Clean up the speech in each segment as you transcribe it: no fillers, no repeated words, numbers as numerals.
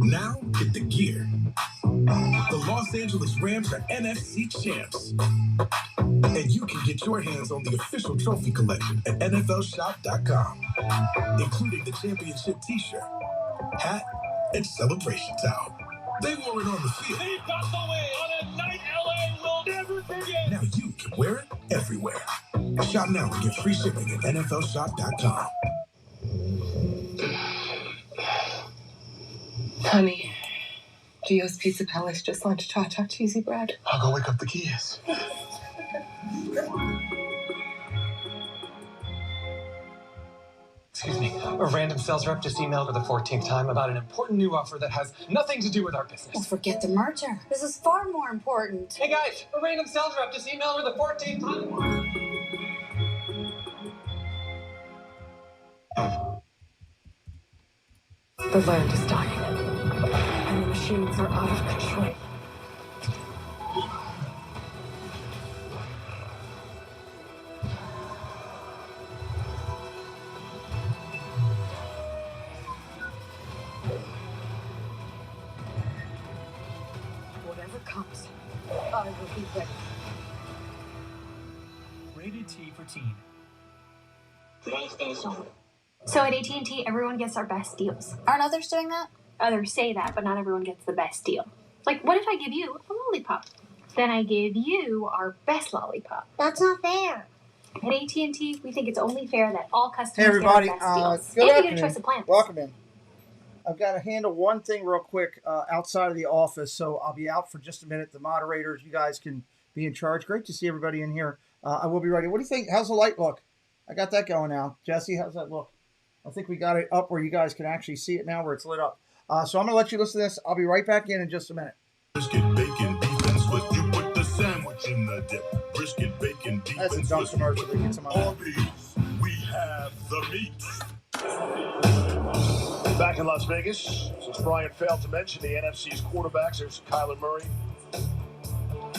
Now get the gear. The Los Angeles Rams are NFC champs. And you can get your hands on the official trophy collection at NFLshop.com, including the championship t-shirt, hat, and celebration towel. They wore it on the field. They got the win on a night LA will never forget. Now you can wear it everywhere. Shop now and get free shipping at NFLshop.com. Honey, Gio's Pizza Palace just launched Cha-Cha Cheesy Bread. I'll go wake up the kids. Excuse me, a random sales rep just emailed for the 14th time about an important new offer that has nothing to do with our business. Well, forget the merger. This is far more important. Hey guys, a random sales rep just emailed for the 14th time. The land is dying, and the machines are out of control. Whatever comes, I will be ready. Rated T for teen. PlayStation. So at AT&T, everyone gets our best deals. Aren't others doing that? Others say that, but not everyone gets the best deal. Like, what if I give you a lollipop? Then I give you our best lollipop. That's not fair. At AT&T, we think it's only fair that all customers Hey everybody, get our best deals. good And you afternoon. get a choice of plans. Welcome in. I've got to handle one thing real quick outside of the office, so I'll be out for just a minute. The moderators, you guys can be in charge. Great to see everybody in here. I will be ready. What do you think? How's the light look? I got that going now. Jesse, how's that look? I think we got it up where you guys can actually see it now where it's lit up. So I'm going to let you listen to this. I'll be right back in just a minute. Brisket, bacon, beef, and Swiss. You put the sandwich in the dip. Brisket, bacon, beef, That's a and dumb Swiss. commercial. We get some of that. Arby's, we have the meat. Back in Las Vegas, since Brian failed to mention the NFC's quarterbacks, there's Kyler Murray,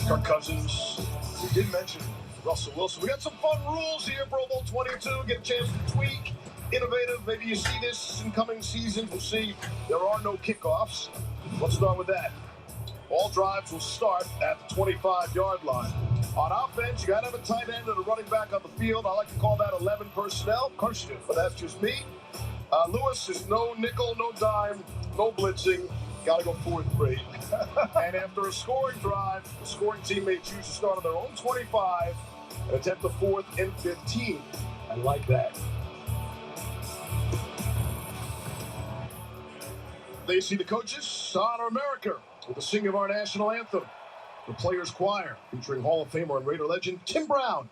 Kirk Cousins. We did mention Russell Wilson. We got some fun rules here, Pro Bowl 22. Get a chance to tweak, innovative. Maybe you see this in coming seasons. We'll see. There are no kickoffs. Let's start with that. All drives will start at the 25-yard line. On offense, you got to have a tight end and a running back on the field. I like to call that 11 personnel, but that's just me. Lewis is no nickel, no dime, no blitzing. Got to go 4-3. And after a scoring drive, the scoring team may choose to start on their own 25 and attempt the 4th and 15. I like that. They see the coaches honor America with the singing of our national anthem. The Players Choir, featuring Hall of Famer and Raider legend Tim Brown.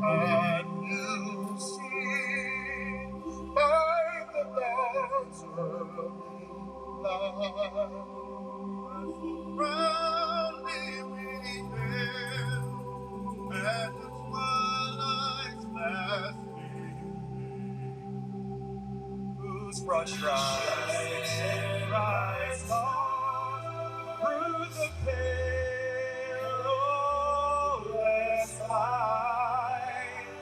Can you see by the dawn's early light, proudly we hail at the twilight's last gleaming, whose broad stripes rise on through the perilous light.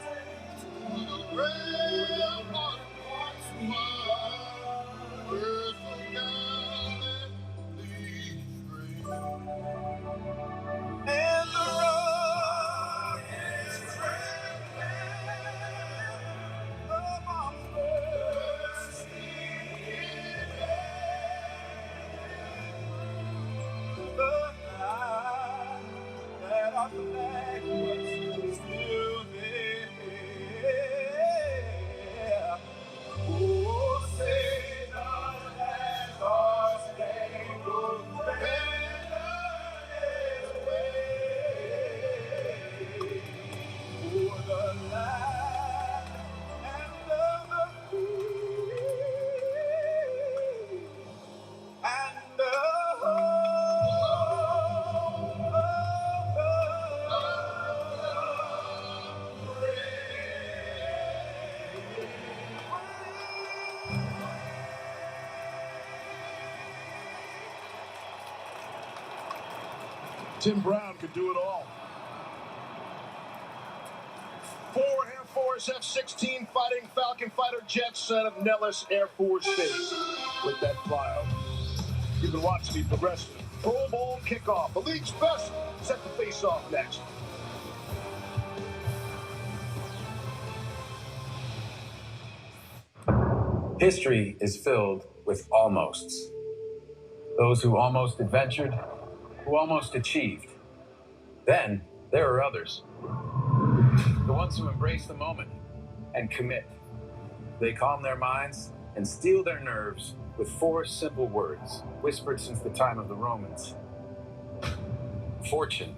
The rampart once wide, where the gallantly stream, and the rugged trampling of our mercy the night that our flag was still there. Oh, say not as our spangled banner is waving o'er the land and the free and the Tim Brown could do it all. 4 Air Force Dallas F-16 fighting Falcon fighter jets out of Nellis Air Force Base. With that flyout, you can watch the progressive Pro Bowl kickoff. The league's best set the face off next. History is filled with almosts. Those who almost adventured, who almost achieved. Then there are others. The ones who embrace the moment and commit. They calm their minds and steel their nerves with 4 simple words, whispered since the time of the Romans. Fortune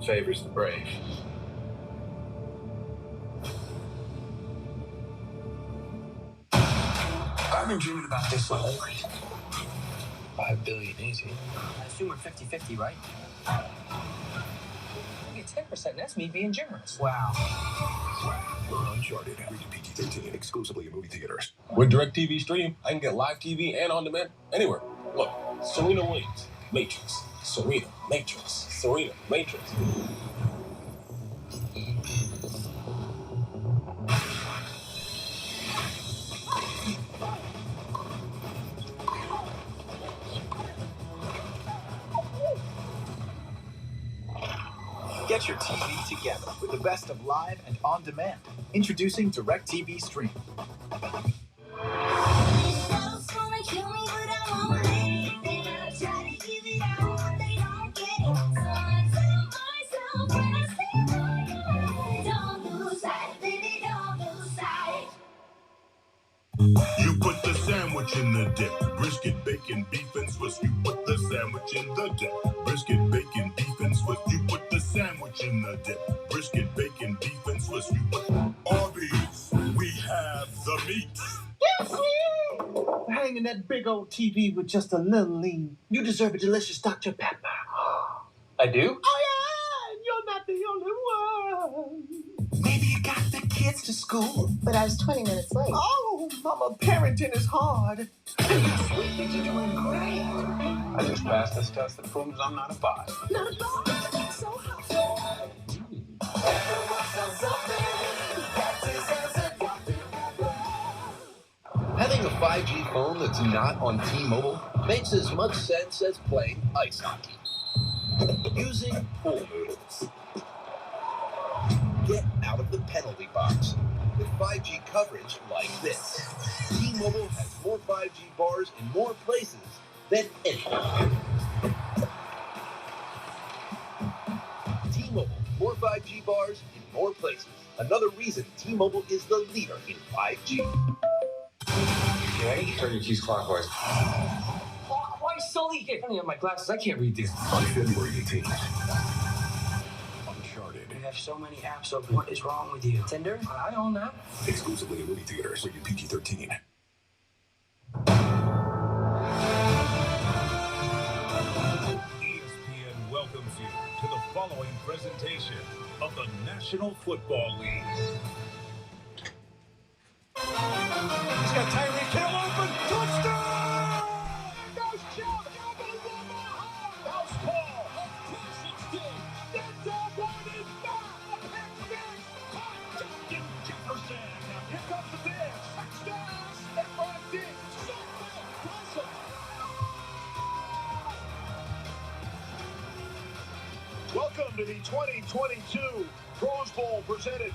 favors the brave. I've been dreaming about this all night. 5 billion easy. I assume we're 50-50, right? You get 10%, that's me being generous. Wow. Uncharted, rated PG-13, exclusively in movie theaters. With DirecTV Stream, I can get live TV and on demand anywhere. Look, Serena Williams, Matrix. Serena, Matrix. Serena, Matrix. Get your TV together with the best of live and on demand. Introducing DirecTV Stream. You put the sandwich in the dip. Brisket, bacon, beef, and Swiss. You put the sandwich in the dip. Brisket, bacon, beef, and Swiss. You put the sandwich in the dip. Brisket, bacon, beef, and Swiss. You put Arby's. We have the meat. Hanging that big old TV with just a little lean. You deserve a delicious Dr. Pepper. I do? Oh, yeah! You're not the only one. Maybe you got the kids to school, But I was 20 minutes late. Oh, mama, parenting is hard. And your sweet things are doing great. I just passed this test that proves I'm not a 5. Not at all. So hot. Having a 5G phone that's not on T-Mobile makes as much sense as playing ice hockey. Using pool noodles. Get out of the penalty box with 5G coverage like this. T-Mobile has more 5G bars in more places than anyone. T-Mobile, more 5G bars in more places. Another reason T-Mobile is the leader in 5G. You ready? Turn your keys clockwise. Clockwise, Sully? Hey, I don't have my glasses. I can't read these. On February 18th. You have so many apps open. What is wrong with you? Tinder? I own that. Exclusively in movie theaters. Rated PG-13. ESPN welcomes you to the following presentation of the National Football League. He's got Tyreek Hill open. Touchdown! Goes Chubb. House ball. Of course it's good. Denzel Ward is back. A pick six. Caught Justin Jefferson. Now here comes the dance. Touchdown. Stephon Diggs. Welcome to the 2022 Rose Bowl presented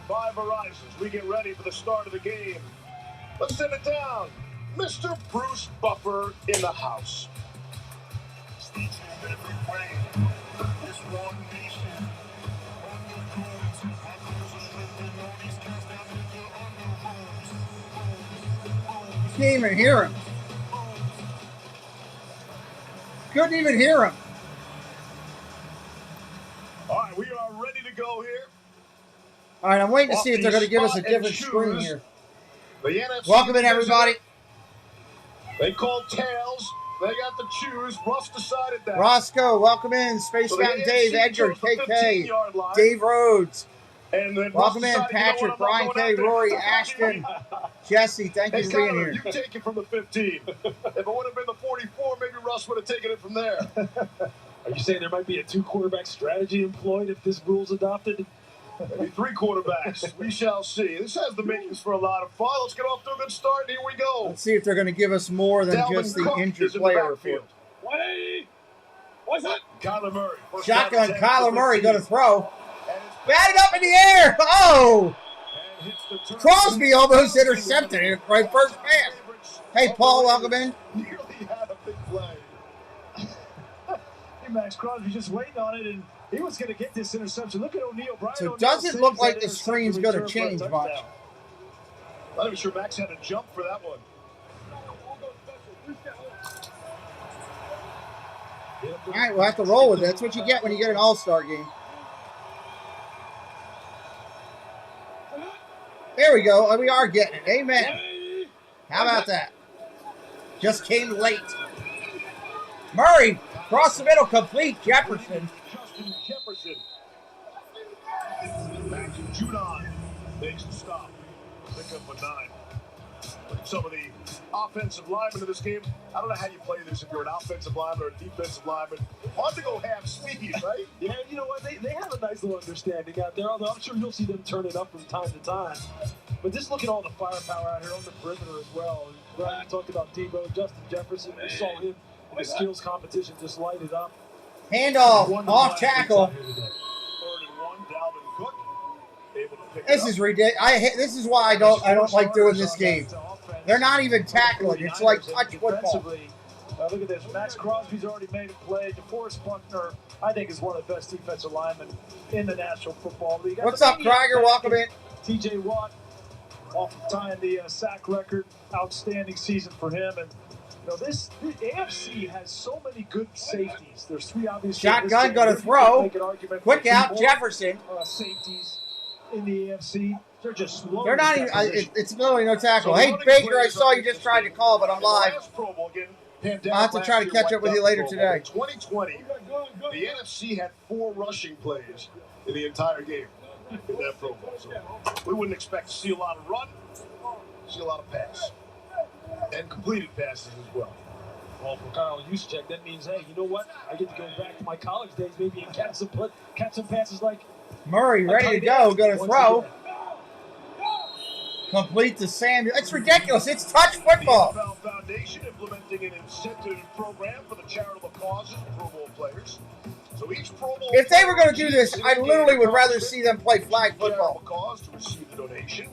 by Verizon. We get ready for the start of the game. Let's send it down. Mr. Bruce Buffer in the house. Can't even hear him. Couldn't even hear him. All right, we are ready to go here. All right, I'm waiting to see if they're going to give us a different screen here. Welcome in, everybody. They called tails. They got to choose. Russ decided that. Roscoe, welcome in. Space Mountain Dave, Edgar, KK, Dave Rhodes. And then welcome in, Patrick, Brian K, Rory, Ashton, Jesse. Thank you for being here. You take it from the 15. If it would have been the 44, maybe Russ would have taken it from there. Are you saying there might be a 2-quarterback strategy employed if this rule's adopted? Maybe 3 quarterbacks. We shall see. This has the makings for a lot of fun. Let's get off to a good start. Here we go. Let's see if they're going to give us more than Dalvin just the Cook injured is in player the report. backfield. What's that? Kyler Murray. Shotgun, Kyler Murray going to throw. Batted up in the air. Oh! Crosby almost intercepted it right first pass. Hey, Paul, welcome in. Nearly had a big play. Max Crosby just waiting on it, and he was going to get this interception. Look at O'Neal. So it doesn't look like the screen's going to change much. I'm not even sure Max had to jump for that one. All right, we'll have to roll with it. That's what you get when you get an all-star game. There we go. We are getting it. Amen. How about that? Just came late. Murray, cross the middle, complete. Jefferson. Justin Jefferson. Back to Judon. Makes the stop. Pick up a 9. Look at some of the offensive linemen in this game. I don't know how you play this if you're an offensive lineman or a defensive lineman. Hard to go half speed, right? Yeah, you know what? They have a nice little understanding out there, although I'm sure you'll see them turn it up from time to time. But just look at all the firepower out here on the perimeter as well. Brian talked about Debo, Justin Jefferson. We saw him in the skills competition just light it up. Handoff, off tackle. This is ridiculous. This is why I don't like doing this game. They're not even tackling. It's like touch football. Look at this. Max Crosby's already made a play. DeForest Buckner, I think, is one of the best defensive linemen in the National Football League. What's up, Krieger? Welcome in. T.J. Watt, off of tying the sack record. Outstanding season for him. And this AFC has so many good safeties. There's 3 obvious. Shotgun going to throw. Quick out, Jefferson. Safeties in the AFC. They're just slow. They're not even. It's literally no tackle. Hey, Baker, I saw you just tried to call, but I'm live. I'll have to try to catch up with you later today. In 2020, the NFC had 4 rushing plays in the entire game in that Pro Bowl. So we wouldn't expect to see a lot of run, see a lot of pass, and completed passes as well. Well, for Kyle Juszczyk, that means, hey, you know what? I get to go back to my college days, maybe, and catch some passes like Murray, ready to go. Going to throw. Complete to Samuel. It's ridiculous. It's touch football. The NFL Foundation implementing an incentive program for the charitable causes of Pro Bowl players. So each Pro Bowl if they were going to do this, I literally would rather see them play flag football. Cause to receive the donation.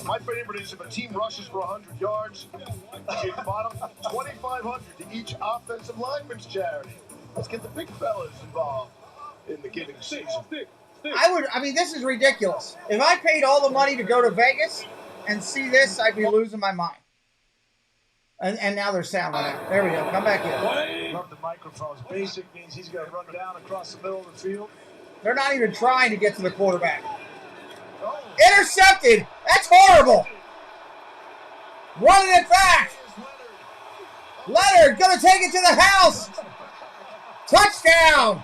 My favorite is if a team rushes for 100 yards, at the bottom, $2,500 to each offensive lineman's charity. Let's get the big fellas involved in the giving season. I mean, this is ridiculous. If I paid all the money to go to Vegas and see this, I'd be losing my mind. And now they're sounding out. There we go. Come back in. Love the microphones. Basic means he's going to run down across the middle of the field. They're not even trying to get to the quarterback. Intercepted. That's horrible. Running it back. Leonard going to take it to the house. Touchdown.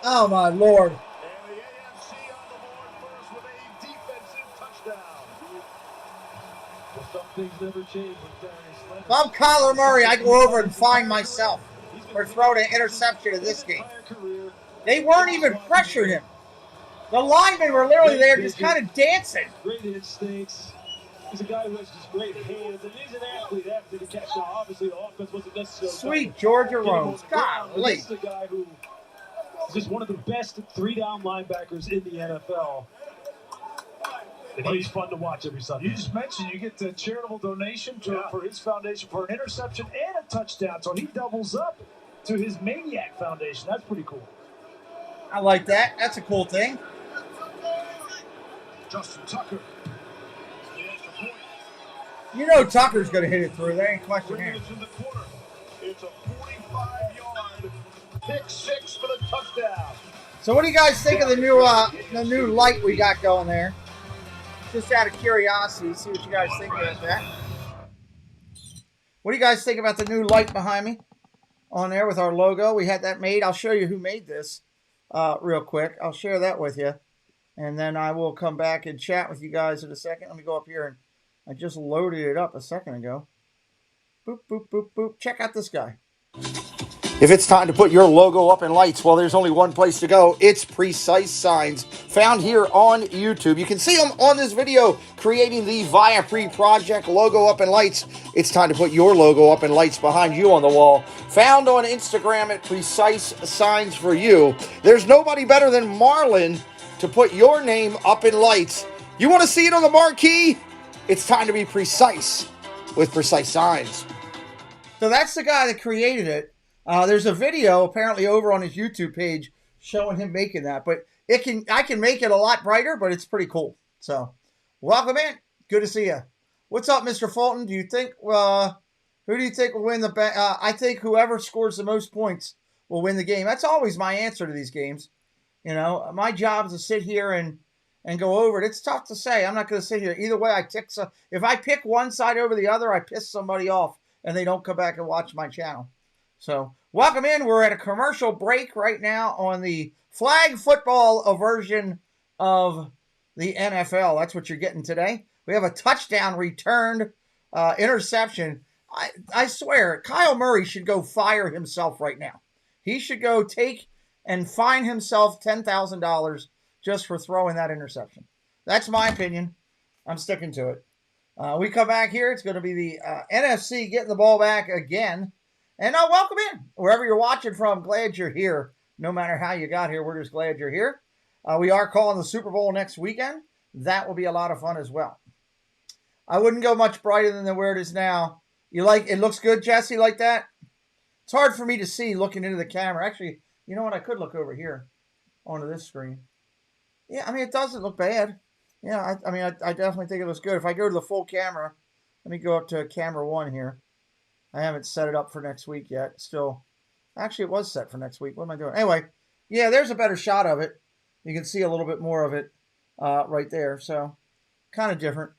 Oh, my Lord. And the AFC on the board first with a defensive touchdown. Some things never change with Darius Leonard. If I'm Kyler Murray, I go over and find myself or throw an interception in this game. They weren't even pressuring him. The linemen were literally there just kind of dancing. Great instincts. He's a guy who has just great hands, and he's an athlete after the catch. Now, obviously, the offense wasn't necessarily. Sweet Georgia Rose. Golly. This is a guy who is just one of the best 3-down linebackers in the NFL. And he's fun to watch every Sunday. You just mentioned you get the charitable donation for his foundation for an interception and a touchdown. So he doubles up to his Maniac Foundation. That's pretty cool. I like that. That's a cool thing. Justin Tucker. You know Tucker's going to hit it through. There ain't question here. It's a 45-yard pick six for the touchdown. So what do you guys think of the new light we got going there? Just out of curiosity, see what you guys think about that. What do you guys think about the new light behind me on there with our logo? We had that made. I'll show you who made this real quick. I'll share that with you. And then I will come back and chat with you guys in a second. Let me go up here, and I just loaded it up a second ago. Boop, boop, boop, boop. Check out this guy. If it's time to put your logo up in lights, well, there's only one place to go. It's Precise Signs, found here on YouTube. You can see them on this video creating the Viapre Project logo up in lights. It's time to put your logo up in lights behind you on the wall. Found on Instagram at Precise Signs for you. There's nobody better than Marlon to put your name up in lights. You want to see it on the marquee? It's time to be precise with Precise Signs. So that's the guy that created it. There's a video apparently over on his YouTube page showing him making that, but I can make it a lot brighter, but it's pretty cool. So, welcome in. Good to see you. What's up, Mr. Fulton? Do you think who do you think will win the? I think whoever scores the most points will win the game. That's always my answer to these games. You know, my job is to sit here and go over it. It's tough to say. I'm not going to sit here. Either way, if I pick one side over the other, I piss somebody off, and they don't come back and watch my channel. So, welcome in. We're at a commercial break right now on the flag football version of the NFL. That's what you're getting today. We have a touchdown returned, interception. I swear, Kyle Murray should go fire himself right now. He should go take and fine himself $10,000 just for throwing that interception. That's my opinion. I'm sticking to it. We come back here. It's going to be the NFC getting the ball back again. And welcome in. Wherever you're watching from, glad you're here. No matter how you got here, we're just glad you're here. We are calling the Super Bowl next weekend. That will be a lot of fun as well. I wouldn't go much brighter than where it is now. You like it? Looks good, Jesse, like that? It's hard for me to see looking into the camera. Actually, you know what? I could look over here onto this screen. Yeah, I mean, it doesn't look bad. Yeah, I definitely think it looks good. If I go to the full camera, let me go up to camera 1 here. I haven't set it up for next week yet. Still, actually, it was set for next week. What am I doing? Anyway, yeah, there's a better shot of it. You can see a little bit more of it right there. So, kind of different.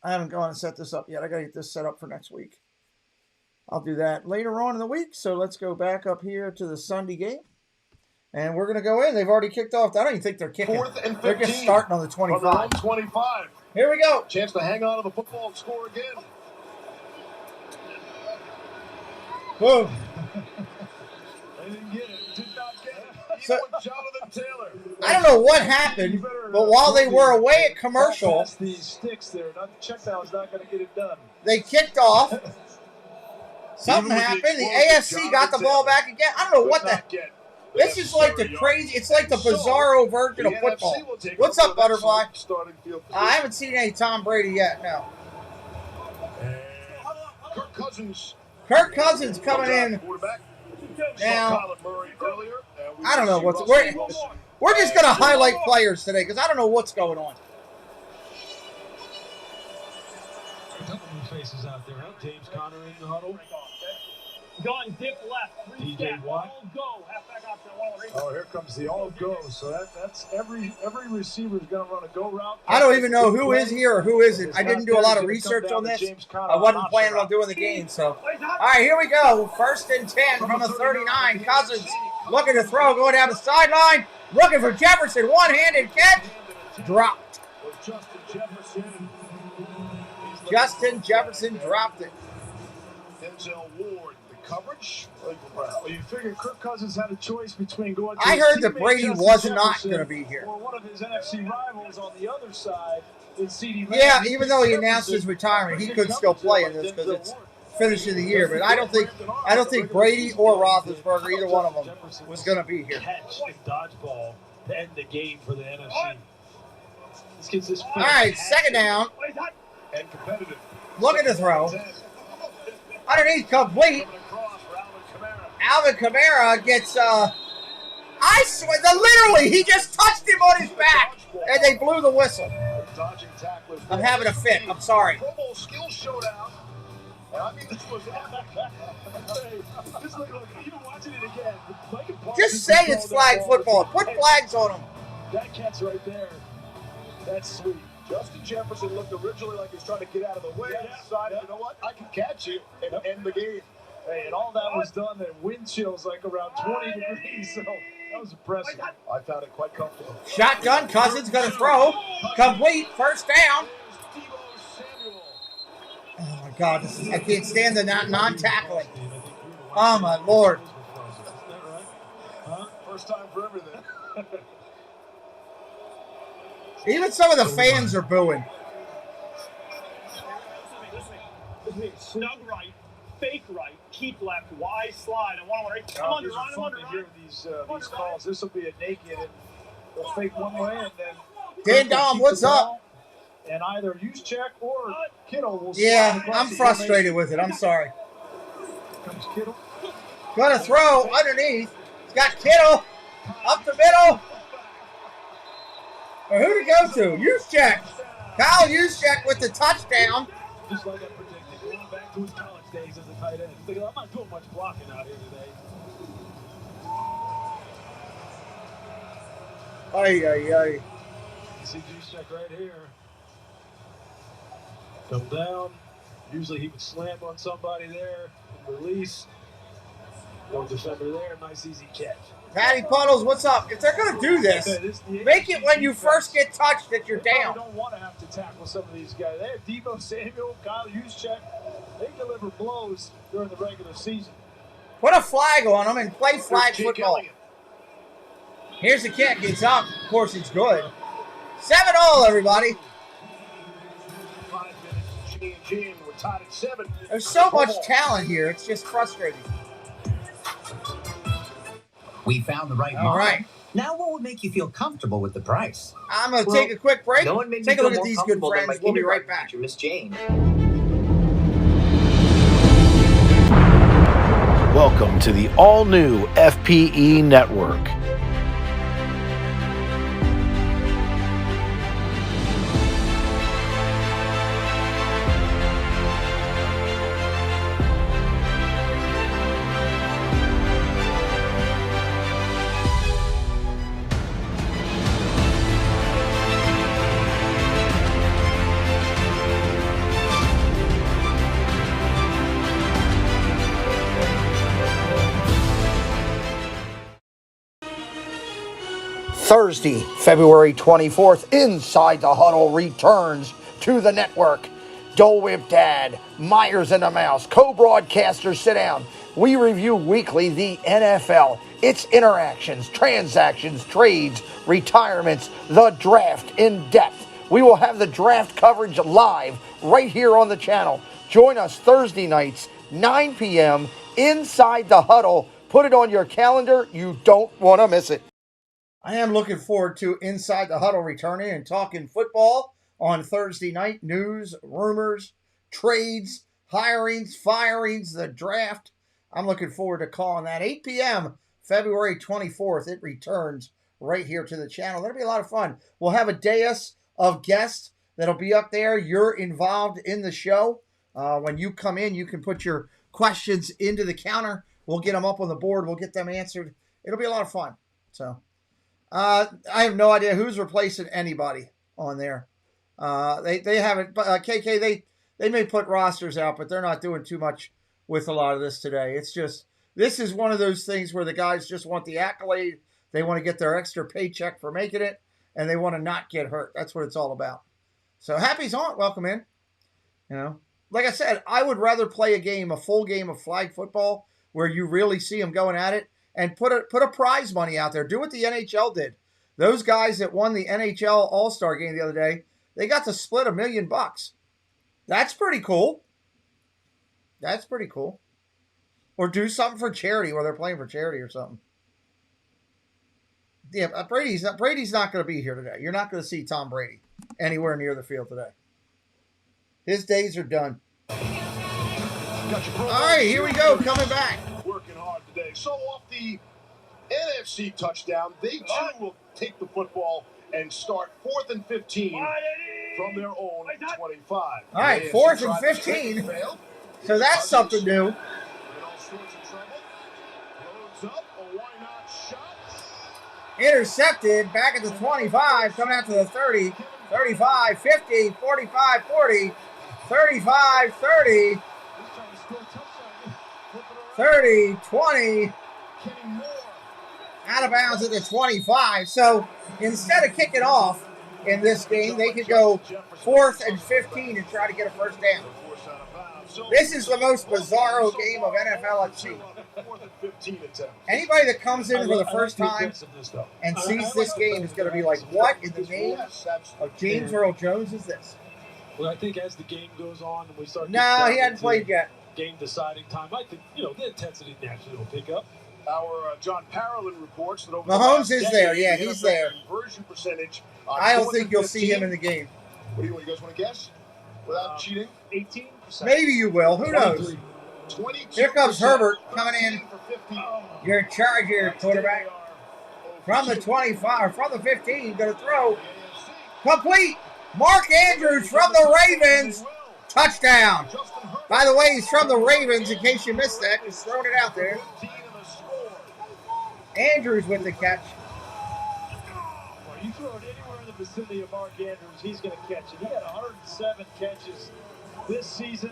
I haven't gone and set this up yet. I got to get this set up for next week. I'll do that later on in the week. So, let's go back up here to the Sunday game. And we're going to go in. They've already kicked off. I don't even think they're kicking. 4th and 15. They're just starting on the 25. On the 25. Here we go. Chance to hang on to the football and score again. Boom. They didn't get it. Did not get it. So, Jonathan Taylor. I don't know what happened, but while they were away at commercial, these sticks there. The check down's not going to get it done. They kicked off. Something happened. The AFC got the ball back again. I don't know what the. This is like the crazy. It's like the bizarro version of football. What's up, Butterfly? I haven't seen any Tom Brady yet. No. Kirk Cousins coming in. Now, I don't know what's. We're just going to highlight players today because I don't know what's going on. A couple new faces out there. James Conner in the huddle. Going dip left. DJ Watt. All go. Halfback option. Oh, here comes the all go. So that's every receiver is going to run a go route. I don't even know who is here or who isn't. I didn't do a lot of research on this. I wasn't planning on doing the game. So, all right, here we go. 1st and 10 from the 39. Cousins looking to throw, going down the sideline. Looking for Jefferson. One-handed catch. Dropped. Justin Jefferson dropped it. Denzel Ward, the coverage. Well, you figure Kirk Cousins had a choice between going to I heard that Brady was not going to be here. Or one of his NFC rivals on the other side in CD Lamb. Yeah, even though he announced his retirement, he could still play in this because it's finishing the year. But I don't think Brady or Roethlisberger, either one of them, was going to be here. Catch and dodgeball to end the game for the NFC. This gets this. All right, 2nd down. And competitive. Looking to throw. Underneath, complete. Alvin Kamara gets, I swear, literally, he just touched him on his back, and they blew the whistle. I'm having a fit. I'm sorry. Just say it's flag football. Put flags on them. That catch right there, that's sweet. Justin Jefferson looked originally like he was trying to get out of the way. Decided, you know what? I can catch you and end the game. Hey, and all that was done at wind chills like around 20 degrees, so that was impressive. I found it quite comfortable. Shotgun, Cousins going to throw. Complete, 1st down. Oh, my God. I can't stand the non-tackling. Oh, my Lord. First time for everything. Even some of the fans are booing. Listen, snug right, fake right, keep left, wide slide. I want right. Come on, Ryan. I'm under Here these calls. This will be a naked, and they'll fake one way, and then. Dan Dom, what's up? And either use check or Kittle will. Yeah, I'm frustrated with it. I'm sorry. Comes Kittle. Gonna throw underneath. He's got Kittle up the middle. Or who to go to? Juszczyk. Kyle Juszczyk with the touchdown. Just like I predicted, going back to his college days as a tight end. I'm not doing much blocking out here today. Ay. You see Juszczyk right here. Come down. Usually he would slam on somebody there and release. No defender there. Nice easy catch. Patty Puddles, what's up? If they're going to do this, make it when you first get touched that you're down. They don't want to have to tackle some of these guys. They have Deebo Samuel, Kyle Juszczyk. They deliver blows during the regular season. Put a flag on them and play flag football. Here's the kick. It's up. Of course, it's good. 7-0, everybody. 5 minutes, G&G, and we're tied at 7. There's so much talent here. It's just frustrating. We found the right model. All right. Now what would make you feel comfortable with the price? I'm going to take a quick break. No one made Take me a look feel at more these good comfortable than friends. my We'll be right kindergarten back. teacher, Miss Jane. Welcome to the all-new FPE Network. Thursday, February 24th, Inside the Huddle returns to the network. Dole Whip Dad, Myers and the Mouse, co-broadcasters sit down. We review weekly the NFL, its interactions, transactions, trades, retirements, the draft in depth. We will have the draft coverage live right here on the channel. Join us Thursday nights, 9 p.m., Inside the Huddle. Put it on your calendar. You don't want to miss it. I am looking forward to Inside the Huddle returning and talking football on Thursday night. News, rumors, trades, hirings, firings, the draft. I'm looking forward to calling that. 8 p.m., February 24th. It returns right here to the channel. That'll be a lot of fun. We'll have a dais of guests that'll be up there. You're involved in the show. When you come in, you can put your questions into the counter. We'll get them up on the board. We'll get them answered. It'll be a lot of fun. So I have no idea who's replacing anybody on there. They haven't. KK, they may put rosters out, but they're not doing too much with a lot of this today. It's just, this is one of those things where the guys just want the accolade. They want to get their extra paycheck for making it, and they want to not get hurt. That's what it's all about. So Happy's on. Welcome in. You know, like I said, I would rather play a full game of flag football where you really see them going at it, and put a prize money out there. Do what the NHL did. Those guys that won the NHL All-Star game the other day, they got to split $1 million. That's pretty cool. That's pretty cool. Or do something for charity where they're playing for charity or something. Yeah, Brady's not going to be here today. You're not going to see Tom Brady anywhere near the field today. His days are done. All right, here we go. Coming back. Working hard today. So off the NFC touchdown, they too will take the football and start 4th and 15 from their own 25. All right, 4th and 15. So that's something new. In all sorts of trouble. Loads up, a why not shot. Intercepted back at the 25, coming out to the 30, 35, 50, 45, 40, 35, 30, 30, 20, out of bounds at the 25. So instead of kicking off in this game, they could go 4th and 15 and try to get a first down. This is the most bizarro game of NFL I've seen. Anybody that comes in for the first time and sees this game is going to be like, what in the name of James Earl Jones is this? Well, I think as the game goes on and we start... No, he hadn't played yet. Game deciding time. I think, the intensity naturally will pick up. Our John Parolin reports that over Mahomes the is last there. decade, Yeah, the he's NFL there. Conversion percentage. I don't think you'll see him in the game. What do you guys want to guess? Without cheating? 18%. Maybe you will. Who knows? 22%. Here comes Herbert coming in. You're in charge here, quarterback. From the 25, from the 15, going to throw. Complete. Mark Andrews from the Ravens. Touchdown. By the way, he's from the Ravens, in case you missed that. Just throwing it out there. Andrews with the catch. Well, you throw it anywhere in the vicinity of Mark Andrews, he's going to catch it. He had 107 catches this season.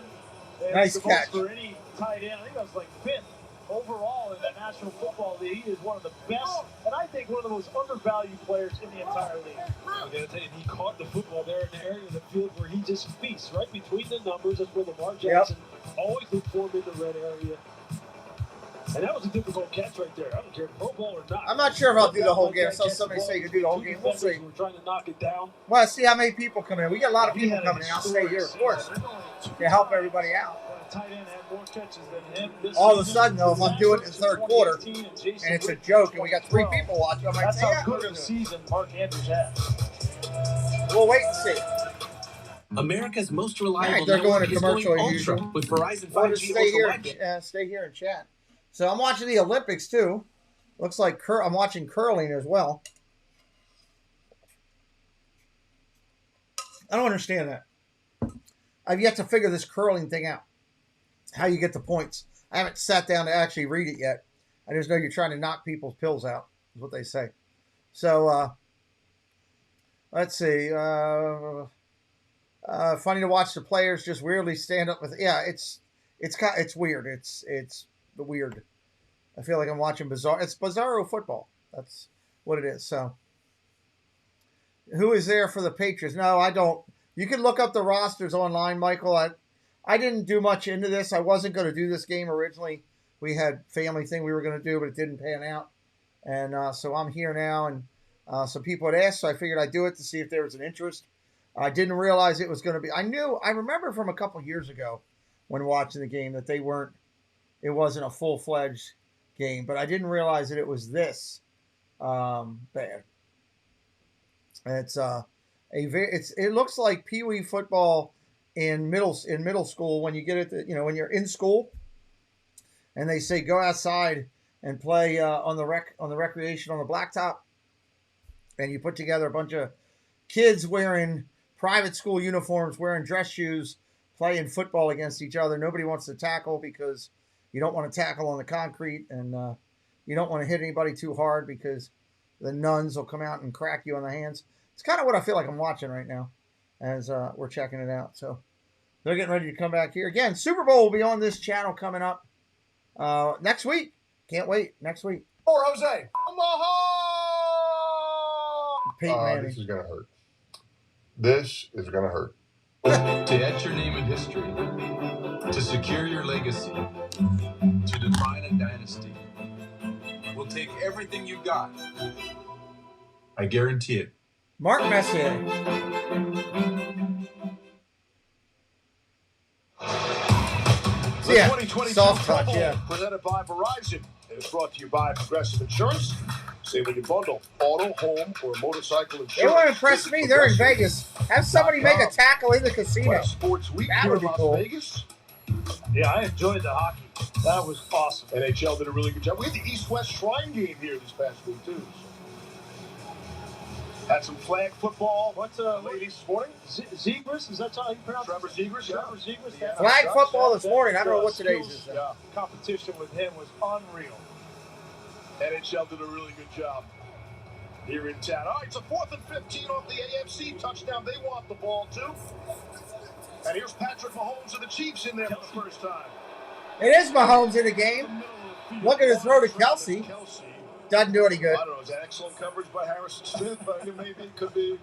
Nice catch. For any tight end, I think that was like 5th overall in the National Football League. He is one of the best, and I think one of the most undervalued players in the entire league. I'm going to tell you, he caught the football there in the area of the field where he just feasts, right between the numbers. That's where Lamar Jackson always looked for him in the red area. And that was a difficult catch right there. I don't care, Pro Bowl or not. I'm not sure if I'll do the whole game. I saw somebody say you can do the whole game. We'll see. We're trying to knock it down. Well, see how many people come in. We got a lot of people coming in. I'll stay here, of course, to help everybody out. All of a sudden, though, if I'm doing it in the third quarter and it's a joke and we got 3 people watching, I might say, yeah, good of a season Mark Andrews had. We'll wait and see. America's most reliable they're going to network is commercial going as ultra usual. with Verizon We'll just 5G stay here, Ultra. stay here and chat. So I'm watching the Olympics too. Looks like I'm watching curling as well. I don't understand that. I've yet to figure this curling thing out. How you get the points. I haven't sat down to actually read it yet. I just know you're trying to knock people's pills out, is what they say. So, let's see. Funny to watch the players just weirdly stand up with. Yeah, it's weird. It's weird. I feel like I'm watching bizarre. It's bizarro football. That's what it is. So, who is there for the Patriots? No, I don't. You can look up the rosters online, Michael. I didn't do much into this. I wasn't going to do this game originally. We had family thing we were going to do, but it didn't pan out. And so I'm here now, and some people had asked, so I figured I'd do it to see if there was an interest. I didn't realize it was going to be. I remember from a couple years ago when watching the game that it wasn't a full-fledged game, but I didn't realize that it was this bad. It looks like Pee Wee football in middle school when you get it, when you're in school, and they say go outside and play on the recreation on the blacktop, and you put together a bunch of kids wearing private school uniforms, wearing dress shoes, playing football against each other. Nobody wants to tackle because you don't want to tackle on the concrete, and you don't want to hit anybody too hard because the nuns will come out and crack you on the hands. It's kind of what I feel like I'm watching right now as we're checking it out. So they're getting ready to come back here. Again, Super Bowl will be on this channel coming up next week. Can't wait. Next week. Or Jose. Pete Manning. This is going to hurt. This is going to hurt. To etch your name in history, to secure your legacy, to define a dynasty, we'll take everything you got. I guarantee it. Mark Messier. The 2022 soft Pro touch, Bowl, yeah. presented by Verizon. It is brought to you by Progressive Insurance. Say when you bundle auto, home, or motorcycle insurance. They won't impress me. They're in Vegas. Have somebody make a tackle in the casino. Sports Week That here would in be Las cool. Vegas. Yeah, I enjoyed the hockey. That was awesome. NHL did a really good job. We had the East-West Shrine game here this past week, too. Had some flag football. What's ladies this morning? Zegras? Is that how you pronounce it? Trevor Zegras, yeah. Trevor Zegras. Yeah. Flag football this morning. I don't know what today's is. Yeah. Competition with him was unreal. NHL did a really good job here in town. All right, it's a 4th and 15 off the AFC touchdown. They want the ball, too. And here's Patrick Mahomes of the Chiefs in there for the first time. It is Mahomes in the game. Look at his throw to Kelsey. Doesn't do any good. I don't know. Is that excellent coverage by Harrison Smith? Maybe it could be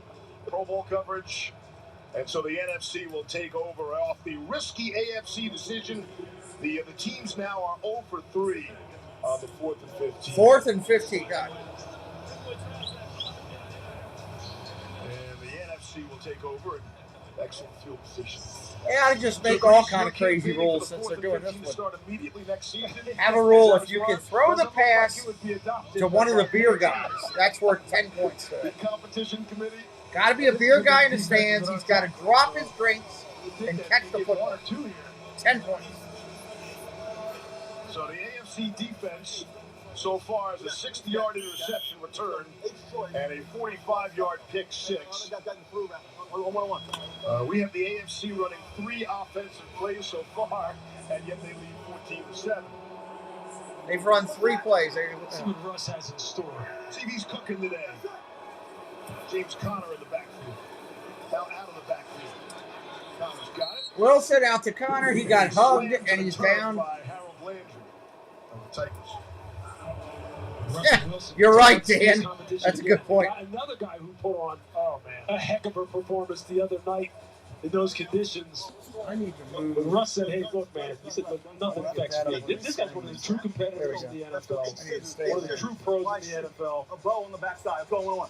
Pro Bowl coverage. And so the NFC will take over off the risky AFC decision. The teams now are 0 for 3 on the 4th and 15. 4th and 15, got it. And the NFC will take over in excellent field position. Yeah, I just make all kind of crazy rules since they're doing this one. Start immediately next season. Have a rule if you can throw the pass to one of the beer guys, that's worth 10 points to it. Competition committee. Got to be a beer guy in the stands. He's got to drop his drinks and catch the football. 10 points. So the AFC defense so far is a 60-yard interception return and a 45-yard pick six. We have the AFC running 3 offensive plays so far, and yet they lead 14-7. They've run 3 plays. Let's see what Russ has in store. TV's cooking today. James Conner in the backfield. Out of the backfield. Conner's got it. Wilson out to Conner. He got hugged, and he's down. By Harold Landry of the Titans. Yeah, you're right, Dan. That's a good point. Another guy who put on a heck of a performance the other night in those conditions. I need to move. When Russ said, hey, look, man, he said, look, nothing affects me. This guy's one of the true competitors in the NFL. One of the true pros in the NFL. A bow on the backside. Let's go 1-1.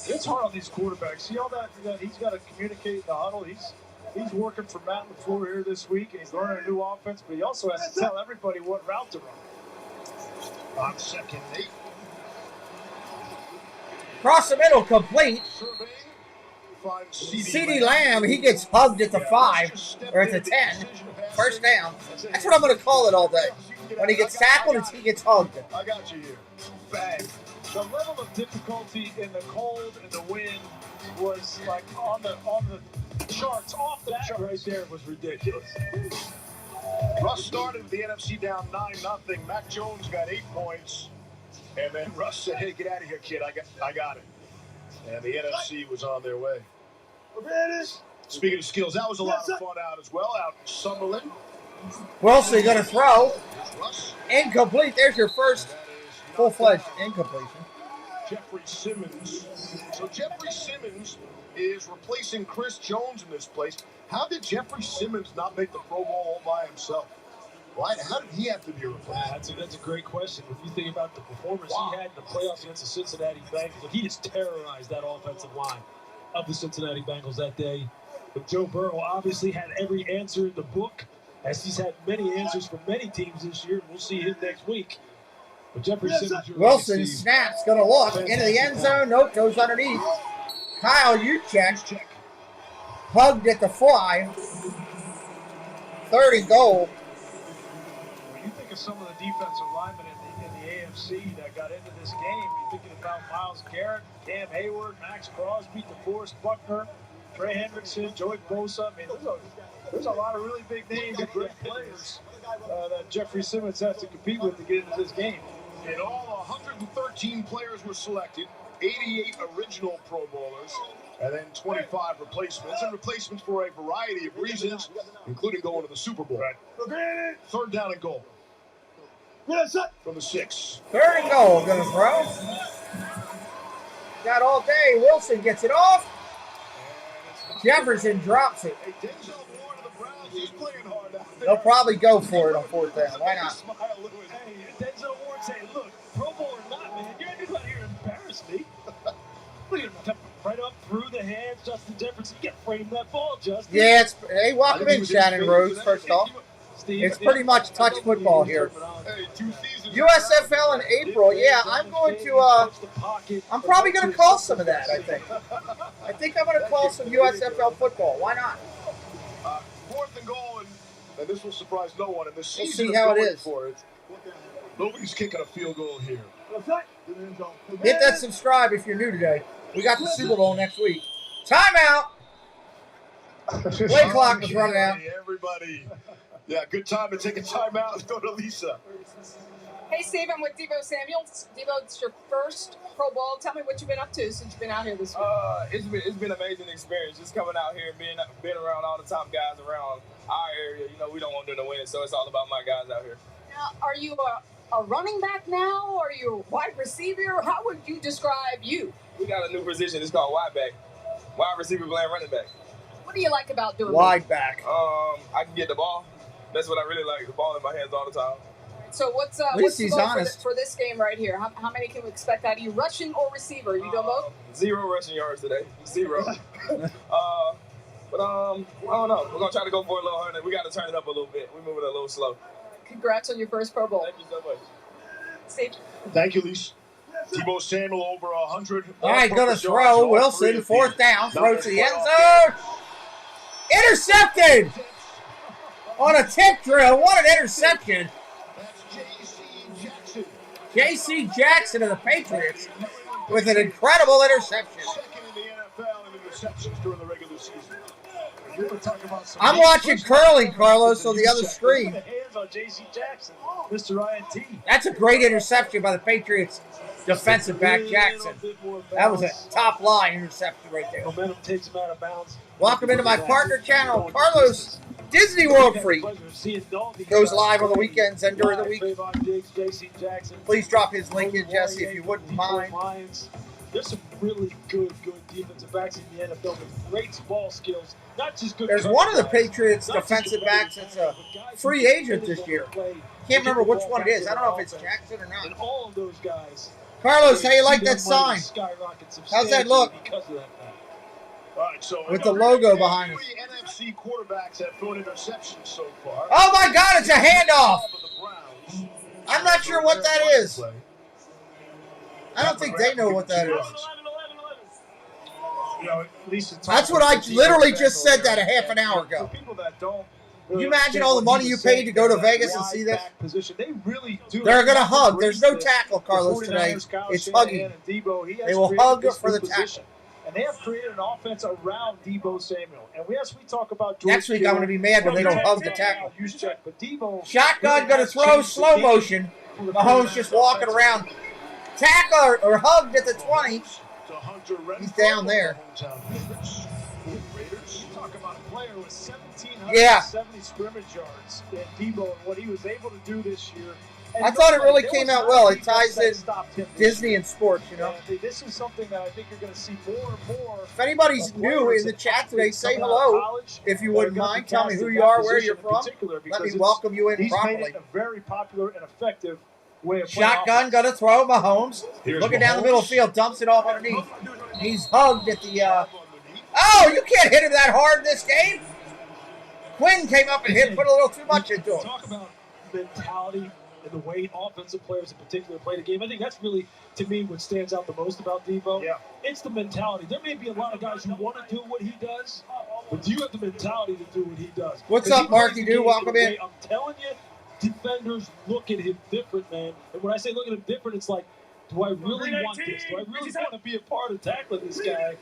It's hard on these quarterbacks. See all that he's got to communicate in the huddle. He's working for Matt LaFleur here this week, and he's learning a new offense, but he also has to tell everybody what route to run. On 2nd and 8. Cross the middle, complete. CeeDee Lamb, he gets hugged at the 5 or at the 10. First down. That's what I'm going to call it all day. When he gets tackled, he gets hugged. I got you here. Bang. The level of difficulty in the cold and the wind was like on the charts, off the chart right there. Was ridiculous. Russ started with the NFC down 9-0. Mac Jones got 8 points. And then Russ said, hey, get out of here, kid. I got it. And the NFC was on their way. Speaking of skills, that was a lot of fun out as well. Out in Summerlin. Wilson going to throw. Incomplete. There's your first full-fledged incompletion. Jeffrey Simmons. So Jeffrey Simmons is replacing Chris Jones in this place. How did Jeffrey Simmons not make the Pro Bowl all by himself? Why? How did he have to be replaced? That's a great question. If you think about the performance he had in the playoffs against the Cincinnati Bengals, he just terrorized that offensive line of the Cincinnati Bengals that day. But Joe Burrow obviously had every answer in the book, as he's had many answers for many teams this year. We'll see him next week. But Jeffrey Simmons, Wilson snaps, going to look into the end zone. Nope, goes underneath. Kyle Juszczyk hugged at the 5. 3rd and goal. When you think of some of the defensive linemen in the AFC that got into this game, you're thinking about Myles Garrett, Cam Hayward, Max Crosby, DeForest Buckner, Trey Hendrickson, Joey Bosa. I mean, there's a lot of really big names and great players that Jeffrey Simmons has to compete with to get into this game. In all, 113 players were selected, 88 original Pro Bowlers, and then 25 replacements, and replacements for a variety of reasons, including going to the Super Bowl. Right. 3rd down and goal. From the 6. 3rd and goal, going to throw. Got all day. Wilson gets it off. Jefferson drops it. They'll probably go for it on 4th down. Why not? Hey, Denzel Ward saying, look, Pro Bowl or not, man, you're not going to come out here and embarrass me. Look at him, right up through the hands, Justin Jefferson. You got to frame that ball, Justin. Yeah, hey, welcome in, Shannon Rhodes, first off. It's pretty much touch football here. USFL in April, yeah, I'm going to, I'm probably going to call some of that, I think. I think I'm going to call some USFL football. Why not? 4th and goal, and this will surprise no one in this We'll season. see how it is. Nobody's kicking a field goal here. Hit that subscribe if you're new today. We got the Super Bowl next week. Timeout! Play clock is running out. Everybody. Yeah, good time to take a timeout. Let's go to Lisa. Hey, Steve, I'm with Devo Samuels. Devo, it's your first Pro Bowl. Tell me what you've been up to since you've been out here this week. It's been an amazing experience just coming out here and being around all the top guys around our area. You know, we don't want them to win, so it's all about my guys out here. Now, are you a running back now? Are you a wide receiver? How would you describe you? We got a new position. It's called wide back. Wide receiver playing running back. What do you like about doing Wide back. I can get the ball. That's what I really like. The ball in my hands all the time. So what's At least what's the he's goal honest. for this game right here? How many can we expect out of you? Rushing or receiver? You doing both? 0 rushing yards today. 0. But I don't know. We're gonna try to go for a little 100. We got to turn it up a little bit. We're moving a little slow. Congrats on your first Pro Bowl. Thank you so much. Steve. Thank you, Lise. Deebo Samuel over 100. All right, going to throw. Wilson, fourth down, throws to the end zone. Intercepted! On a tip drill. What an interception. J.C. Jackson of the Patriots with an incredible interception. Second in the NFL in interceptions during the regular season. You were talking about some I'm watching curling, Carlos, on the other screen. Hands on J.C. Jackson, Mr. INT. That's a great interception by the Patriots defensive back Jackson. That was a top line interception right there. Momentum takes him out of bounds. Welcome into my partner channel, Carlos Disney World Freak. Goes live on the weekends and during the week. Please drop his link in, Jesse, if you wouldn't mind. There's some really good defensive backs in the NFL with great ball skills. Not just good. There's one of the Patriots defensive backs that's a free agent this year. Can't remember which one it is. I don't know if it's Jackson or not. And all of those guys. Carlos, how you like that sign? How's that look? All right, so with the logo behind us. 3 NFC quarterbacks have thrown interceptions so far. Oh my God, it's a handoff. I'm not sure what that is. I don't think they know what that is. You know, at least that's what I literally just said that a half an hour ago. People that don't. Can you imagine all the money you paid to go to Vegas and see this? They really do. They're going to hug. There's no tackle, Carlos, today. It's hugging. They will hug for the tackle. And they have created an offense around Deebo Samuel. And yes, we talk about George next week I'm going to be mad when they don't hug the tackle. But Deebo, shotgun going to throw slow motion. Mahomes just walking around. Tackle or hugged at the 20. He's down there. Talk about a player with 1,770 scrimmage yards in Deebo and what he was able to do this year. I thought it really came out well. It ties in Disney and sports, you know. This is something that I think you're going to see more and more. If anybody's new in the chat today, say hello. If you wouldn't mind, tell me who you are, where you're from. Let me welcome you in properly. He's made it a very popular and effective way of shotgun, going to throw Mahomes. Looking down the middle of the field, dumps it off underneath. He's hugged at the... Oh, you can't hit him that hard in this game. Quinn came up and put a little too much into him. Talk about mentality and the way offensive players in particular play the game. I think that's really, to me, what stands out the most about Deebo. Yeah. It's the mentality. There may be a lot of guys who want to do what he does, but do you have the mentality to do what he does? What's up, Marky? Welcome in. I'm telling you, defenders look at him different, man. And when I say look at him different, it's like, do I really want this? Do I really want to be a part of tackling this guy?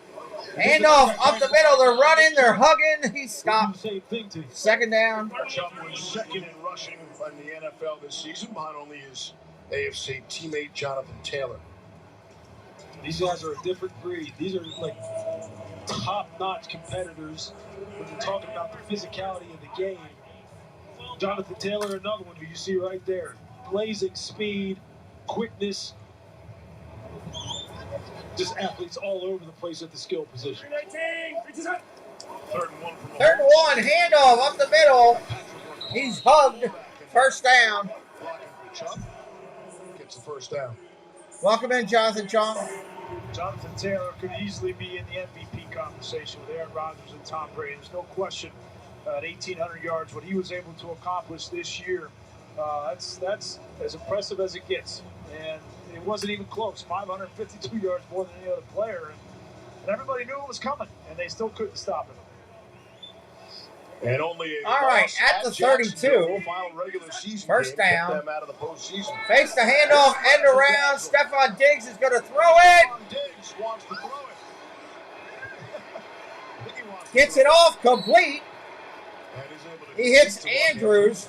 Handoff up the middle. They're running. They're hugging. He stopped. Same thing to you. Second down. Chubb was second in rushing in the NFL this season, behind only his AFC teammate Jonathan Taylor. These guys are a different breed. These are like top-notch competitors when you're talking about the physicality of the game. Jonathan Taylor, another one who you see right there. Blazing speed, quickness. Just athletes all over the place at the skill position. Third and 1 from Third and 1, handoff up the middle. He's hugged. First down. Chubb gets the first down. Welcome in, Jonathan Chong. Jonathan Taylor could easily be in the MVP conversation with Aaron Rodgers and Tom Brady. There's no question at 1,800 yards, what he was able to accomplish this year, that's as impressive as it gets. And it wasn't even close. 552 yards more than any other player. And everybody knew it was coming, and they still couldn't stop it. And only all right, at the 32. First down. Them out of the postseason. Fakes the handoff, end around. Stephon Diggs is going to throw it. Diggs wants to throw it. Gets it off, complete. He hits Andrews.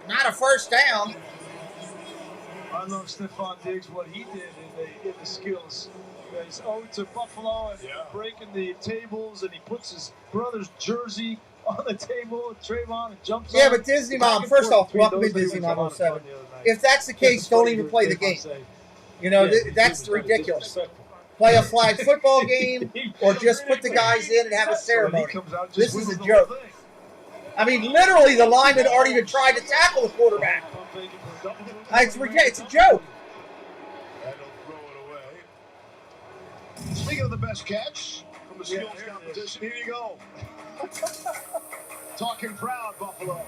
Not a first down. I love Stephon Diggs, what he did in the skills. He's owed to Buffalo and breaking the tables, and he puts his brother's jersey on the table, and Trayvon, and jumps on. Yeah, but Disney Mom, first off, welcome in Disney Mom 07. If that's the case, don't even play the game. You know, that's ridiculous. play a flag football game, or just put the guys in and have a ceremony. This is a joke. I mean, literally, the linemen aren't even trying to tackle the quarterback. It's a joke. And he'll throw it away. Speaking of the best catch from the skills competition, here you go. Talking proud, Buffalo.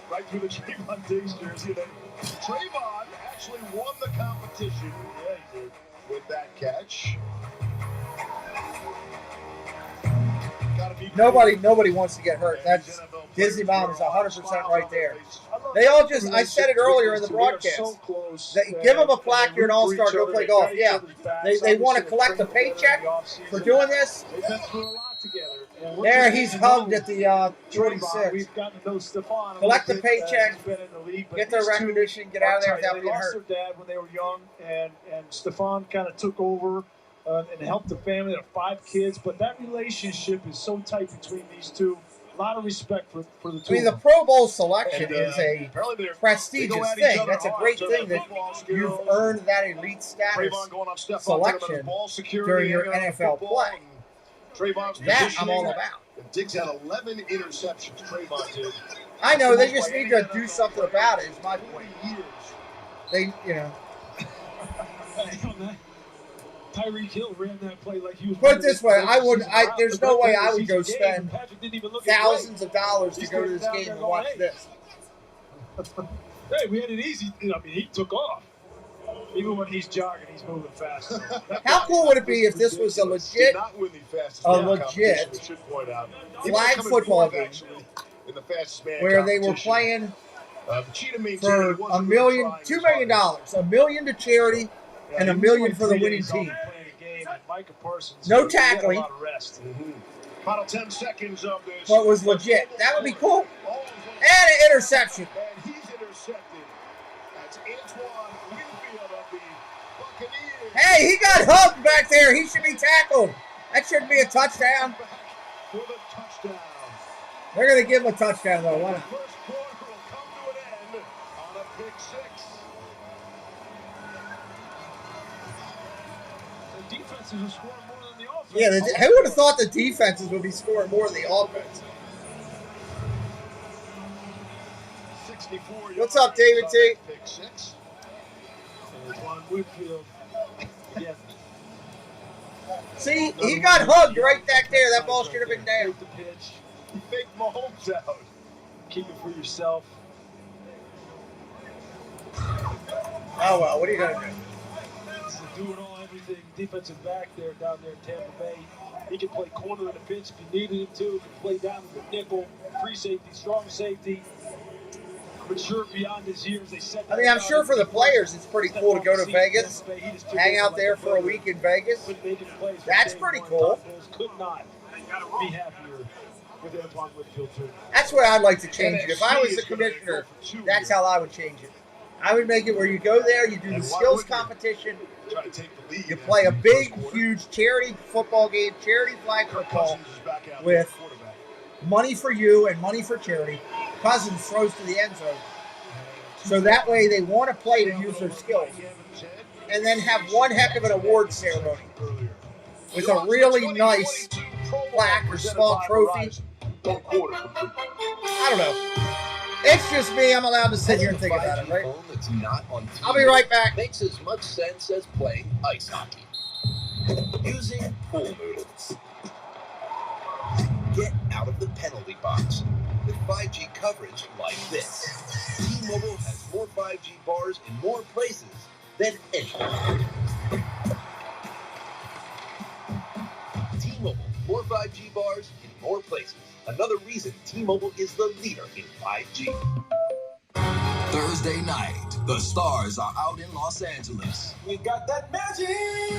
Right through the Trayvon Diggs jersey. Trayvon actually won the competition. Yeah, he did. With that catch. Nobody wants to get hurt. That's Disney Mom is 100% right there. They all just, I said it earlier in the broadcast, give them a plaque, you're an all-star, go play golf. Yeah, they want to collect a paycheck for doing this. There, he's hugged at the 26. Collect the paycheck, get their recognition, get out of there without being hurt. They lost their dad when they were young, and Stephon kind of took over and helped the family. They have 5 kids, but that relationship is so tight between these two. A lot of respect for the two. I mean, the Pro Bowl selection is a prestigious thing. That's a great thing that you've earned that elite status selection during your NFL play. That I'm all about. Diggs had 11 interceptions. Trayvon did. I know, they just need to do something about it, is my point. They, Tyreek Hill ran that play like he was. Put it this way, there's no way I would go spend thousands of dollars to go to this game and watch this. Hey, we had it easy. I mean, he took off. Even when he's jogging, he's moving fast. How cool would it be if this was a legit flag football game where they were playing for $1 million, $2 million, $1 million to charity and $1 million for the winning team. No tackling. Final 10 seconds of this. But it was legit. That would be cool. And an interception. And he's intercepted. That's Antoine Winfield of the Buccaneers. Hey, he got hugged back there. He should be tackled. That shouldn't be a touchdown. For the touchdown. They're going to give him a touchdown, though. The first quarter will come to an end on a pick 6. The defenses are scoring more than the offense. Yeah, who would have thought the defenses would be scoring more than the offense? What's up, David T? Pick 6. Antoine Winfield. Yeah. See, he got hugged right back there. That ball should have been down. The pitch. You fake Mahomes out. Keep it for yourself. Oh, well, what are you going to do? This is a do-it-all, everything defensive back there down there in Tampa Bay. He can play corner of the pitch if you needed him to. He can play down in the nickel, free safety, strong safety. Mature beyond his years. I'm sure for the players it's pretty cool to go to Vegas, hang out there for a week in Vegas. That's pretty cool. Could not be happier with Antoine Winfield too. That's the way I'd like to change it. If I was the commissioner, that's how I would change it. I would make it where you go there, you do the skills competition, you play a big, huge charity football game, charity flag football with money for you and money for charity. Cousins throws to the end zone. So that way they want to play to use their skills. And then have one heck of an award ceremony with a really nice plaque or small trophy. I don't know. It's just me. I'm allowed to sit here and think about it, right? That's not on TV I'll be right back. Makes as much sense as playing ice hockey. Using pool noodles. Get out of the penalty box with 5G coverage like this. T-Mobile has more 5G bars in more places than anyone. T-Mobile, more 5G bars in more places. Another reason T-Mobile is the leader in 5G. Thursday night, the Stars are out in Los Angeles. We got that magic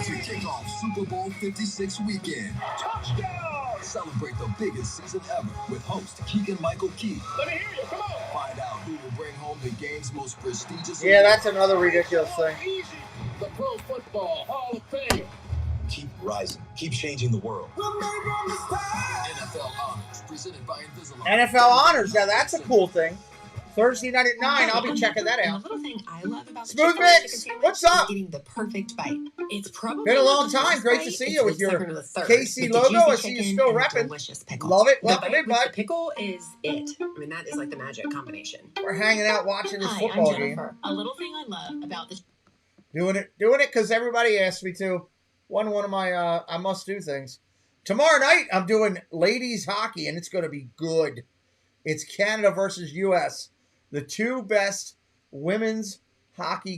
to kick off Super Bowl 56 weekend. Touchdown! Celebrate the biggest season ever with host Keegan-Michael Key. Let me hear you, come on! Find out who will bring home the game's most prestigious. Yeah, that's another ridiculous thing. Easy. The Pro Football Hall of Fame. Keep rising. Keep changing the world. We'll make on the side. NFL Honors, presented by Invisalign. NFL Honors, now that's a cool thing. Thursday night at 9. I'll be checking that out. The little thing I love about the Smooth Chick-fil-A chicken Mix, sandwich what's up? is getting the perfect bite. It's probably Been a long not the time. first Great to bite, see it's you the with your second or the third, KC with the logo. juicy I see you chicken still and the repping. delicious pickles. Love it. The Love the bite big with the bite. pickle is it. I mean, that is like the magic combination. We're hanging out watching this Hi, football I'm game. Jennifer. A little thing I love about the Doing it because everybody asked me to. One of my I must do things. Tomorrow night I'm doing ladies hockey and it's going to be good. It's Canada versus U.S. The two best women's hockey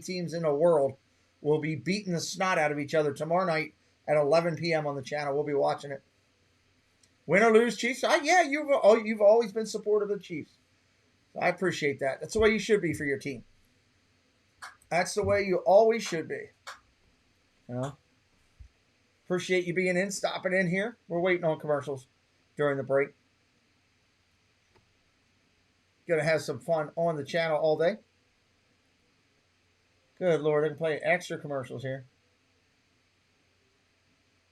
teams in the world will be beating the snot out of each other tomorrow night at 11 p.m. on the channel. We'll be watching it. Win or lose, Chiefs? Yeah, you've always been supportive of the Chiefs. I appreciate that. That's the way you should be for your team. That's the way you always should be. You know? Appreciate you being in, stopping in here. We're waiting on commercials during the break. Gonna have some fun on the channel all day. Good Lord, I can play extra commercials here.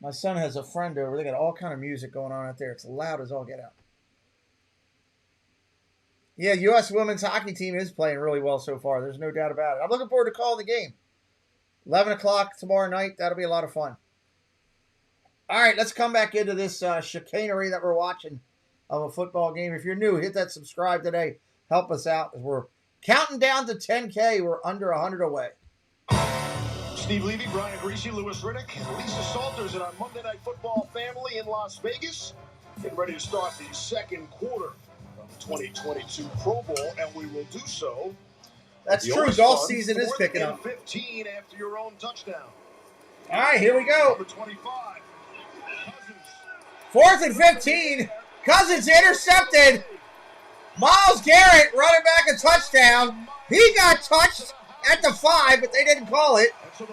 My son has a friend over. They got all kind of music going on out there. It's loud as all get out. Yeah, U.S. women's hockey team is playing really well so far. There's no doubt about it. I'm looking forward to calling the game. 11 o'clock tomorrow night. That'll be a lot of fun. All right, let's come back into this chicanery that we're watching of a football game. If you're new, hit that subscribe today. Help us out as we're counting down to 10K. We're under 100 away. Steve Levy, Brian Greasy, Lewis Riddick, Lisa Salters and our Monday Night Football family in Las Vegas. Getting ready to start the second quarter of 2022 Pro Bowl, and we will do so. That's true. Golf season is picking up. 15 after your own touchdown. All right, here we go. Number 25. 4th and 15. Cousins intercepted. Myles Garrett running back a touchdown. He got touched at the 5, but they didn't call it.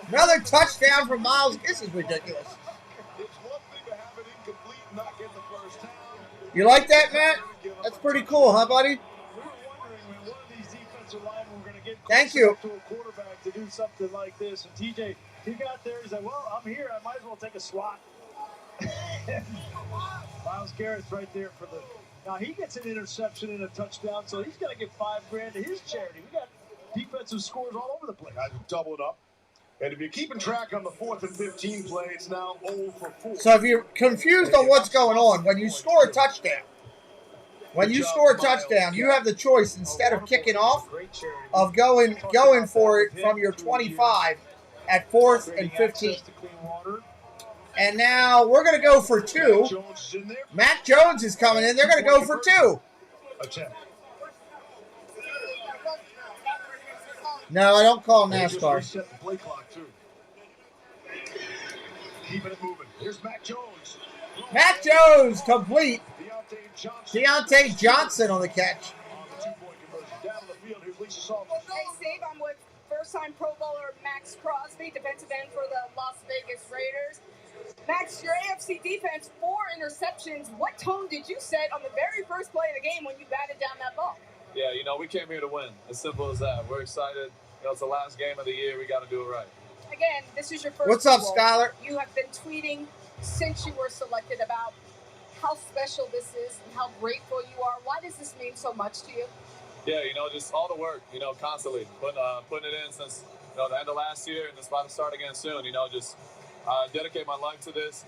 Another touchdown from Myles. This is ridiculous. You like that, Matt? That's pretty cool, huh, buddy? Thank you. To a quarterback to do something like this, and TJ, he got there. He's like, "Well, I'm here. I might as well take a swat." Myles Garrett's right there for the. Now he gets an interception and a touchdown, so he's going to get $5,000 to his charity. We got defensive scores all over the place. I double it up. And if you're keeping track on the 4th and 15 play, it's now 0 for 4. So if you're confused on what's going on, when you score a touchdown, you have the choice, instead of kicking off, of going for it from your 25 at 4th and 15. And now we're going to go for 2. Matt Jones is coming in. They're going to go for 2. No, I don't call NASCAR. Keeping it moving. Here's Matt Jones. Matt Jones complete. Deontay Johnson on the catch. Hey, Steve, I'm with first-time Pro Bowler Max Crosby, defensive end for the Las Vegas Raiders. Max, your AFC defense, 4 interceptions. What tone did you set on the very first play of the game when you batted down that ball? Yeah, we came here to win. As simple as that. We're excited. It's the last game of the year. We got to do it right. Again, this is your first. What's up, Pro Bowl. Skylar? You have been tweeting since you were selected about how special this is and how grateful you are. Why does this mean so much to you? Yeah, just all the work, constantly putting it in since the end of last year, and it's about to start again soon. Just dedicate my life to this.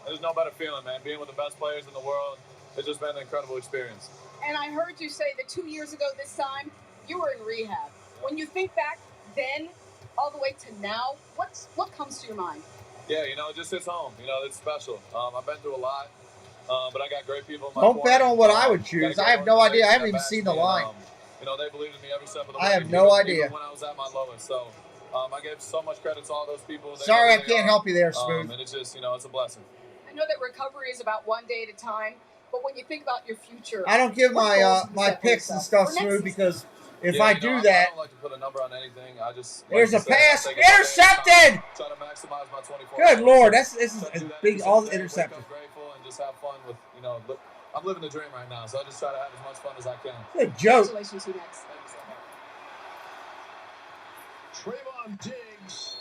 There's no better feeling, man. Being with the best players in the world, it's just been an incredible experience. And I heard you say that 2 years ago this time, you were in rehab. When you think back then, all the way to now, what comes to your mind? Yeah, it just hits home. It's special. I've been through a lot, but I got great people in my Don't corner. bet on what I would choose. I have no idea. I haven't even seen the line. They believed in me every step of the way. I have no idea. Even when I was at my lowest. So I give so much credit to all those people. Sorry, I can't help you there, Smooth. And it's just, it's a blessing. I know that recovery is about one day at a time, but when you think about your future, I don't give my picks and stuff, Smooth, because if I do that, I don't like to put a number on anything. I just there's a pass intercepted. Try to maximize my 24. Good Lord, this is big. All the interceptions. Grateful and just have fun with I'm living the dream right now, so I just try to have as much fun as I can. Good joke. Congratulations, you next. Trayvon Diggs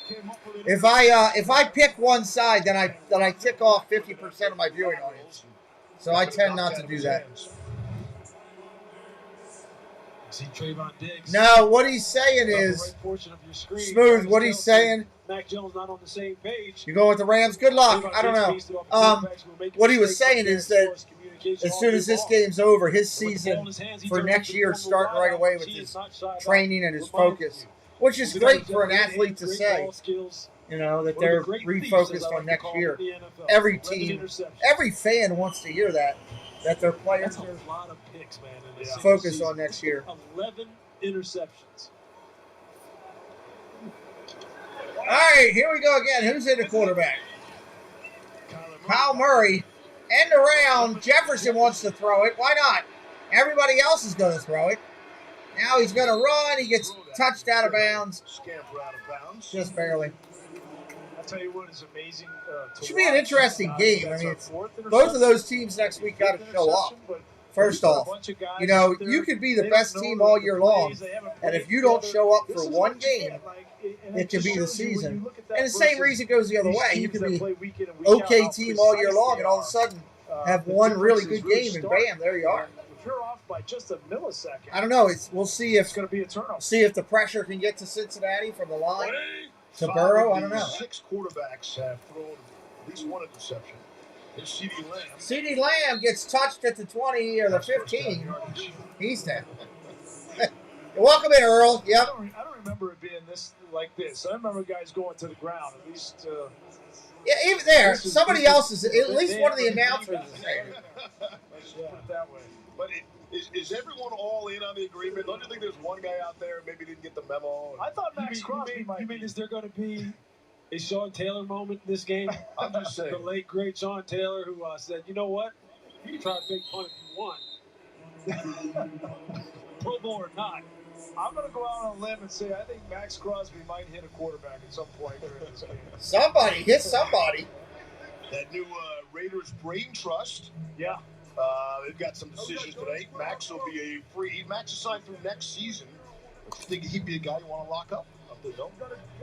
came up with it. If I pick one side, then I tick off 50% of my viewing audience. So I tend not to do that. See Trayvon Diggs. No, what he's saying is, right portion of your screen, Smooth, what he's saying, Mac Jones not on the same page. you go with the Rams, good luck. I don't know. What he was saying is that as soon as this game's over, his season for next year is starting right away with his training and his focus, which is great for an athlete to say, you know, that they're refocused on next year. Every team, every fan wants to hear that their players are focused on next year. 11 interceptions. All right, here we go again. Who's in the quarterback? Kyle Murray. End around. Jefferson wants to throw it. Why not? Everybody else is going to throw it. Now he's going to run. He gets touched out of bounds. Scamper out of bounds. Just barely. I'll tell you what is amazing. Should be an interesting game. I mean, both of those teams next week got to show up. First off, you know, you could be the best team all year long, and if you don't show up for one game, it can be the season. And the same reason goes the other way. You can be okay team all year long, and all of a sudden have one really good game, and bam, there you are. If you're off by just a millisecond, I don't know. We'll see if it's going to be a turnover. See if the pressure can get to Cincinnati from the line to Burrow. I don't know. 6 quarterbacks have thrown at least one interception. There's CeeDee Lamb. CeeDee Lamb gets touched at the 20 or the 15. He's down. Welcome in, Earl. Yep. I don't remember it being like this. I remember guys going to the ground. At least. Yeah, even there, somebody else is. At least one of the announcers is there. Let's put it that way. But is everyone all in on the agreement? Don't you think there's one guy out there maybe didn't get the memo? I thought Max Crosby might. You mean is there going to be a Sean Taylor moment in this game? I'm just saying. The late, great Sean Taylor who said, you know what? You can try to make fun if you want. Pro Bowl or not. I'm going to go out on a limb and say I think Max Crosby might hit a quarterback at some point during this game. Somebody hit somebody. That new Raiders Brain Trust. Yeah. They've got some decisions today. Max will be a free. Max is signed through next season. But you think he'd be a guy you want to lock up?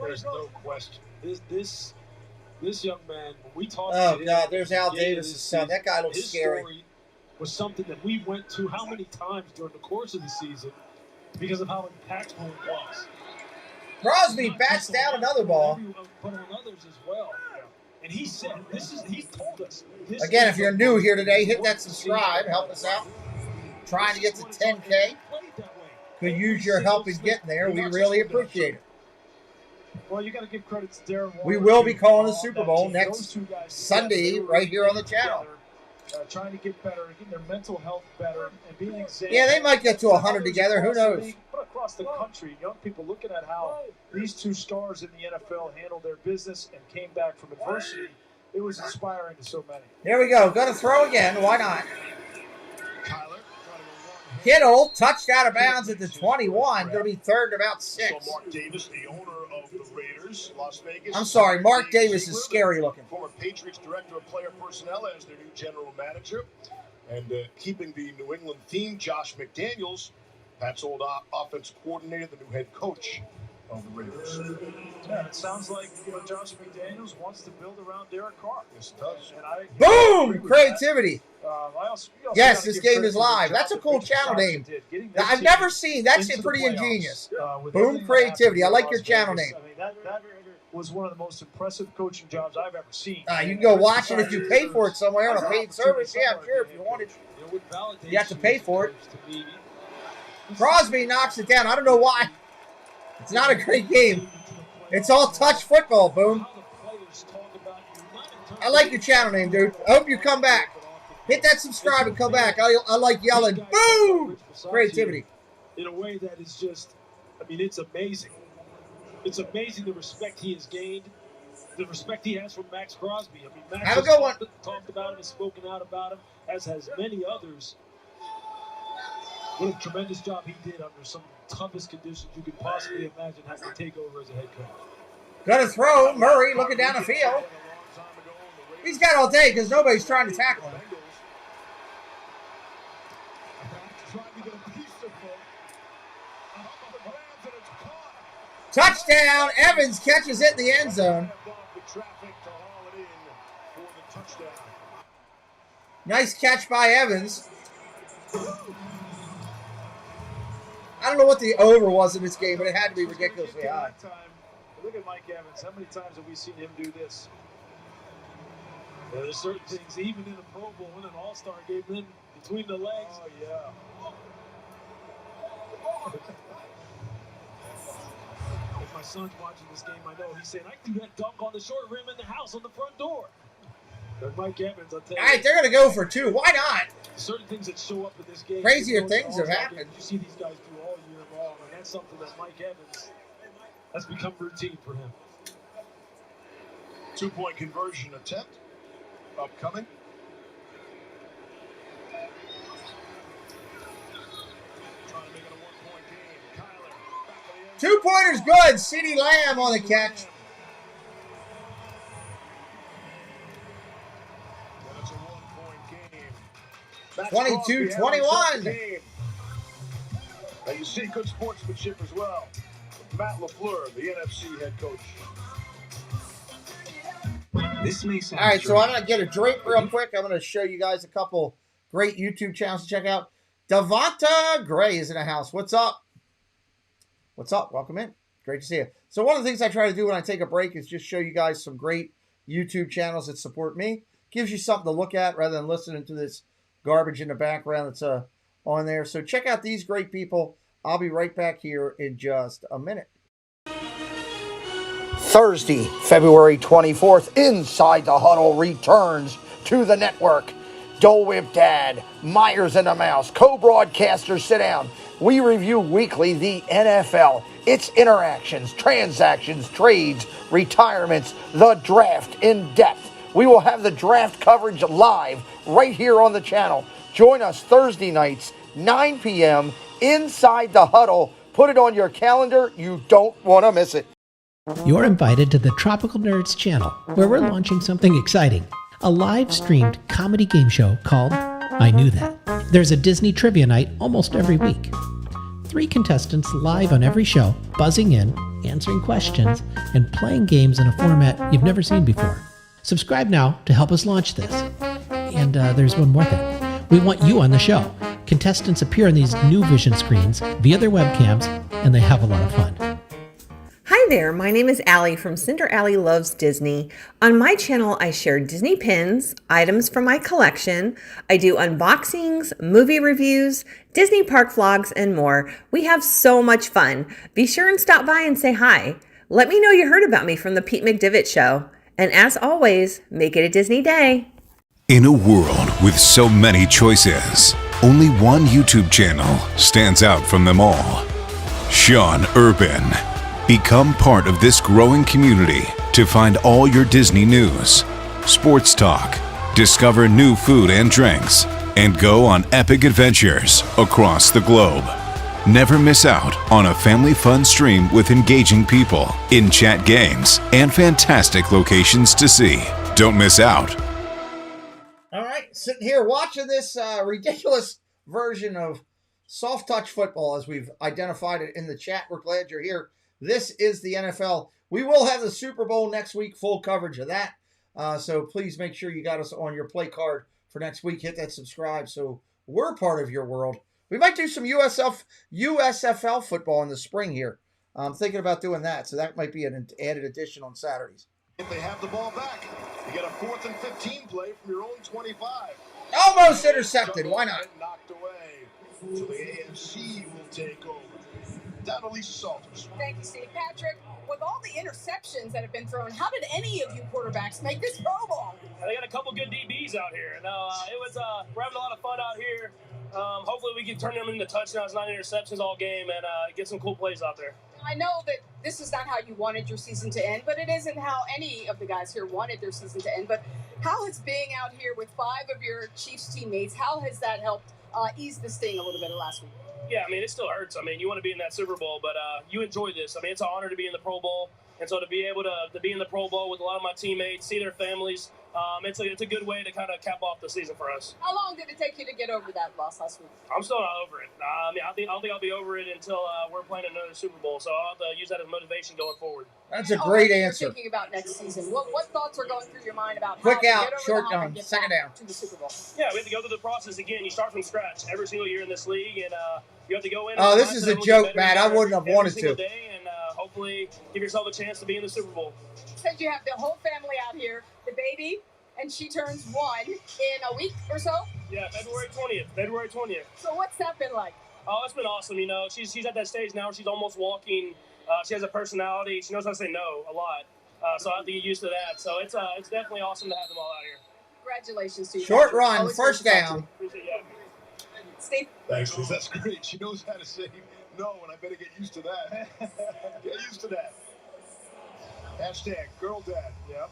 There's no question. This young man, when we talked to him. Oh, God, there's Al Davis' son. That guy looks scary. Story was something that we went to how many times during the course of the season because of how impactful it was. Crosby bats down another ball. But on others as well. And he said, he's told us. Again, if you're new here today, hit that subscribe. Help us out. Trying to get to 10K. Could use your help in getting there. We really appreciate it. Well, you got to give credit to Darren Waller. We will be calling the Super Bowl next Sunday right here on the channel. Trying to get better, getting their mental health better, and being examined. Yeah, they might get to 100 together. Who knows? But across the country, young people looking at how these two stars in the NFL handled their business and came back from adversity, it was inspiring to so many. Here we go. Going to throw again. Why not? Kittle touched out of bounds at the 21. Going to be third and about 6. So Mark Davis, the owner of the Raiders, Las Vegas. I'm sorry, Mark Davis is scary looking. Former Patriots director of player personnel as their new general manager. And keeping the New England theme, Josh McDaniels, Pat's old offensive coordinator, the new head coach of the Raiders. Yeah, it sounds like Josh McDaniels wants to build around Derek Carr. Yes, it does. And Boom! Creativity. Also yes, this game is live. That's a cool channel name. I've never seen. That's pretty ingenious. Boom! Creativity. I like your channel name. I mean, that was one of the most impressive coaching jobs I've ever seen. You can go watch it if you pay for it somewhere on a paid service. Yeah, I'm sure if you wanted. You have to pay for it. Crosby knocks it down. I don't know why. It's not a great game. It's all touch football, Boom. I like your channel name, dude. I hope you come back. Hit that subscribe and come back. I like yelling, boom! Creativity. In a way that is just, I mean, it's amazing. It's amazing the respect he has gained, the respect he has from Max Crosby. I mean, Max have a good one. Talked about him and spoken out about him, as has many others. What a tremendous job he did under some toughest conditions you could possibly imagine having to take over as a head coach. Gonna throw. Murray looking down the field. He's got all day because nobody's trying to tackle him. Touchdown! Evans catches it in the end zone. Nice catch by Evans. I don't know what the over was in this game, but it had to be ridiculously high. Look at Mike Evans. How many times have we seen him do this? There's certain things, even in a Pro Bowl, in an All-Star game, in between the legs. Oh, yeah. If my son's watching this game, I know he's saying, I can do that dunk on the short rim in the house on the front door. But Mike Evans, I'll tell you. All right, they're going to go for 2. Why not? Certain things that show up in this game. Crazier things have happened. You see these guys do all year long, and that's something that Mike Evans has become routine for him. 2-point conversion attempt upcoming. Trying to make it a 1-point game. Kyler, back of the 2-pointers good. CeeDee Lamb on the catch. And it's a 1-point game. 22-21. Now you see good sportsmanship as well. Matt LaFleur, the NFC head coach. This may sound All right, so I'm going to get a drink real quick. I'm going to show you guys a couple great YouTube channels to check out. Devonta Gray is in the house. What's up? What's up? Welcome in. Great to see you. So one of the things I try to do when I take a break is just show you guys some great YouTube channels that support me. Gives you something to look at rather than listening to this garbage in the background that's on there. So check out these great people. I'll be right back here in just a minute. Thursday, February 24th, Inside the Huddle returns to the network. Dole Whip Dad, Myers and the Mouse, co-broadcasters sit down. We review weekly the NFL, its interactions, transactions, trades, retirements, the draft in depth. We will have the draft coverage live right here on the channel. Join us Thursday nights, 9 p.m., Inside the Huddle. Put it on your calendar. You don't want to miss it. You're invited to the Tropical Nerds channel, where we're launching something exciting. A live-streamed comedy game show called I Knew That. There's a Disney trivia night almost every week. 3 contestants live on every show, buzzing in, answering questions, and playing games in a format you've never seen before. Subscribe now to help us launch this. And there's one more thing. We want you on the show. Contestants appear on these new vision screens via their webcams, and they have a lot of fun. Hi there, my name is Allie from Cinder Allie Loves Disney. On my channel, I share Disney pins, items from my collection. I do unboxings, movie reviews, Disney park vlogs, and more. We have so much fun. Be sure and stop by and say hi. Let me know you heard about me from the Pete McDevitt Show. And as always, make it a Disney day. In a world with so many choices, only one YouTube channel stands out from them all. Sean Urban. Become part of this growing community to find all your Disney news, sports talk, discover new food and drinks, and go on epic adventures across the globe. Never miss out on a family fun stream with engaging people, in-chat games, and fantastic locations to see. Don't miss out. All right, sitting here watching this ridiculous version of soft touch football as we've identified it in the chat. We're glad you're here. This is the NFL. We will have the Super Bowl next week, full coverage of that. So please make sure you got us on your play card for next week. Hit that subscribe so we're part of your world. We might do some USFL football in the spring here. I'm thinking about doing that, so that might be an added addition on Saturdays. If they have the ball back, you get a 4th and 15 play from your own 25. Almost intercepted. Why not? Knocked away. So the AFC will take over. Down to Lisa Salters. Thank you, Steve. Patrick, with all the interceptions that have been thrown, how did any of you quarterbacks make this Pro Bowl? They got a couple good DBs out here. No, we're having a lot of fun out here. Hopefully we can turn them into touchdowns, not interceptions all game, and get some cool plays out there. I know that this is not how you wanted your season to end, but it isn't how any of the guys here wanted their season to end. But how has being out here with 5 of your Chiefs teammates, how has that helped ease the sting a little bit of last week? Yeah, I mean, it still hurts. I mean, you want to be in that Super Bowl, but you enjoy this. I mean, it's an honor to be in the Pro Bowl. And so to be able to be in the Pro Bowl with a lot of my teammates, see their families, it's a good way to kind of cap off the season for us. How long did it take you to get over that loss last week? I'm still not over it. I don't think I'll be over it until we're playing another Super Bowl. So I'll have to use that as motivation going forward. That's a great You're answer. thinking about next season. What thoughts are going through your mind about Quick how to out, get over short the hump down, and get second back down. to the Super Bowl? Yeah, we have to go through the process again. You start from scratch every single year in this league, and you have to go in. Oh, this is a joke, Matt. I wouldn't have every wanted single to. Day and hopefully give yourself a chance to be in the Super Bowl. You said you have the whole family out here, the baby, and she turns 1 in a week or so? Yeah, February 20th. So what's that been like? Oh, it's been awesome. You know, she's at that stage now where she's almost walking. She has a personality. She knows how to say no a lot. So I have to get used to that. So it's definitely awesome to have them all out here. Congratulations to you. Short run, Always first good to talk to down. you. Appreciate you. Steve. Thanks, Liz. That's great. She knows how to say no, and I better get used to that. Get used to that. Hashtag girl dad. Yep.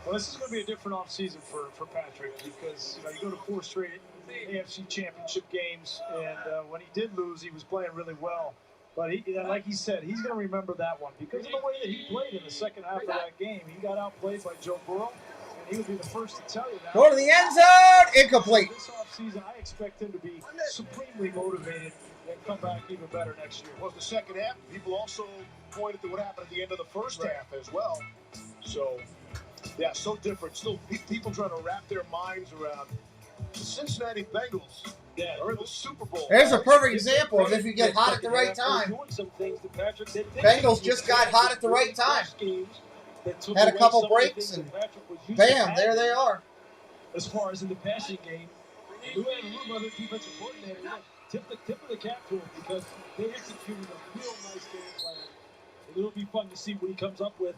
Well, this is going to be a different offseason for Patrick because you go to 4 straight AFC championship games, and when he did lose, he was playing really well. But like he said, he's going to remember that one because of the way that he played in the second half of that game. He got outplayed by Joe Burrow, and he would be the first to tell you that. Go to the end zone, incomplete. This offseason, I expect him to be supremely motivated and come back even better next year. Well, the second half, people also pointed to what happened at the end of the first half as well. So, yeah, so different. Still, people trying to wrap their minds around the Cincinnati Bengals are in the Super Bowl. There's a perfect example of if you get hot at the right time. Bengals just got hot at the right time. Had a couple breaks, and bam, there they are. As far as in the passing game, we had a little other defensive coordinator. Tip of the cap to him because they executed a real nice game plan. And it'll be fun to see what he comes up with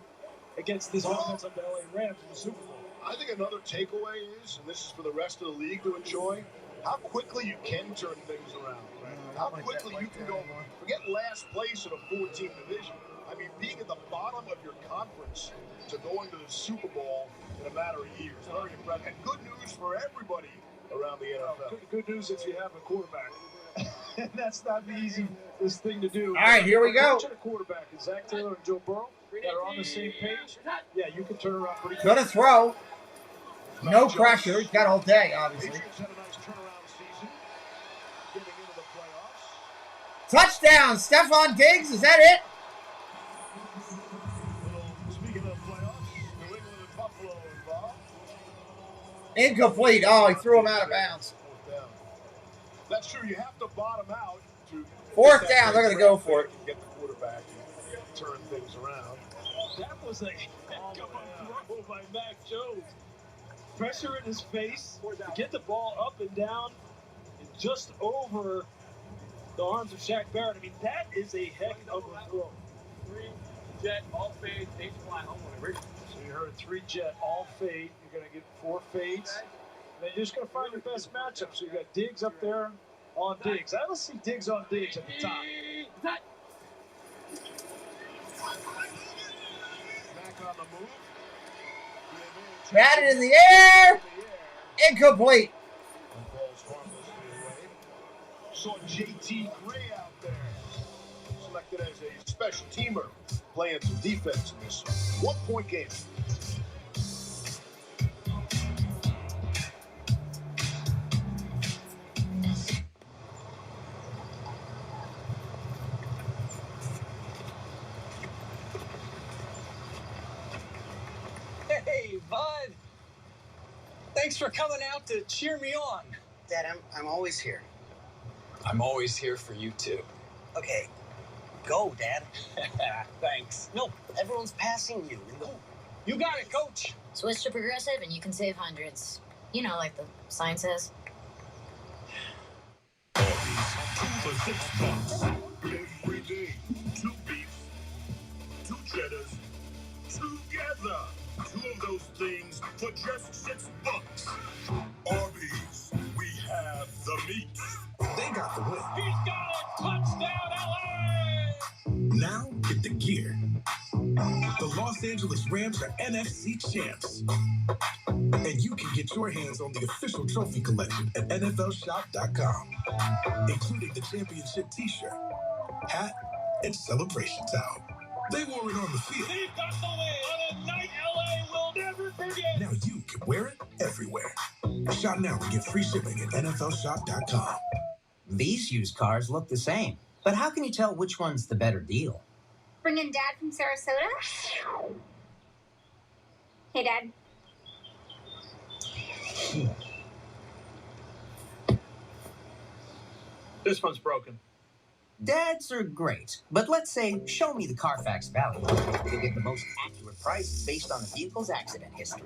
against this offense of the LA Rams in the Super Bowl. I think another takeaway is, and this is for the rest of the league to enjoy, how quickly you can turn things around. Right? How quickly you can go, forget last place in a 14 division. I mean, being at the bottom of your conference to go into the Super Bowl in a matter of years. Very impressive. And good news for everybody around the NFL. Good news if you have a quarterback. That's not the easiest thing to do. All right, here we go. A quarterback is Zach Taylor and Joe Burrow that are on the same page. Yeah, you can turn around pretty quick. Gonna throw. No pressure. He's got all day, obviously. Patriots had a nice turnaround season, getting into the playoffs. Touchdown, Stephon Diggs. Is that it? Speaking of playoffs, New England and Buffalo involved. Incomplete. Oh, he threw him out of bounds. That's true. You have to bottom out to Fourth down. They're gonna go for it. Get the quarterback and turn things around. That was a heck of a throw by Mac Jones. Pressure in his face, get the ball up and down, and just over the arms of Shaq Barrett. I mean, that is a heck of a throw. 3-jet, all fade, H fly, home run. So you heard 3-jet, all fade. You're going to get 4 fades. And then you're just going to find your best matchup. So you got Diggs up there on Diggs. I don't see Diggs on Diggs at the top. Back on the move. Batted in the air. Incomplete. Saw JT Gray out there. Selected as a special teamer. Playing some defense in this 1-point game. Hey, Bud. Thanks for coming out to cheer me on. Dad, I'm always here. I'm always here for you, too. Okay, go, Dad. Thanks. No, everyone's passing you. Go. You got it, Coach. Switch to Progressive and you can save hundreds. You know, like the sign says. For $6. Every day. 2 beefs, 2 cheddars, together. 2 of those things for just $6. Arby's, we have the meat. They got the win. He's got it! Touchdown, LA! Now get the gear. The Los Angeles Rams are NFC champs. And you can get your hands on the official trophy collection at NFLshop.com, including the championship t-shirt, hat, and celebration towel. They wore it on the field. They've got the win on a night LA Now you can wear it everywhere. Shop now and get free shipping at NFLshop.com. These used cars look the same, but how can you tell which one's the better deal? Bring in Dad from Sarasota. Hey, Dad. This one's broken. Dads are great, but let's say, show me the Carfax value. You'll get the most accurate price based on the vehicle's accident history.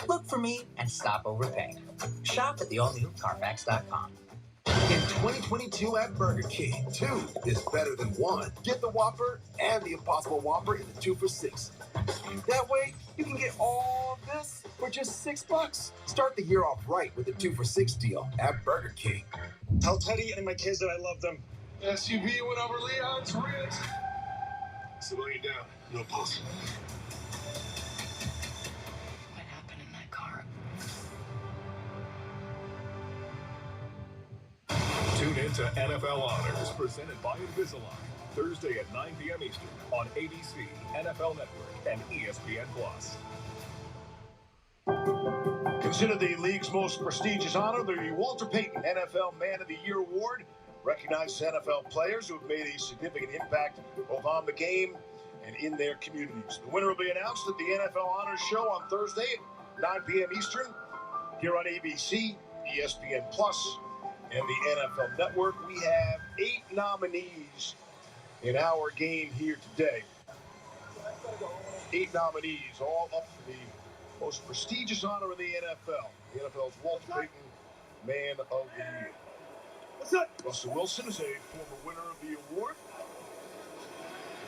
Look for me and stop overpaying. Shop at the all-new Carfax.com. In 2022 at Burger King, 2 is better than 1. Get the Whopper and the Impossible Whopper in the 2 for $6. That way, you can get all of this for just $6. Start the year off right with the 2 for $6 deal at Burger King. Tell Teddy and my kids that I love them. SUV went over Leon's wrist. Civilian down. No pulse. What happened in that car? Tune in to NFL Honors, presented by Invisalign, Thursday at 9 p.m. Eastern on ABC, NFL Network, and ESPN+. Considered the league's most prestigious honor, the Walter Payton NFL Man of the Year Award recognizes NFL players who have made a significant impact both on the game and in their communities. The winner will be announced at the NFL Honors Show on Thursday at 9 p.m. Eastern here on ABC, ESPN+, and the NFL Network. We have 8 nominees in our game here today. 8 nominees, all up for the most prestigious honor in the NFL. The NFL's Walter Payton Man of the Year. Russell Wilson is a former winner of the award.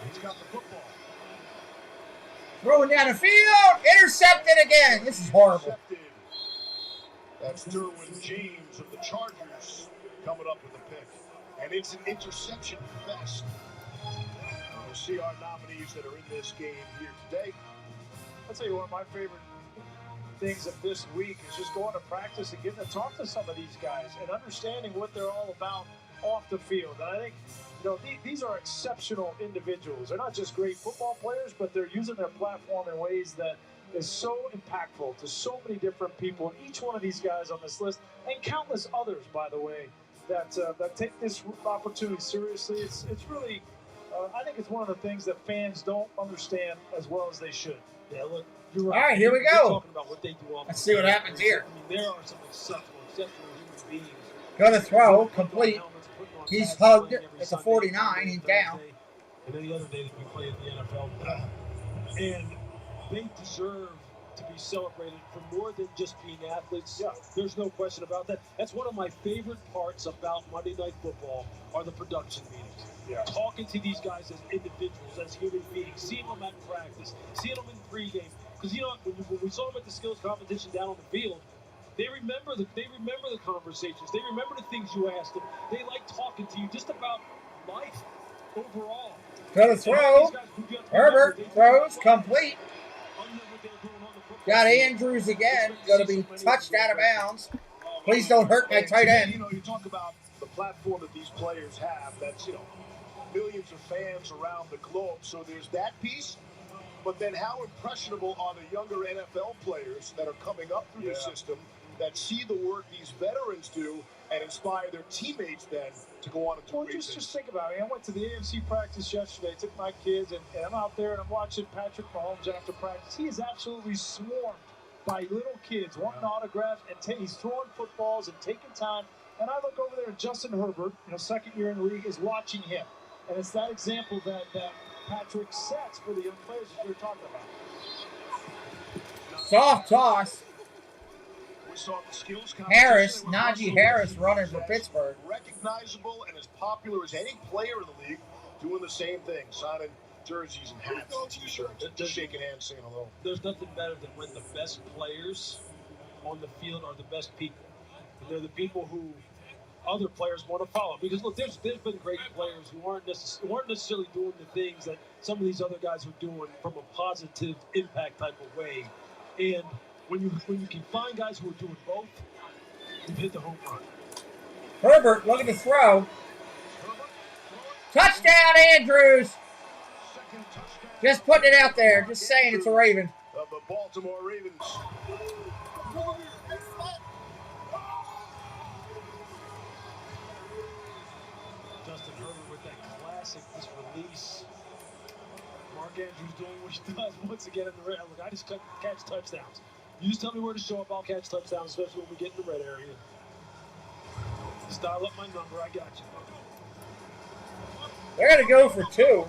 He's got the football. Throwing down the field, intercepted again. This is horrible. That's Derwin James of the Chargers coming up with a pick. And it's an interception fest. We'll see our nominees that are in this game here today. I'll tell you one of my favorite things of this week is just going to practice and getting to talk to some of these guys and understanding what they're all about off the field. And I think, these are exceptional individuals. They're not just great football players, but they're using their platform in ways that is so impactful to so many different people. And each one of these guys on this list, and countless others, by the way, that take this opportunity seriously. It's really, I think it's one of the things that fans don't understand as well as they should. Yeah, look. You're right. All right, here we You're go. talking about what they do Let's see what happens here. I mean, there are some exceptional human beings. Gonna throw, complete. He's hugged at the 49. He's down. And any other day that we play in the NFL. And they deserve to be celebrated for more than just being athletes. Yeah. There's no question about that. That's one of my favorite parts about Monday Night Football are the production meetings. Yeah. Talking to these guys as individuals, as human beings, seeing them at practice, seeing them in pregame. Because when we saw them at the skills competition down on the field, they remember the conversations. They remember the things you asked them. They like talking to you just about life overall. Gonna throw. Herbert throws complete. Got Andrews again. Going to be touched out of bounds. Please don't hurt my tight end. You talk about the platform that these players have. That's millions of fans around the globe. So there's that piece. But then how impressionable are the younger NFL players that are coming up through the system that see the work these veterans do and inspire their teammates then to go on and do great things? Just think about it. I went to the AFC practice yesterday, took my kids, and I'm out there and I'm watching Patrick Mahomes after practice. He is absolutely swarmed by little kids wanting autographs, and he's throwing footballs and taking time. And I look over there and Justin Herbert, second year in the league, is watching him. And it's that example that Patrick sets for the young players that you're talking about. Soft toss. We saw the skills Harris, Najee Harris running for Pittsburgh. Recognizable and as popular as any player in the league, doing the same thing, signing jerseys and hats and t-shirts, just shaking hands, saying hello. There's nothing better than when the best players on the field are the best people. And they're the people who other players want to follow. Because look, there's been great players who weren't necessarily doing the things that some of these other guys are doing from a positive impact type of way. And when you can find guys who are doing both, you've hit the home run. Herbert looking to throw. Touchdown, Andrews. Just putting it out there. Just saying it's a Raven. The ball Baltimore Ravens. Justin Herbert with that classic release. Mark Andrews doing what he does once again in the red. Look, I just catch touchdowns. You just tell me where to show up, I'll catch touchdowns, especially when we get in the red area. Just dial up my number, I got you. They're going to go for 2.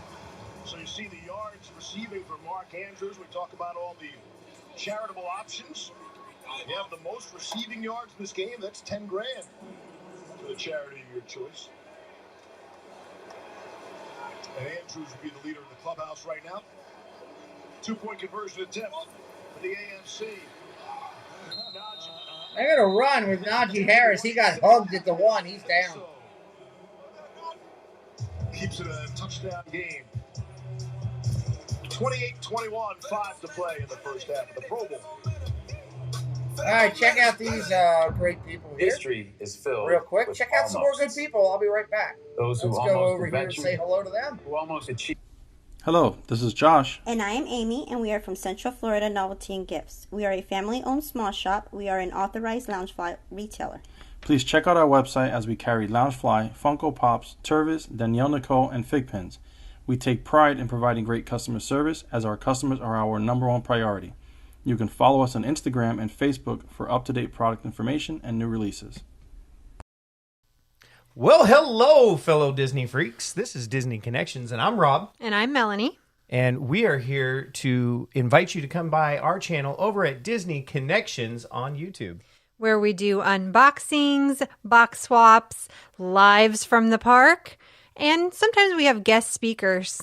So you see the yards receiving for Mark Andrews. We talk about all the charitable options. You have the most receiving yards in this game. That's $10,000 for the charity of your choice. And Andrews would be the leader of the clubhouse right now. 2-point conversion attempt for the AFC. They're going to run with Najee Harris. He got hugged at the 1. He's down. Keeps it a touchdown game. 28-21, 5 to play in the first half of the Pro Bowl. All right, check out these great people here. History is filled. Real quick, check out some more good people. I'll be right back. Those who Let's almost go over here and eventually- say hello to them. Who almost achieved. Hello, this is Josh. And I am Amy, and we are from Central Florida Novelty and Gifts. We are a family-owned small shop. We are an authorized Loungefly retailer. Please check out our website as we carry Loungefly, Funko Pops, Tervis, Danielle Nicole, and Fig Pins. We take pride in providing great customer service as our customers are our #1 priority. You can follow us on Instagram and Facebook for up-to-date product information and new releases. Well, hello, fellow Disney freaks. This is Disney Connections, and I'm Rob. And I'm Melanie. And we are here to invite you to come by our channel over at Disney Connections on YouTube, where we do unboxings, box swaps, lives from the park, and sometimes we have guest speakers.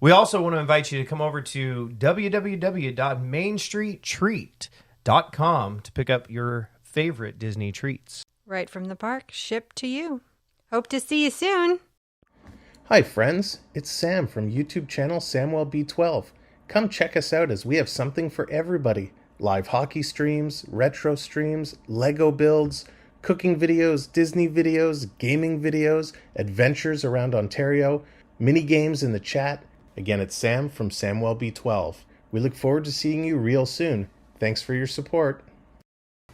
We also want to invite you to come over to www.mainstreettreat.com to pick up your favorite Disney treats. Right from the park, shipped to you. Hope to see you soon. Hi friends, it's Sam from YouTube channel SamwellB12. Come check us out as we have something for everybody. Live hockey streams, retro streams, Lego builds, cooking videos, Disney videos, gaming videos, adventures around Ontario, mini games in the chat. Again, it's Sam from SamwellB12. We look forward to seeing you real soon. Thanks for your support.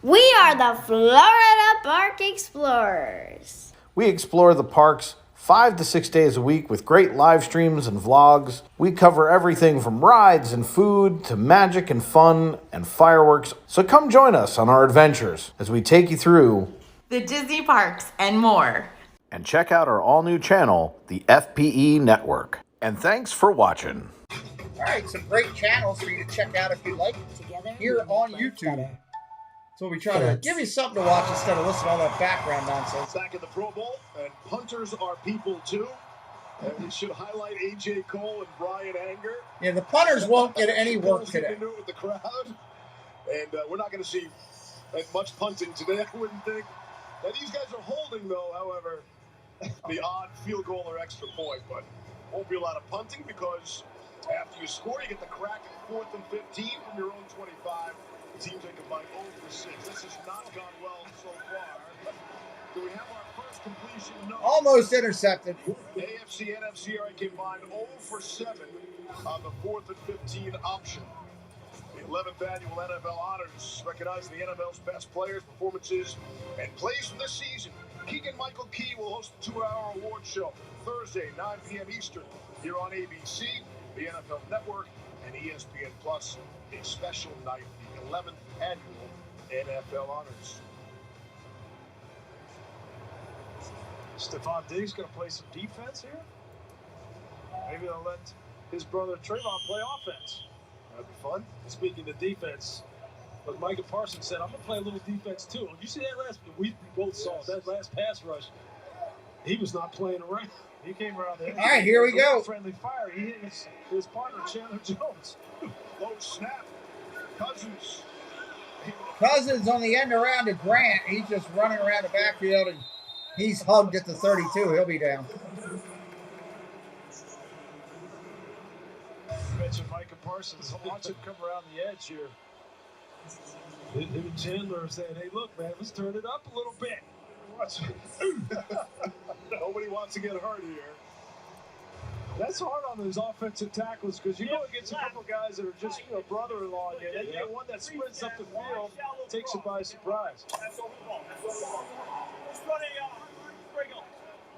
We are the Florida Park Explorers. We explore the parks 5 to 6 days a week with great live streams and vlogs. We cover everything from rides and food to magic and fun and fireworks. So come join us on our adventures as we take you through the Disney parks and more. And check out our all-new channel, the FPE Network. And thanks for watching. All right, some great channels for you to check out if you like here on YouTube. So we try to give you something to watch instead of listening to all that background nonsense. Back in the Pro Bowl, and punters are people too. And we should highlight A.J. Cole and Brian Anger. Yeah, the punters won't get any work today. With the crowd. And we're not going to see much punting today, I wouldn't think. Now, these guys are holding, though, however, the odd field goal or extra point. But won't be a lot of punting because after you score, you get the crack at 4th and 15 from your own 25. The team take a bite 0 for 6. This has not gone well so far. Do we have our first completion? No. Almost intercepted. AFC, NFC are combined 0 for 7 on the 4th and 15 option. The 11th annual NFL Honors recognize the NFL's best players, performances, and plays from this season. Keegan-Michael Key will host the 2-hour award show Thursday, 9 p.m. Eastern, here on ABC, the NFL Network, and ESPN Plus. A special night, the 11th annual NFL Honors. Stephon Diggs going to play some defense here. Maybe they'll let his brother Trayvon play offense. That'd be fun. Speaking of defense, but Micah Parsons said, I'm going to play a little defense too. Did you see that last? We both saw that last pass rush. He was not playing around. He came around there. All right, here we go. Friendly fire. He hit his partner, Chandler Jones. Low snap. Cousins. Cousins on the end around to Grant. He's just running around the backfield, and he's hugged at the 32. He'll be down. You mentioned Micah Parsons. Watch him come around the edge here. Him and Chandler are saying, hey, look, man, let's turn it up a little bit. Watch. Nobody wants to get hurt here. That's hard on those offensive tackles because you go against a couple guys that are just brother-in-law. And then you get one that sprints up the field, takes you by surprise.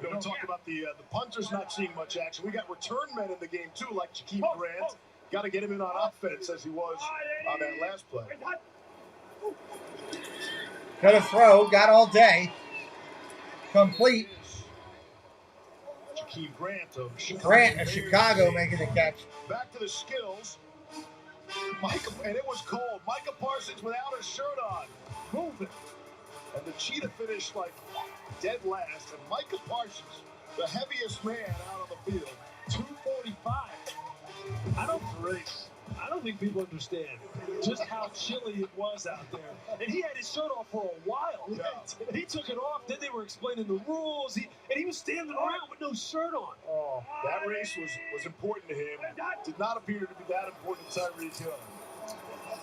We don't talk about the punters not seeing much action. We got return men in the game too, like Jakeem Grant. Got to get him in on offense as he was on that last play. Gonna throw, got all day. Complete. Jakeem Grant of Chicago. Grant of Chicago making the catch. Back to the skills. Micah, and it was cold. Micah Parsons without his shirt on. Moving. And the cheetah finished like dead last. And Micah Parsons, the heaviest man out on the field. 245. I don't think people understand just how chilly it was out there. And he had his shirt off for a while. Yeah. He took it off, then they were explaining the rules, and he was standing around with no shirt on. Oh, that race was important to him. Did not appear to be that important to Tyreek Hill.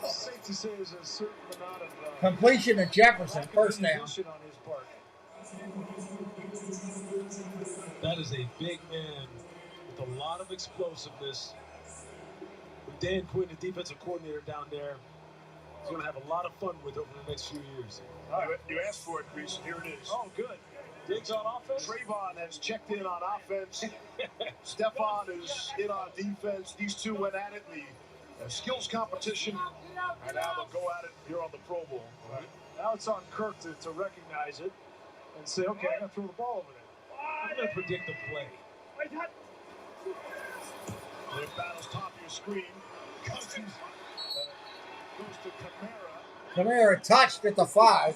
Safe to say there's a certain amount of completion to Jefferson, first down. On his part. That is a big man with a lot of explosiveness. With Dan Quinn, the defensive coordinator down there, he's going to have a lot of fun with over the next few years. All right, you asked for it, Reese. Here it is. Oh, good. Diggs on offense? Trayvon has checked in on offense. Stephon is in on defense. These two went at it in the skills competition, and now they'll go at it here on the Pro Bowl. Right. Now it's on Kirk to recognize it and say, okay, I'm going to throw the ball over there. I'm going to predict the play. Their battles top of your screen. Cousins goes to Kamara. Kamara touched at the 5. I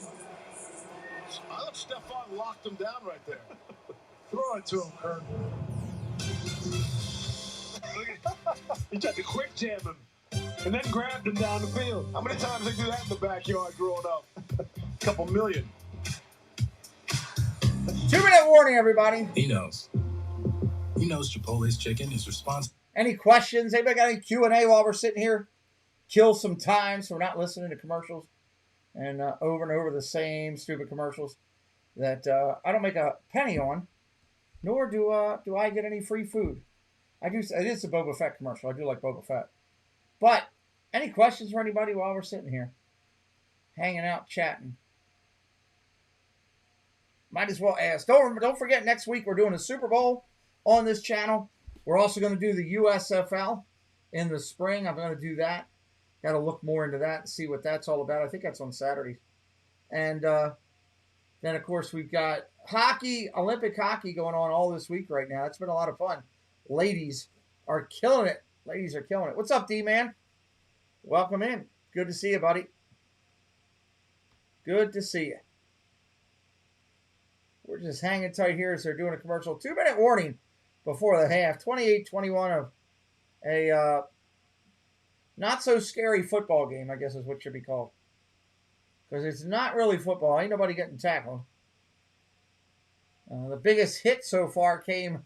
thought Stephon locked him down right there. Throw it to him, Kirk. He tried to quick jam him and then grabbed him down the field. How many times they do that in the backyard growing up? A couple million. 2-minute warning, everybody. He knows. He knows Chipotle's chicken is responsible. Any questions? Anybody got any Q&A while we're sitting here? Kill some time so we're not listening to commercials and over the same stupid commercials that I don't make a penny on, nor do I get any free food. It is a Boba Fett commercial. I do like Boba Fett. But any questions for anybody while we're sitting here? Hanging out, chatting. Might as well ask. Don't forget, next week we're doing a Super Bowl on this channel. We're also going to do the USFL in the spring. I'm going to do that. Got to look more into that and see what that's all about. I think that's on Saturdays. And then, of course, we've got hockey, Olympic hockey going on all this week right now. It's been a lot of fun. Ladies are killing it. Ladies are killing it. What's up, D-Man? Welcome in. Good to see you, buddy. Good to see you. We're just hanging tight here as they're doing a commercial. 2-minute warning before the half. 28-21 of a not so scary football game, I guess is what it should be called. Because it's not really football. Ain't nobody getting tackled. The biggest hit so far came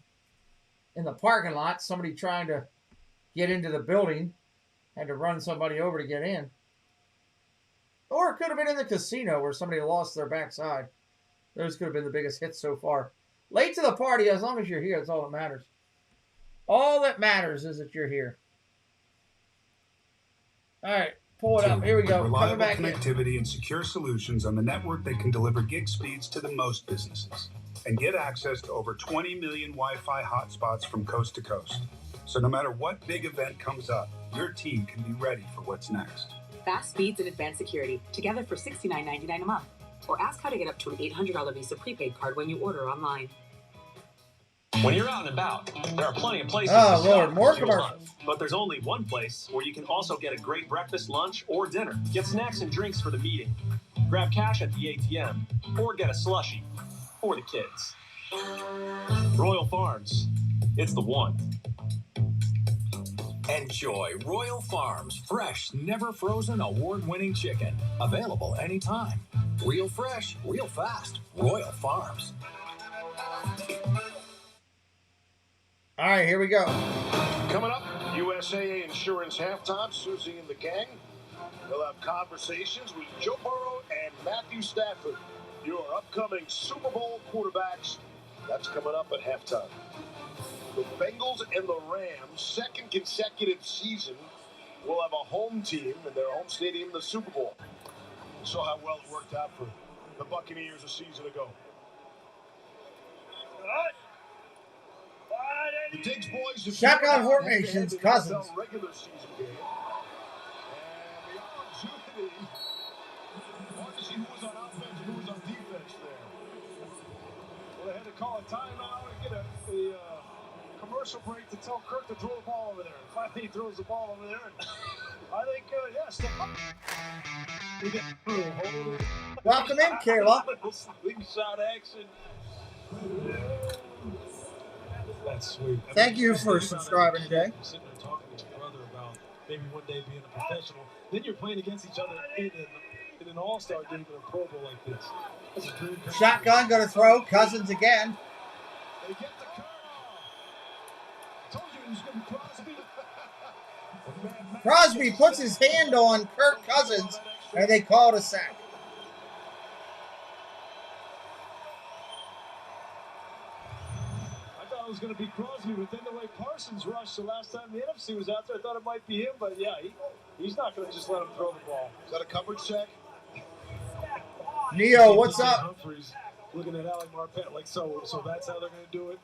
in the parking lot. Somebody trying to get into the building. Had to run somebody over to get in. Or it could have been in the casino where somebody lost their backside. Those could have been the biggest hits so far. Late to the party, as long as you're here, that's all that matters. All that matters is that you're here. All right, pull it up. Here we go. Reliable Coming back connectivity and secure solutions on the network that can deliver gig speeds to the most businesses. And get access to over 20 million Wi-Fi hotspots from coast to coast. So no matter what big event comes up, your team can be ready for what's next. Fast speeds and advanced security, together for $69.99 a month. Or ask how to get up to an $800 Visa prepaid card when you order online. When you're out and about, there are plenty of places Oh, to Lord, stop more for fuel commercials. runs. But there's only one place where you can also get a great breakfast, lunch, or dinner. Get snacks and drinks for the meeting. Grab cash at the ATM. Or get a slushie for the kids. Royal Farms. It's the one. Enjoy Royal Farms fresh, never frozen, award-winning chicken. Available anytime. Real fresh, real fast. Royal Farms. All right, here we go. Coming up, USAA Insurance Halftime. Susie and the gang. They'll have conversations with Joe Burrow and Matthew Stafford, your upcoming Super Bowl quarterbacks. That's coming up at halftime. The Bengals and the Rams, second consecutive season, will have a home team in their home stadium in the Super Bowl. You saw how well it worked out for the Buccaneers a season ago. The Diggs boys have shotgun formations, Cousins. Regular season game. And the opportunity. Want to see who was on offense and who was on defense there. Well, they had to call a timeout and get a commercial break to tell Kirk to throw the ball over there. Finally, he throws the ball over there. And I think, yes. Welcome in, Kayla. Slingshot action. That's sweet. Thank you for subscribing today. Sitting there talking to your brother about maybe one day being a professional. Then you're playing against each other in an all-star game in a Pro Bowl like this. That's a dream. Shotgun going to throw. Cousins again. They get the Kirk. Told you he was going to be Crosby. Crosby puts his hand on Kirk Cousins, and they called a sack. It was going to be Crosby, but then the way Parsons rushed the last time the NFC was out there, I thought it might be him, but yeah, he's not going to just let him throw the ball. Is that a coverage check? Neo, what's up? Humphreys looking at Alec Marpet like, so that's how they're going to do it?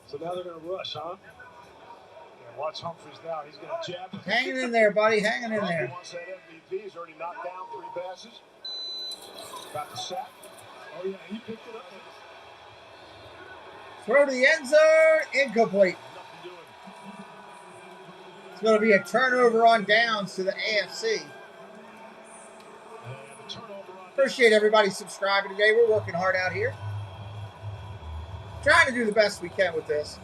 So now they're going to rush, huh? Yeah, watch Humphreys now. He's going to jab. Hanging in there, buddy. Hanging in there. He wants that MVP. He's already knocked down 3 passes. Got the sack. Oh, yeah, he picked it up. Throw to the end zone, incomplete. It's going to be a turnover on downs to the AFC. Appreciate everybody subscribing today. We're working hard out here. Trying to do the best we can with this.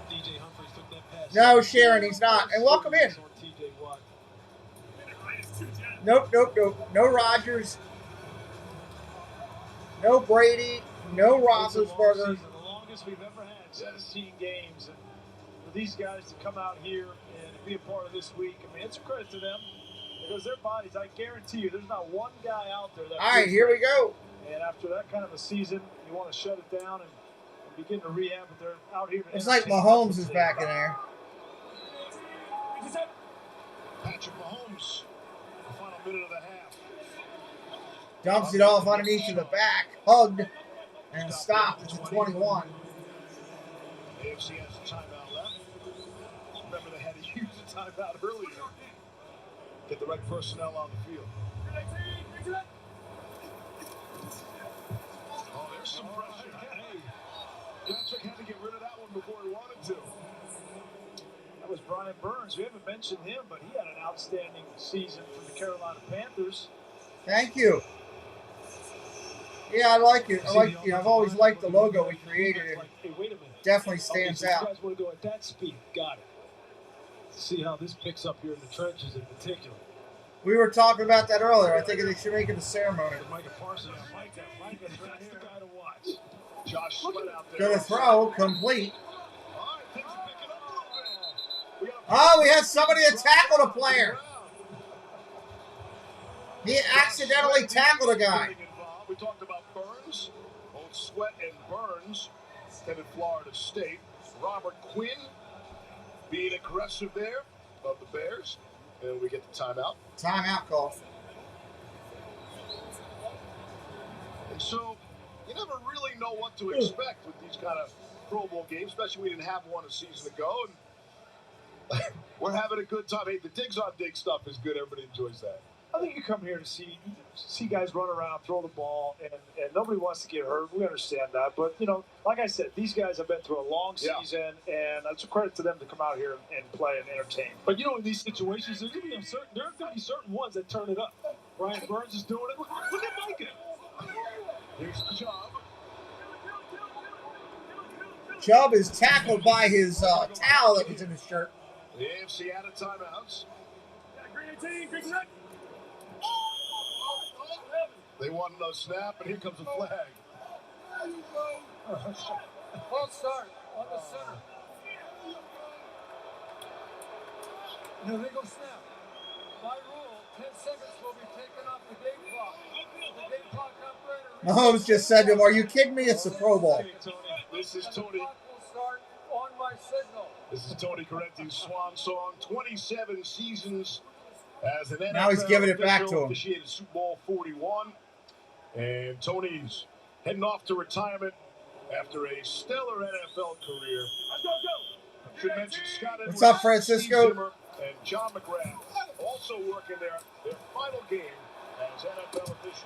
No, Sharon, he's not. And welcome in. Nope. No Rodgers. No Brady. No Roethlisberger. We've ever had 17 games, and for these guys to come out here and be a part of this week, I mean, it's a credit to them because their bodies, I guarantee you, there's not one guy out there that. All right, here we go. And after that kind of a season, you want to shut it down and begin to rehab, but they're out here. It's like Mahomes is back in there. Patrick Mahomes, the final minute of the half. Dumps it off underneath to the back, hugged, and stopped at the 21. AFC has a timeout left. Remember, they had to use a timeout earlier. Get the right personnel on the field. Oh, there's some pressure. Hey, Patrick had to get rid of that one before he wanted to. That was Brian Burns. We haven't mentioned him, but he had an outstanding season for the Carolina Panthers. Thank you. Yeah, I like it. I've always liked the logo we created. Hey, wait a minute. Definitely stands so out. You guys want to go at that speed? Got it. See how this picks up here in the trenches in particular. We were talking about that earlier. I think they should make it a ceremony. Micah Parsons, that's the guy to watch. Josh Sweat out there. Gonna throw, complete. Oh, we had somebody that tackled a player. He accidentally tackled a guy. We talked about Burns, old Sweat and Burns, headed Florida State. Robert Quinn being aggressive there of the Bears. And we get the timeout. Timeout call. And so you never really know what to expect with these kind of Pro Bowl games, especially we didn't have one a season ago. And we're having a good time. Hey, the Diggs on Dig stuff is good. Everybody enjoys that. I think you come here to see guys run around, throw the ball, and nobody wants to get hurt. We understand that. But, like I said, these guys have been through a long season, and it's a credit to them to come out here and play and entertain. But, in these situations, there are going to be certain ones that turn it up. Brian Burns is doing it. Look at Micah. Here's Chubb. Chubb is tackled by his towel that was in his shirt. The AFC out of timeouts. They want no snap, and here comes a flag. False start on the center. Illegal snap. By rule, 10 seconds will be taken off the game clock. The game clock operator. Mahomes just said to him, "Are you kidding me? It's the Pro Bowl." This is Tony. The clock will start on my signal. This is Tony Corretti's swan song. 27 seasons as an NFL Now he's giving it back to him. Officiated Super Bowl 41. And Tony's heading off to retirement after a stellar NFL career. Should mention Scott Edwards, What's up, Francisco? Steve Zimmer, and John McGrath also working their final game as NFL officials.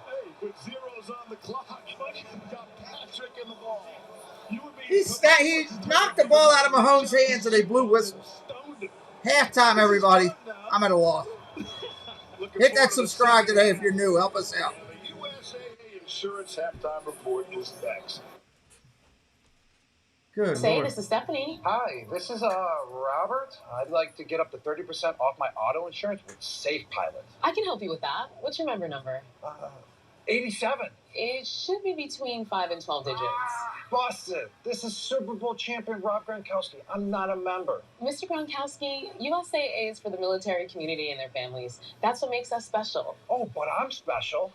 Hey, put zeros on the clock. Got Patrick in the ball. He knocked the ball out of Mahomes' hands and they blew whistles. Halftime, everybody. I'm at a loss. Hit that subscribe today if you're new. Help us out. The USA Insurance halftime report is next. Good Say, Lord. this is Stephanie. Hi, this is Robert. I'd like to get up to 30% off my auto insurance with Safe Pilot. I can help you with that. What's your member number? 87. It should be between 5 and 12 digits. Busted. This is Super Bowl champion Rob Gronkowski. I'm not a member. Mr. Gronkowski, USAA is for the military community and their families. That's what makes us special. Oh, but I'm special.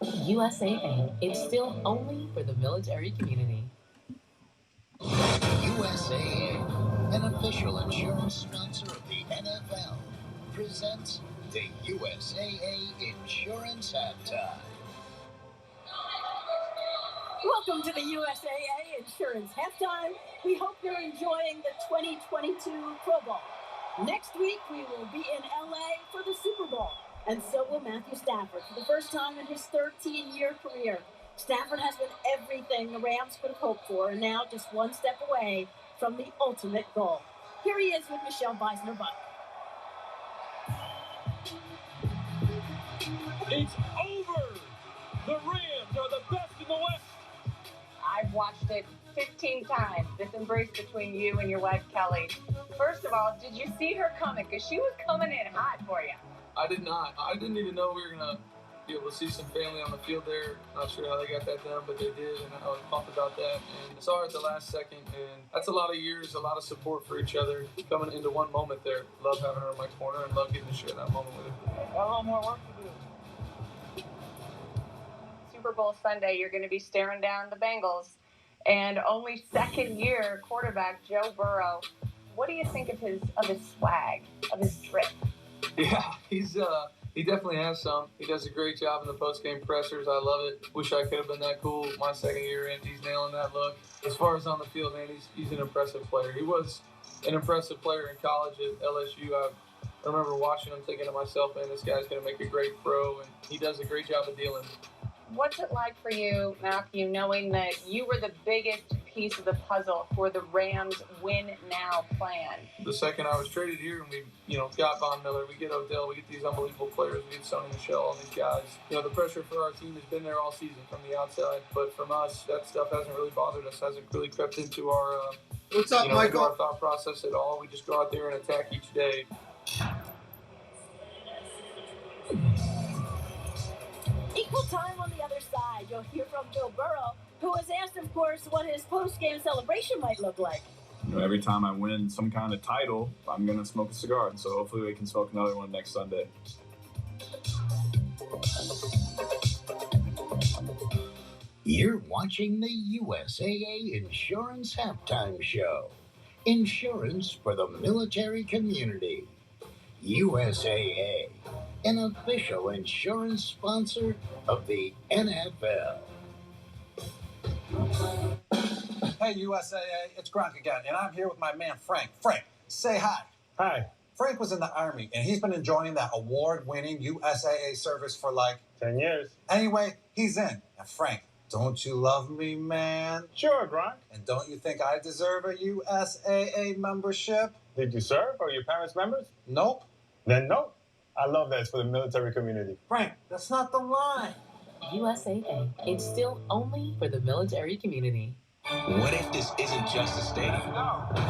USAA, it's still only for the military community. USAA, an official insurance sponsor of the NFL, presents the USAA Insurance Halftime. Welcome to the USAA Insurance Halftime. We hope you're enjoying the 2022 Pro Bowl. Next week, we will be in LA for the Super Bowl, and so will Matthew Stafford for the first time in his 13-year career. Stafford has been everything the Rams could have hoped for, and now just one step away from the ultimate goal. Here he is with Michelle Beisner-Buck. It's over! The Rams are the best in the West! I've watched it 15 times, this embrace between you and your wife, Kelly. First of all, did you see her coming? Because she was coming in hot for you. I did not. I didn't even know we were going to be able to see some family on the field there. Not sure how they got that done, but they did, and I was pumped about that. And saw her at the last second, and that's a lot of years, a lot of support for each other coming into one moment there. Love having her in my corner and love getting to share that moment with her. Got a little more work to do. Super Bowl Sunday, you're going to be staring down the Bengals. And only second-year quarterback Joe Burrow. What do you think of his swag, of his drip? Yeah, he definitely has some. He does a great job in the post-game pressers. I love it. Wish I could have been that cool my second year in. He's nailing that look. As far as on the field, man, he's an impressive player. He was an impressive player in college at LSU. I remember watching him thinking to myself, man, this guy's going to make a great pro, and he does a great job of dealing. What's it like for you, Matthew, knowing that you were the biggest piece of the puzzle for the Rams' win-now plan? The second I was traded here and we, got Von Miller, we get Odell, we get these unbelievable players, we get Sonny Michel, all these guys. The pressure for our team has been there all season from the outside, but from us, that stuff hasn't really bothered us, hasn't really crept into our, What's up, Michael? Our thought process at all. We just go out there and attack each day. Equal time on the other side. You'll hear from Joe Burrow, who was asked, of course, what his post-game celebration might look like. Every time I win some kind of title, I'm going to smoke a cigar. So hopefully we can smoke another one next Sunday. You're watching the USAA Insurance Halftime Show. Insurance for the military community. USAA, an official insurance sponsor of the NFL. Hey, USAA, it's Gronk again, and I'm here with my man, Frank. Frank, say hi. Hi. Frank was in the Army, and he's been enjoying that award-winning USAA service for 10 years. Anyway, he's in. And Frank, don't you love me, man? Sure, Gronk. And don't you think I deserve a USAA membership? Did you serve? Are your parents members? Nope. Then no. I love that. It's for the military community. Frank, that's not the line. USAA, it's still only for the military community. What if this isn't just a stadium?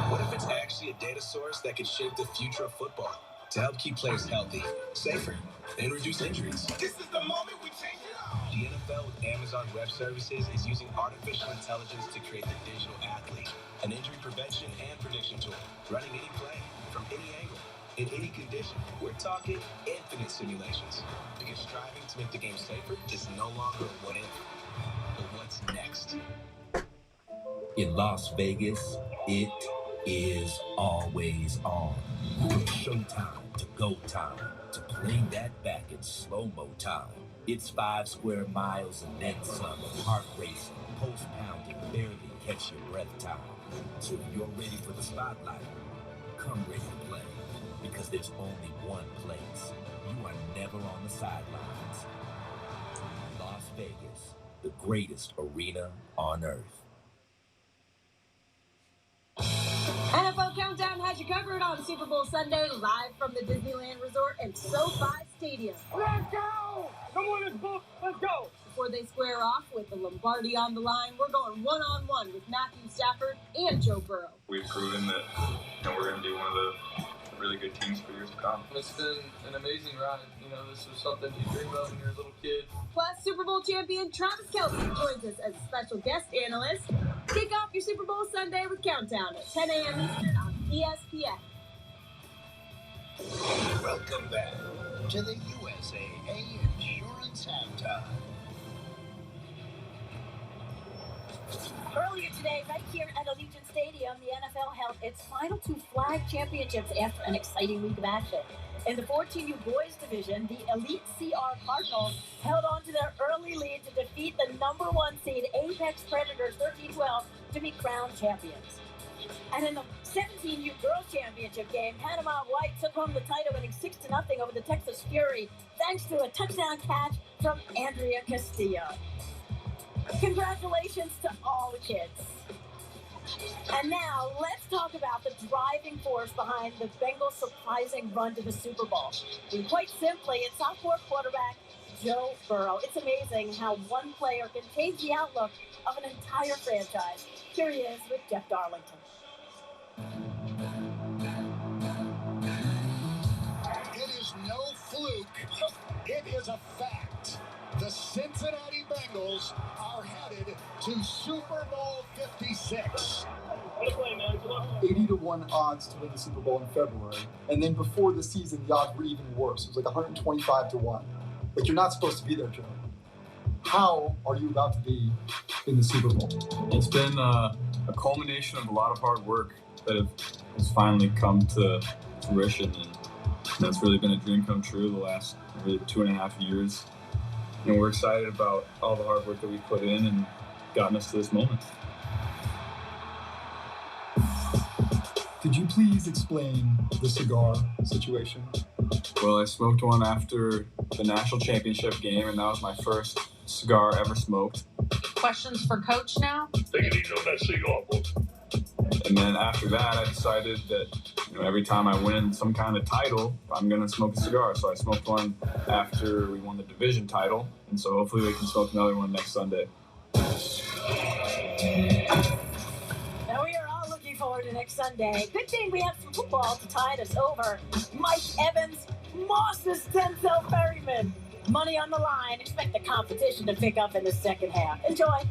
What if it's actually a data source that could shape the future of football to help keep players healthy, safer, and reduce injuries? This is the moment we change it up. The NFL with Amazon Web Services is using artificial intelligence to create the digital athlete, an injury prevention and prediction tool, running any play from any angle, in any condition. We're talking infinite simulations, because striving to make the game safer is no longer a what if, but what's next. In Las Vegas, it is always on. Showtime to go time to play that back in slow-mo time. It's 5 square miles and then some of heart racing, post-pounding, barely catch your breath time. So if you're ready for the spotlight, come ready to play. Because there's only one place. You are never on the sidelines. Las Vegas, the greatest arena on earth. NFL Countdown has you covered on Super Bowl Sunday, live from the Disneyland Resort and SoFi Stadium. Let's go! Come on, let's book. Let's go! Before they square off with the Lombardi on the line, we're going one-on-one with Matthew Stafford and Joe Burrow. We've proven that we're going to be one of the really good teams for years to come. It's been an amazing ride. This was something you dream of when you're a little kid. Plus, Super Bowl champion Travis Kelce joins us as a special guest analyst. Kick off your Super Bowl Sunday with Countdown at 10 a.m. Eastern on ESPN. Welcome back to the USAA Insurance Halftime. Earlier today, right here at Allegiant Stadium, the NFL held its final 2 flag championships after an exciting week of action. In the 14U boys division, the Elite CR Cardinals held on to their early lead to defeat the number 1 seed Apex Predators 13-12 to be crowned champions. And in the 17U girls championship game, Panama White took home the title, winning 6-0 over the Texas Fury, thanks to a touchdown catch from Andrea Castillo. Congratulations to all the kids. And now, let's talk about the driving force behind the Bengals' surprising run to the Super Bowl. And quite simply, it's sophomore quarterback Joe Burrow. It's amazing how one player can change the outlook of an entire franchise. Here he is with Jeff Darlington. It is no fluke. It is a fact. The Cincinnati Bengals are headed to Super Bowl 56. 80-1 odds to win the Super Bowl in February. And then before the season, the odds were even worse. It was like 125-1. Like, you're not supposed to be there, Joe. How are you about to be in the Super Bowl? It's been a culmination of a lot of hard work that has finally come to fruition. And that's really been a dream come true the last really 2.5 years. And we're excited about all the hard work that we put in and gotten us to this moment. Could you please explain the cigar situation? Well, I smoked one after the national championship game, and that was my first cigar ever smoked. Questions for Coach now? Take it easy on that cigar, folks. And then after that, I decided that every time I win some kind of title, I'm going to smoke a cigar. So I smoked one after we won the division title, and so hopefully we can smoke another one next Sunday. Now we are all looking forward to next Sunday. Good thing we have some football to tide us over. Mike Evans, Moss's Denzel Ferryman. Money on the line. Expect the competition to pick up in the second half. Enjoy.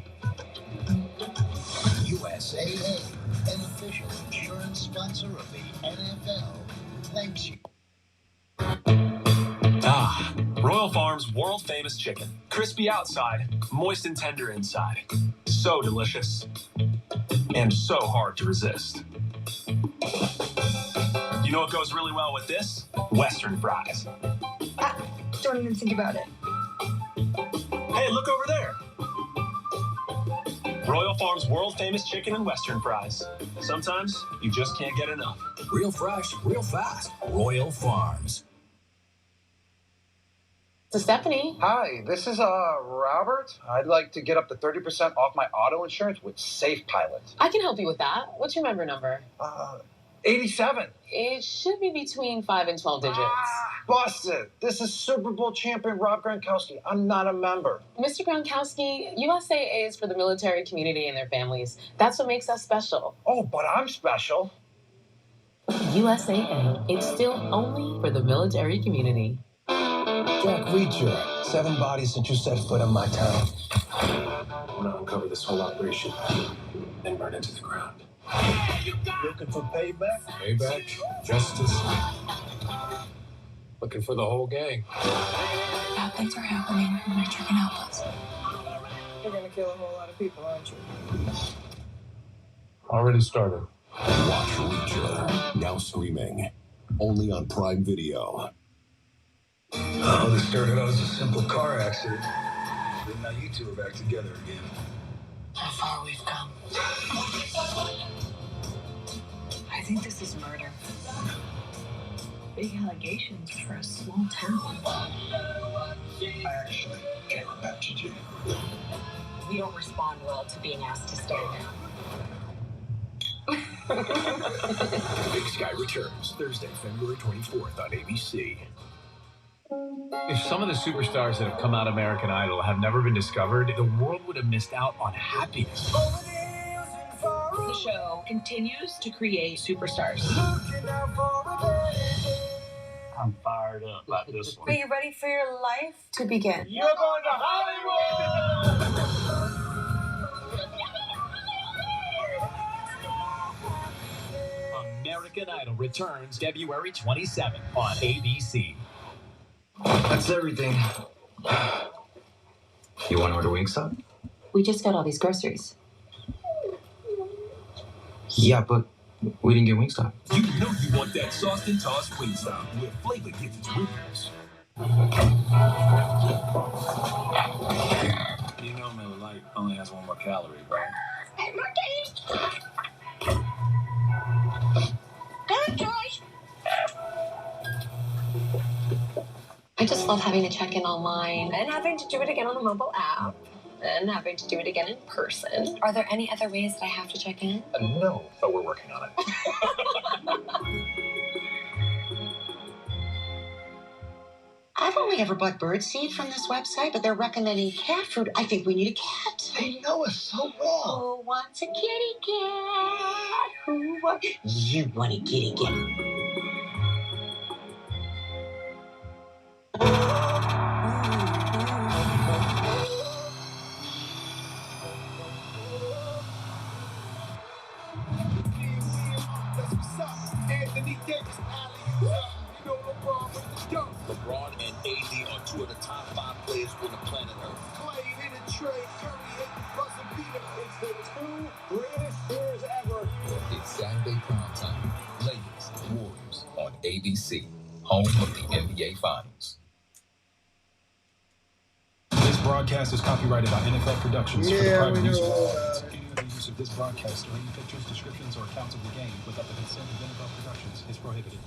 USAA, an official insurance sponsor of the NFL, thanks you. Royal Farms world-famous chicken. Crispy outside, moist and tender inside. So delicious. And so hard to resist. You know what goes really well with this? Western fries. Don't even think about it. Hey, look over there. Royal Farms world-famous chicken and Western fries. Sometimes you just can't get enough. Real fresh, real fast. Royal Farms. So Stephanie. Hi, this is Robert. I'd like to get up to 30% off my auto insurance with Safe Pilot. I can help you with that. What's your member number? 87. It should be between 5 and 12 digits. Busted. This is Super Bowl champion Rob Gronkowski. I'm not a member. Mr. Gronkowski, USAA is for the military community and their families. That's what makes us special. Oh, but I'm special. USAA, it's still only for the military community. Jack Reacher, 7 bodies since you set foot in my town. I'm gonna uncover this whole operation, then burn it to the ground. Looking for payback? Payback, justice. Looking for the whole gang. Bad things are happening, and you're trying to help us. You're gonna kill a whole lot of people, aren't you? Already started. Watch Reacher, now streaming, only on Prime Video. Oh, this started out as a simple car accident. Then now you two are back together again. How far we've come. I think this is murder. Big allegations for a small town. I actually came back to jail. We don't respond well to being asked to stay down. Big Sky returns Thursday, February 24th on ABC. If some of the superstars that have come out of American Idol have never been discovered, the world would have missed out on happiness. The show continues to create superstars. I'm fired up about this one. Are you ready for your life to begin? You're going to Hollywood! American Idol returns February 27th on ABC. That's everything. You want to order Wingstop? We just got all these groceries. Yeah, but we didn't get Wingstop. You know you want that sauced and tossed Wingstop, where flavor gets its wings. You know Miller Lite only has one more calorie, right? I just love having to check in online and having to do it again on the mobile app and having to do it again in person. Are there any other ways that I have to check in? No, but we're working on it. I've only ever bought birdseed from this website, but they're recommending cat food. I think we need a cat. They know us so well. Who wants a kitty cat? Who wants... You want a kitty cat. LeBron and AD are two of the top 5 players on the planet Earth. Clay hit a trade, Curry hit the buzzer beater. It's the 2 greatest years ever. It's Saturday primetime. Lakers, Warriors on ABC, home of the NBA Finals. This broadcast is copyrighted by NFL Productions for the Yeah, private we use know of all all about rights. Any other use of this broadcast or any pictures, descriptions, or accounts of the game without the consent of NFL Productions is prohibited.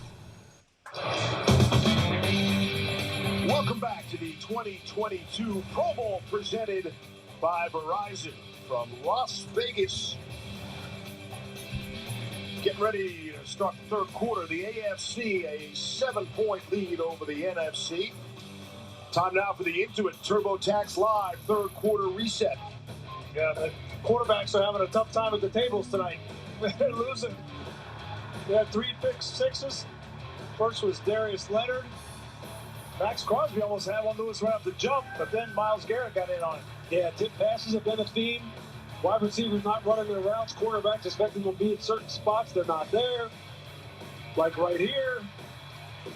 Welcome back to the 2022 Pro Bowl presented by Verizon from Las Vegas. Getting ready to start the third quarter. The AFC, a 7-point lead over the NFC. Time now for the Intuit TurboTax Live third quarter reset. Yeah, the quarterbacks are having a tough time at the tables tonight. They're losing. They had 3 pick sixes. First was Darius Leonard. Max Crosby almost had one loose right off the jump, but then Myles Garrett got in on it. Yeah, tip passes have been a theme. Wide receivers not running their routes. Quarterbacks expecting them to be in certain spots. They're not there. Like right here.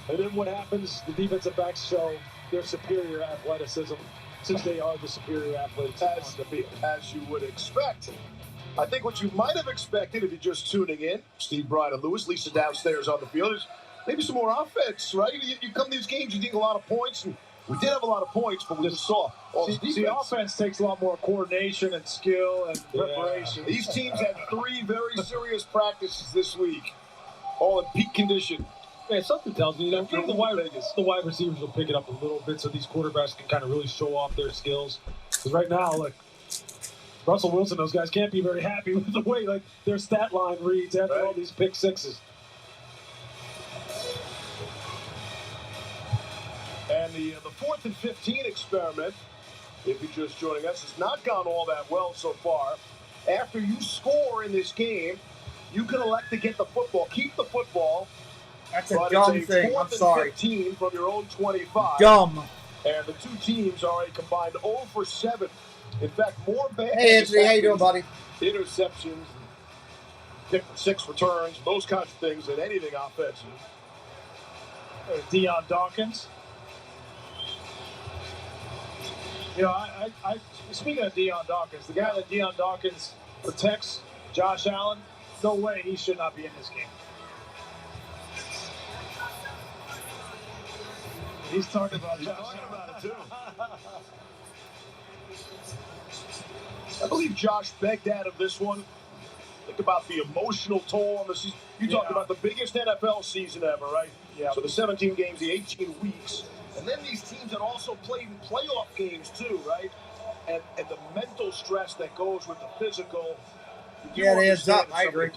And then what happens? The defensive backs show their superior athleticism since they are the superior athletes on the field. As you would expect. I think what you might have expected if you're just tuning in, Steve, Brian, and Lewis, Lisa downstairs on the field, is maybe some more offense, right? You come to these games, you think a lot of points, and we did have a lot of points, but we just saw all the defense. See, offense takes a lot more coordination and skill and preparation. These teams had 3 very serious practices this week, all in peak condition. Man, something tells me, the wide receivers will pick it up a little bit so these quarterbacks can kind of really show off their skills. Because right now, like, Russell Wilson, those guys can't be very happy with the way their stat line reads after all these pick sixes. And the 4th and 15 experiment, if you're just joining us, has not gone all that well so far. After you score in this game, you can elect to get the football, keep the football. That's a dumb thing. I'm sorry. 15 from your own 25. Dumb. And the 2 teams are a combined 0 for 7. In fact, more bad. Hey, Anthony, how you doing, buddy? Interceptions, pick for 6 returns, those kinds of things than anything offensive. Deion Dawkins. You know, I speaking of Deion Dawkins, the guy that Deion Dawkins protects, Josh Allen, no way he should not be in this game. He's talking about it too. I believe Josh begged out of this one. Think about the emotional toll on the season. You talked about the biggest NFL season ever, right? Yeah. So the 17 games, the 18 weeks. And then these teams that also played in playoff games too, right? And the mental stress that goes with the physical. Yeah, it adds up. I agree.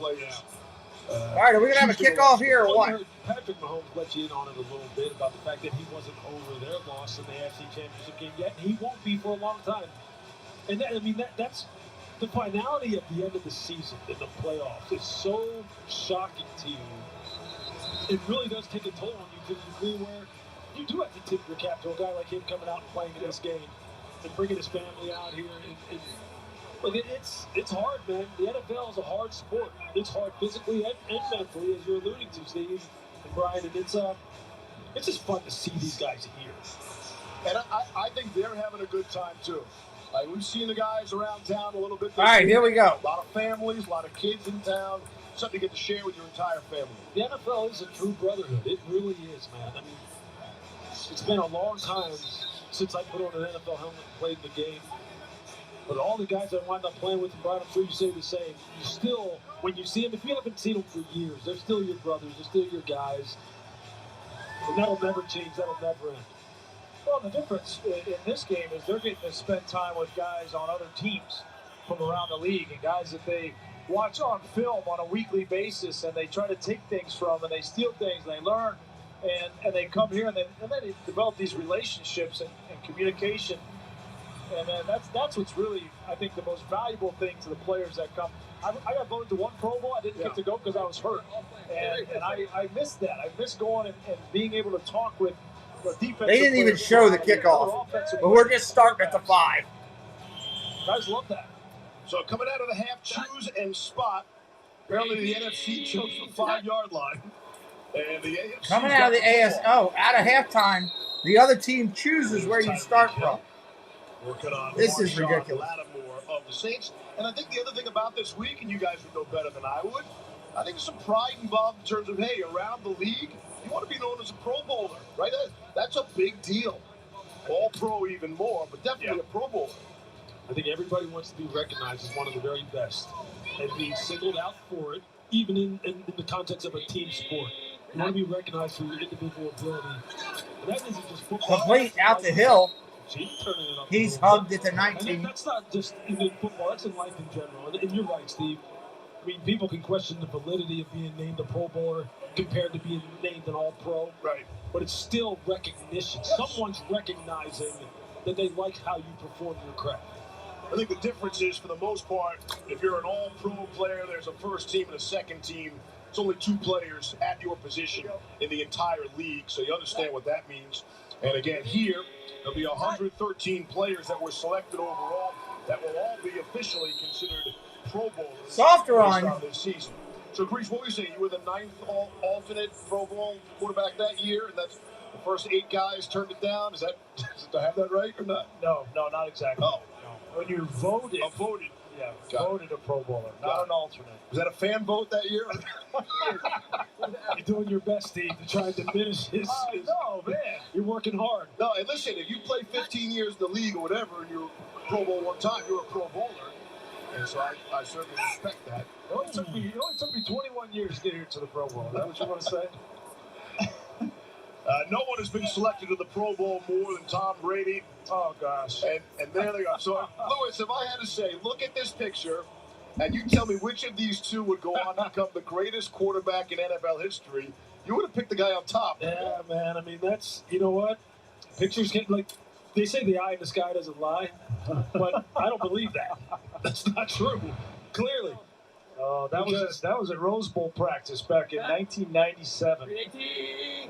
All right, are we going to have a kickoff here or what? Patrick Mahomes let you in on it a little bit about the fact that he wasn't over their loss in the AFC Championship game yet. He won't be for a long time. And that's the finality of the end of the season in the playoffs is so shocking to you. It really does take a toll on you to the degree where you do have to tip your cap to a guy like him coming out and playing in this game and bringing his family out here. Look, it's hard, man. The NFL is a hard sport. It's hard physically and mentally, as you're alluding to, Steve and Brian. And it's just fun to see these guys here. And I think they're having a good time too. Like we've seen the guys around town a little bit. All right, here we go. A lot of families, a lot of kids in town. Something you get to share with your entire family. The NFL is a true brotherhood. It really is, man. I mean, it's been a long time since I put on an NFL helmet and played the game. But all the guys that wind up playing with, Brian, I'm sure you say the same. You still, when you see them, if you haven't seen them for years, they're still your brothers. They're still your guys. And that'll never change. That'll never end. Well, the difference in this game is they're getting to spend time with guys on other teams from around the league and guys that they watch on film on a weekly basis, and they try to take things from, and they steal things, and they learn, and they come here, and then they develop these relationships and communication. And then that's what's really, I think, the most valuable thing to the players that come. I got voted to one Pro Bowl. I didn't get to go because I was hurt. And I missed that. I missed going and being able to talk with defensive. They didn't even show the kickoff, but we're just starting at the 5. Guys love that. So coming out of the half choose and spot. Apparently the NFC chose the 5-yard line. And the AFC coming out of the AFC. Oh, out of halftime, the other team chooses where you start from. Working on this is ridiculous. Lattimore of the Saints. And I think the other thing about this week, and you guys would know better than I would, I think there's some pride involved in terms of, hey, around the league, you want to be known as a Pro Bowler, right? That's a big deal. All Pro even more, but definitely a Pro Bowler. I think everybody wants to be recognized as one of the very best and be singled out for it, even in the context of a team sport. You want to be recognized for your individual ability. And that isn't just football. Complete out the hill. Up he's hugged at the 19. And that's not just in football, that's in life in general. And you're right, Steve. I mean, people can question the validity of being named a Pro Bowler compared to being named an All-Pro. Right. But it's still recognition. Yes. Someone's recognizing that they like how you perform your craft. I think the difference is, for the most part, if you're an all-pro player, there's a first team and a second team. It's only 2 players at your position in the entire league, so you understand what that means. And again, here, there'll be 113 players that were selected overall that will all be officially considered Pro Bowlers. Softer on this season. So, Grease, what were you saying? You were the 9th alternate Pro Bowl quarterback that year, and that's the first 8 guys turned it down. Did I have that right or not? No, not exactly. Oh. No. When you voted. Voted. Yeah, voted a Pro Bowler, not an alternate. Was that a fan vote that year? You're doing your best, Steve, to try and diminish his. No, man. You're working hard. No, and listen, if you play 15 years in the league or whatever, and you're Pro Bowl one time, you're a Pro Bowler. And so I certainly respect that. It only took me 21 years to get here to the Pro Bowl. Is that what you want to say? No one has been selected to the Pro Bowl more than Tom Brady. Oh, gosh. And there they go. So, Louis, if I had to say, look at this picture, and you tell me which of these 2 would go on to become the greatest quarterback in NFL history, you would have picked the guy on top. Yeah, man. I mean, that's, you know what? Pictures get, like, they say the eye in the sky doesn't lie, but I don't believe that. That's not true. Clearly. Oh, that was at Rose Bowl practice back in 1997.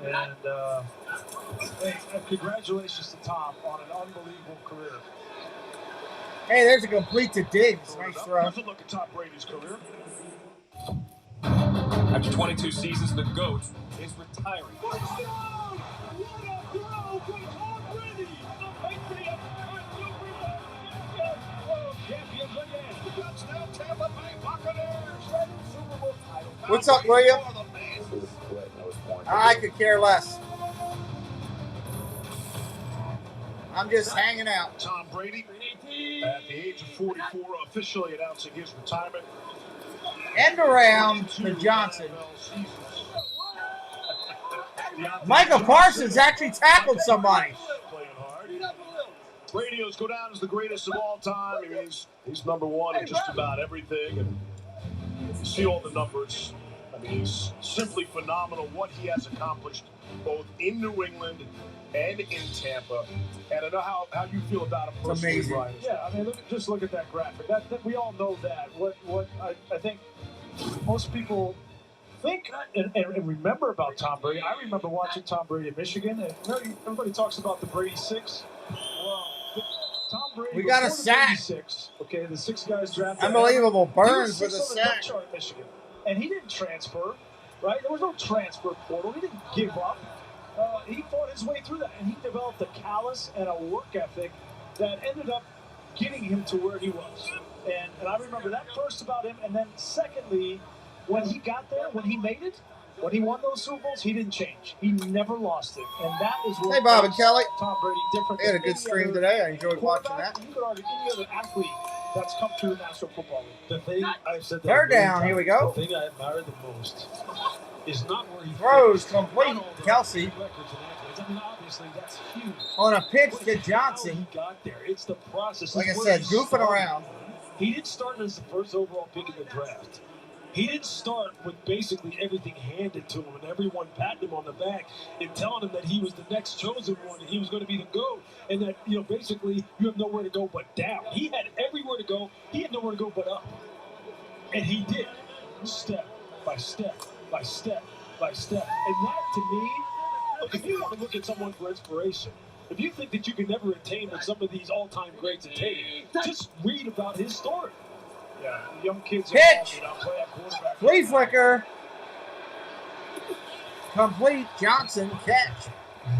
And hey, congratulations to Tom on an unbelievable career. Hey, there's a complete to Diggs. Nice throw. Let's look at Tom Brady's career. After 22 seasons, the GOAT is retiring. Touchdown! What a throw from Tom Brady! The Patriots are Super Bowl champions again. Touchdown, Tampa Bay Buccaneers! Super Bowl What's up, William? This is what I was born. I could care less. I'm just hanging out. Tom Brady, at the age of 44, officially announcing his retirement. End around to Johnson. Michael Parsons actually tackled somebody. Radio's go down as the greatest of all time. I mean, he's number one in just about everything. And you see all the numbers. I mean, he's simply phenomenal what he has accomplished both in New England and in Tampa. And I know how you feel about him personally, amazing. Brian. Yeah, I mean, just look at that graphic. That we all know that. What I think most people think and remember about Tom Brady. I remember watching Tom Brady in Michigan, and everybody talks about the Brady Six. Well, Tom Brady. We got a sack. Okay, the 6 guys drafted. Unbelievable. Burns with a sack. At Michigan, and he didn't transfer. Right? There was no transfer portal. He didn't give up. He fought his way through that, and he developed a callous and a work ethic that ended up getting him to where he was. And I remember that first about him, and then secondly, when he got there, when he made it, when he won those Super Bowls, he didn't change. He never lost it, and that is what Hey, Bob and makes Kelly. Tom Brady different. We had a good stream today. I enjoyed watching that. You could argue any other athlete that's come through the National Football League. The thing I've said that They're many down. times, Here we go. The thing I admire the most is not where he Throws finished, complete. not all the Kelsey records and accolades. I mean, obviously that's huge. on a pitch But to it's how Johnson. he got there. It's the process. Like I It's where said, he goofing started. around. He didn't start as the first overall pick in the draft. He didn't start with basically everything handed to him and everyone patting him on the back and telling him that he was the next chosen one and he was going to be the GOAT and that, basically you have nowhere to go but down. He had everywhere to go. He had nowhere to go but up. And he did, step by step by step by step. And that, to me, look, if you want to look at someone for inspiration, if you think that you can never attain what some of these all-time greats attain, just read about his story. Yeah, young kids. Pitch. Flea flicker. Complete. Johnson catch.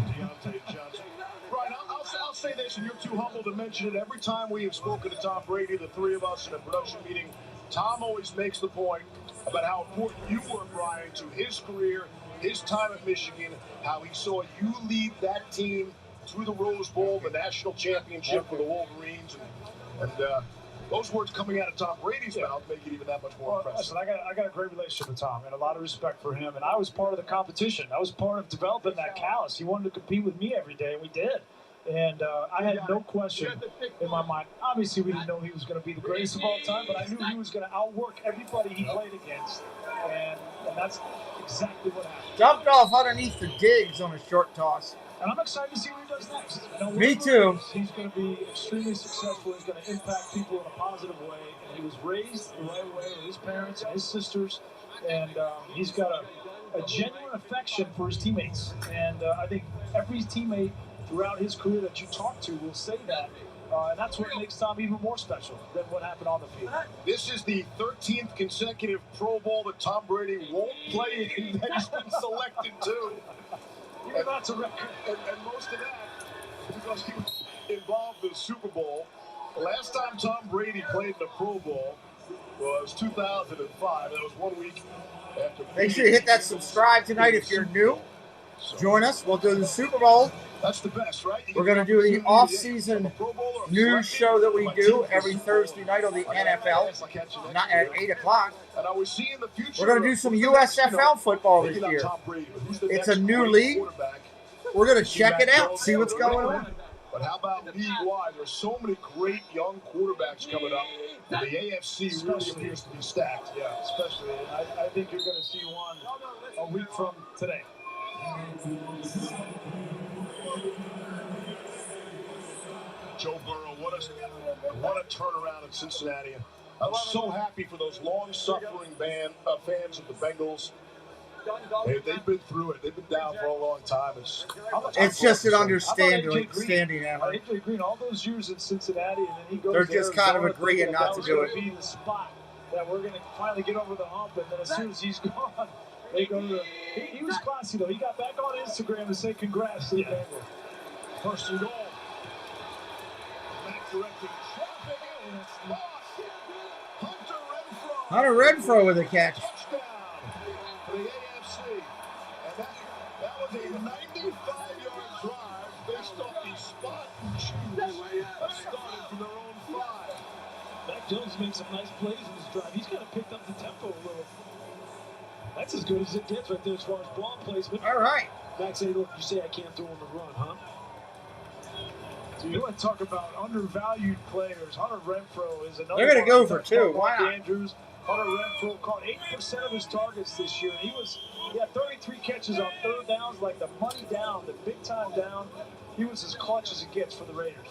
Deontay Johnson. Brian, I'll say this, and you're too humble to mention it. Every time we have spoken to Tom Brady, the three of us in a production meeting, Tom always makes the point about how important you were, Brian, to his career, his time at Michigan, how he saw you lead that team through the Rose Bowl, the national championship for the Wolverines, and those words coming out of Tom Brady's mouth make it even that much more impressive. Listen, I got a great relationship with Tom and a lot of respect for him. And I was part of the competition. I was part of developing that callus. He wanted to compete with me every day, and we did. And I had no question in my mind. Obviously, we didn't know he was going to be the greatest of all time, but I knew he was going to outwork everybody he played against. And that's exactly what happened. Jumped off underneath the digs on a short toss. And I'm excited to see what he does next. Me too. He's going to be extremely successful. He's going to impact people in a positive way. And he was raised the right way with his parents and his sisters. And he's got a genuine affection for his teammates. And I think every teammate throughout his career that you talk to will say that. And that's what makes Tom even more special than what happened on the field. This is the 13th consecutive Pro Bowl that Tom Brady won't play in that he's been selected to. Even that's a record. And most of that because he was involved in the Super Bowl. The last time Tom Brady played in the Pro Bowl was 2005. That was 1 week after. Make sure you hit that subscribe tonight if you're new. Join us. We'll do the Super Bowl. That's the best, right? We're going to do the off-season news show that we do every Thursday night on the NFL, not at 8 o'clock. We're going to do some USFL football this year. It's a new league. We're going to check it out, see what's going on. But how about league-wide? There's so many great young quarterbacks coming up. The AFC really appears to be stacked. Yeah, especially. I think you're going to see one a week from today. Joe Burrow, what a turnaround in Cincinnati. I'm so happy for those long-suffering fans of the Bengals. They've been through it. They've been down for a long time. It's just an understanding effort. AJ Green, all those years in Cincinnati, and then he goes. They're just kind of agreeing not to do it. Be the spot that we're going to finally get over the hump, and then as soon as he's gone, they go to the. He was classy though. He got back on Instagram to say congrats to the Bengals. First and goal. Back directing traffic, and it's lost. Hunter Renfrow with a catch. the AFC. And that was a 95-yard drive based off the spot and choose that started from their own 5. Mac Jones made some nice plays in this drive. He's kind of picked up the tempo a little. That's as good as it gets right there as far as ball placement. All right. Mac say, look, you say I can't throw on the run, huh? So you want to talk about undervalued players. Hunter Renfrow is another. They're going to go for 2. Mark Wow. Andrews. Hunter Renfrow caught 8% of his targets this year. He had 33 catches on third downs, like the money down, the big time down. He was as clutch as it gets for the Raiders.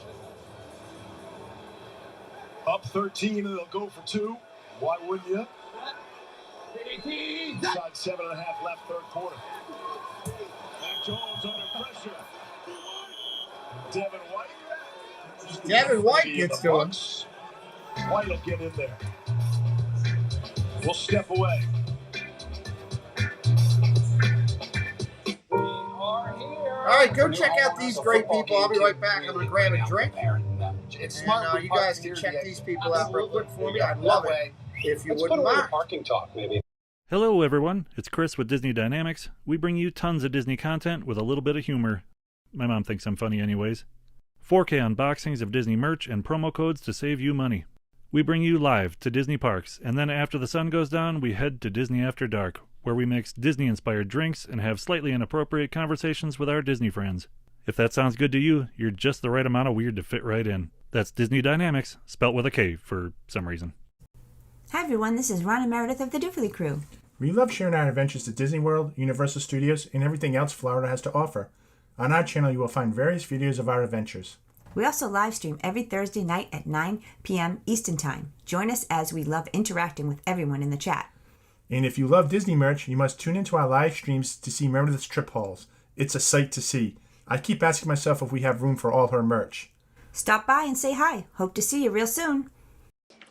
Up 13, and they'll go for 2. Why wouldn't you? Inside 7.5 left, third quarter. Mac Jones under pressure. Devin White gets to him. White will get in there. We'll step away. All right, go check out these great people. I'll be right back. I'm going to grab a drink. It's And smart. you guys can check these people out real quick for me. I'd love it if you wouldn't mind. Parking talk, maybe. Hello everyone, it's Chris with Disney Dynamics. We bring you tons of Disney content with a little bit of humor. My mom thinks I'm funny anyways. 4K unboxings of Disney merch and promo codes to save you money. We bring you live to Disney parks, and then after the sun goes down, we head to Disney After Dark, where we mix Disney-inspired drinks and have slightly inappropriate conversations with our Disney friends. If that sounds good to you, you're just the right amount of weird to fit right in. That's Disney Dynamics, spelt with a K for some reason. Hi everyone, this is Ron and Meredith of the Doofily Crew. We love sharing our adventures to Disney World, Universal Studios, and everything else Florida has to offer. On our channel, you will find various videos of our adventures. We also live stream every Thursday night at 9 p.m. Eastern Time. Join us as we love interacting with everyone in the chat. And if you love Disney merch, you must tune into our live streams to see Meredith's trip hauls. It's a sight to see. I keep asking myself if we have room for all her merch. Stop by and say hi. Hope to see you real soon.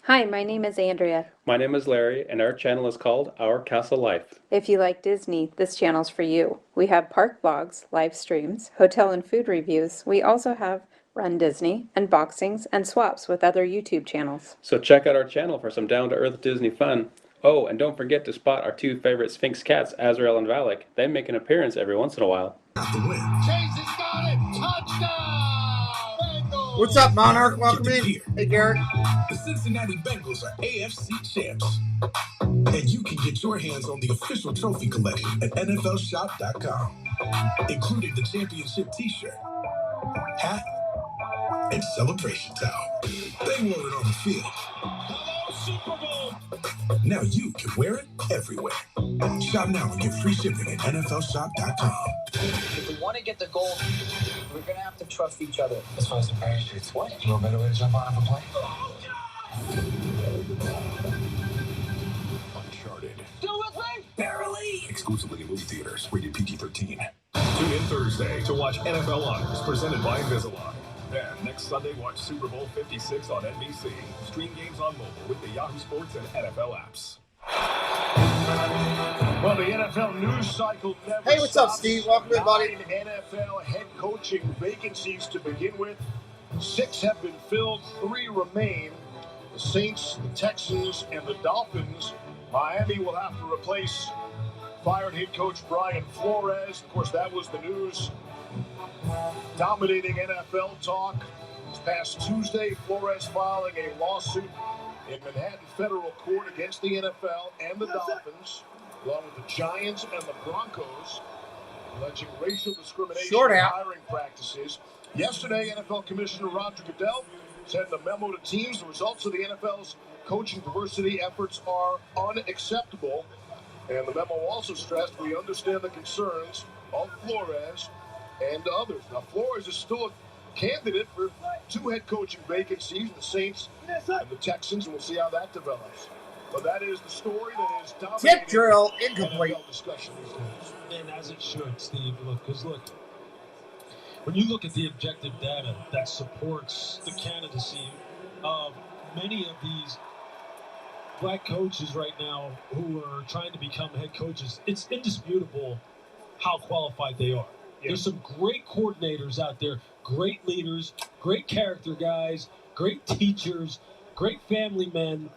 Hi, my name is Andrea. My name is Larry, and our channel is called Our Castle Life. If you like Disney, this channel's for you. We have park vlogs, live streams, hotel and food reviews. We also have Run Disney, unboxings, and swaps with other YouTube channels. So check out our channel for some down-to-earth Disney fun. Oh, and don't forget to spot our 2 favorite Sphinx cats, Azrael and Valak. They make an appearance every once in a while. Chase has got it! Touchdown! Bengals! What's up, Monarch? Welcome in. Hey, Garrett. The Cincinnati Bengals are AFC champs. And you can get your hands on the official trophy collection at NFLshop.com, including the championship t-shirt, hat, and celebration towel. They wore it on the field. Super Bowl. Now you can wear it everywhere. Shop now and get free shipping at NFLshop.com. If we want to get the gold, we're going to have to trust each other. As far as the parachutes, what? No better way to jump out of a plane? Uncharted. Still with me? Barely. Exclusively in movie theaters. Rated PG-13. Tune in Thursday to watch NFL Honors presented by Invisalign. Then, next Sunday, watch Super Bowl 56 on NBC. Stream games on mobile with the Yahoo Sports and NFL apps. Well, the NFL news cycle never Hey, what's up, stops. Steve? Welcome in, buddy. 9 NFL head coaching vacancies to begin with. 6 have been filled, 3 remain. The Saints, the Texans, and the Dolphins. Miami will have to replace fired head coach Brian Flores. Of course, that was the news dominating NFL talk. This past Tuesday, Flores filing a lawsuit in Manhattan federal court against the NFL and the Dolphins, along with the Giants and the Broncos, alleging racial discrimination and hiring practices. Yesterday, NFL Commissioner Roger Goodell said in a memo to teams the results of the NFL's coaching diversity efforts are unacceptable. And the memo also stressed we understand the concerns of Flores and others. Now, Flores is still a candidate for 2 head coaching vacancies, the Saints and the Texans, and we'll see how that develops. But that is the story that is dominating. Tip drill incomplete. Discussion these days. And as it should, Steve. Because when you look at the objective data that supports the candidacy of many of these black coaches right now who are trying to become head coaches, it's indisputable how qualified they are. There's some great coordinators out there, great leaders, great character guys, great teachers, great family men,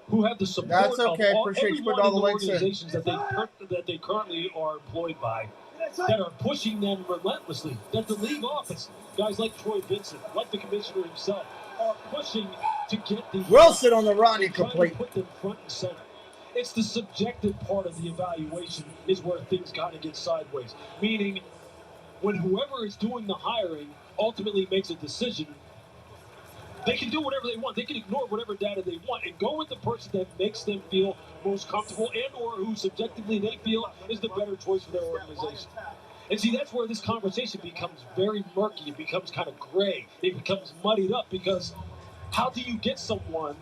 who have the support That's okay. of Appreciate you everyone putting all in the the links in. organizations that they currently are employed by, that are pushing them relentlessly. That the league office, guys like Troy Vincent, like the commissioner himself, are pushing to get these Wilson guys on the run, and incomplete. trying to put them front and center. It's the subjective part of the evaluation is where things kind of get sideways. Meaning, when whoever is doing the hiring ultimately makes a decision, they can do whatever they want. They can ignore whatever data they want and go with the person that makes them feel most comfortable and or who subjectively they feel is the better choice for their organization. And see, that's where this conversation becomes very murky. It becomes kind of gray. It becomes muddied up because how do you get someone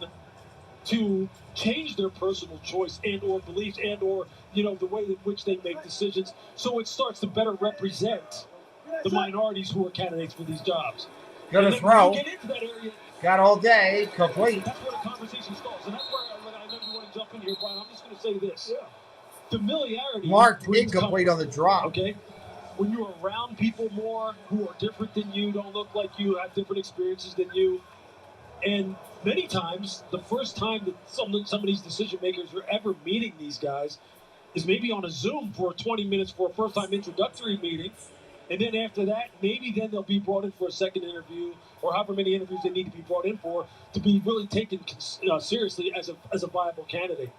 to change their personal choice and or beliefs and or, the way in which they make decisions so it starts to better represent the minorities who are candidates for these jobs? Good throw. Get into that area. Got all day. Complete. That's where the conversation stalls. And that's where I know you want to jump in here, Brian. I'm just going to say this. Yeah. Familiarity. Marked incomplete on the drop. Okay. When you're around people more who are different than you, don't look like you, have different experiences than you, and many times, the first time that some of these decision makers are ever meeting these guys is maybe on a Zoom for 20 minutes for a first-time introductory meeting. And then after that, maybe then they'll be brought in for a second interview or however many interviews they need to be brought in for to be really taken seriously as a viable candidate.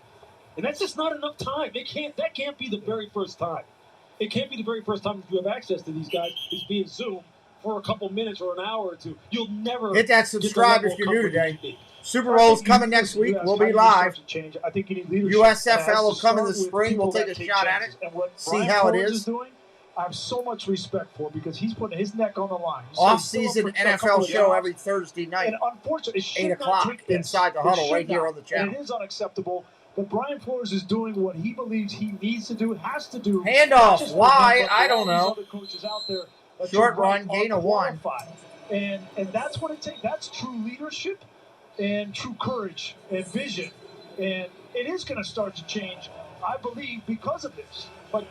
And that's just not enough time. That can't be the very first time. It can't be the very first time that you have access to these guys is via Zoom for a couple minutes or an hour or two. You'll never hit that subscribe if you're new today. Super Bowl's coming next week. We'll be live. I think you need leadership. USFL will come in the spring. We'll take a shot at it. See how it is. I have so much respect for because he's putting his neck on the line. Off-season NFL show every Thursday night. And unfortunately, 8 o'clock inside the huddle right here on the channel. And it is unacceptable. But Brian Flores is doing what he believes he needs to do, has to do. Handoff. Why? I don't know. Other coaches out there short run, gain of 1. And that's what it takes. That's true leadership and true courage and vision. And it is going to start to change, I believe, because of this. But,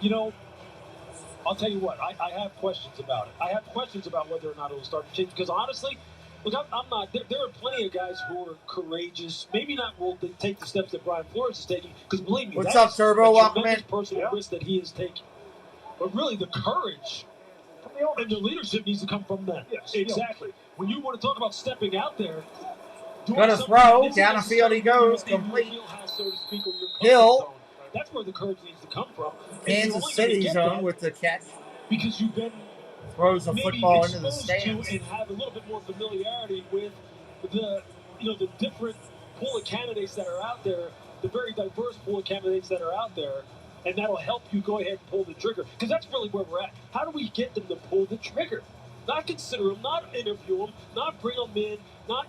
I'll tell you what, I have questions about it. I have questions about whether or not it will start to change. Because honestly, look, I'm not. There are plenty of guys who are courageous. Maybe not will take the steps that Brian Flores is taking. Because believe me, what's that's up, Turbo? Welcome in. Personal risk that he is taking. But really, the courage and the leadership needs to come from them. Yes, exactly. When you want to talk about stepping out there, gonna throw down the field. He goes complete. Hill. That's where the courage needs to come from. Kansas City zone with the catch. Because you've been throws the football into the stands and have a little bit more familiarity with the the different pool of candidates that are out there, the very diverse pool of candidates that are out there, and that'll help you go ahead and pull the trigger. Because that's really where we're at. How do we get them to pull the trigger? Not consider them, not interview them, not bring them in, not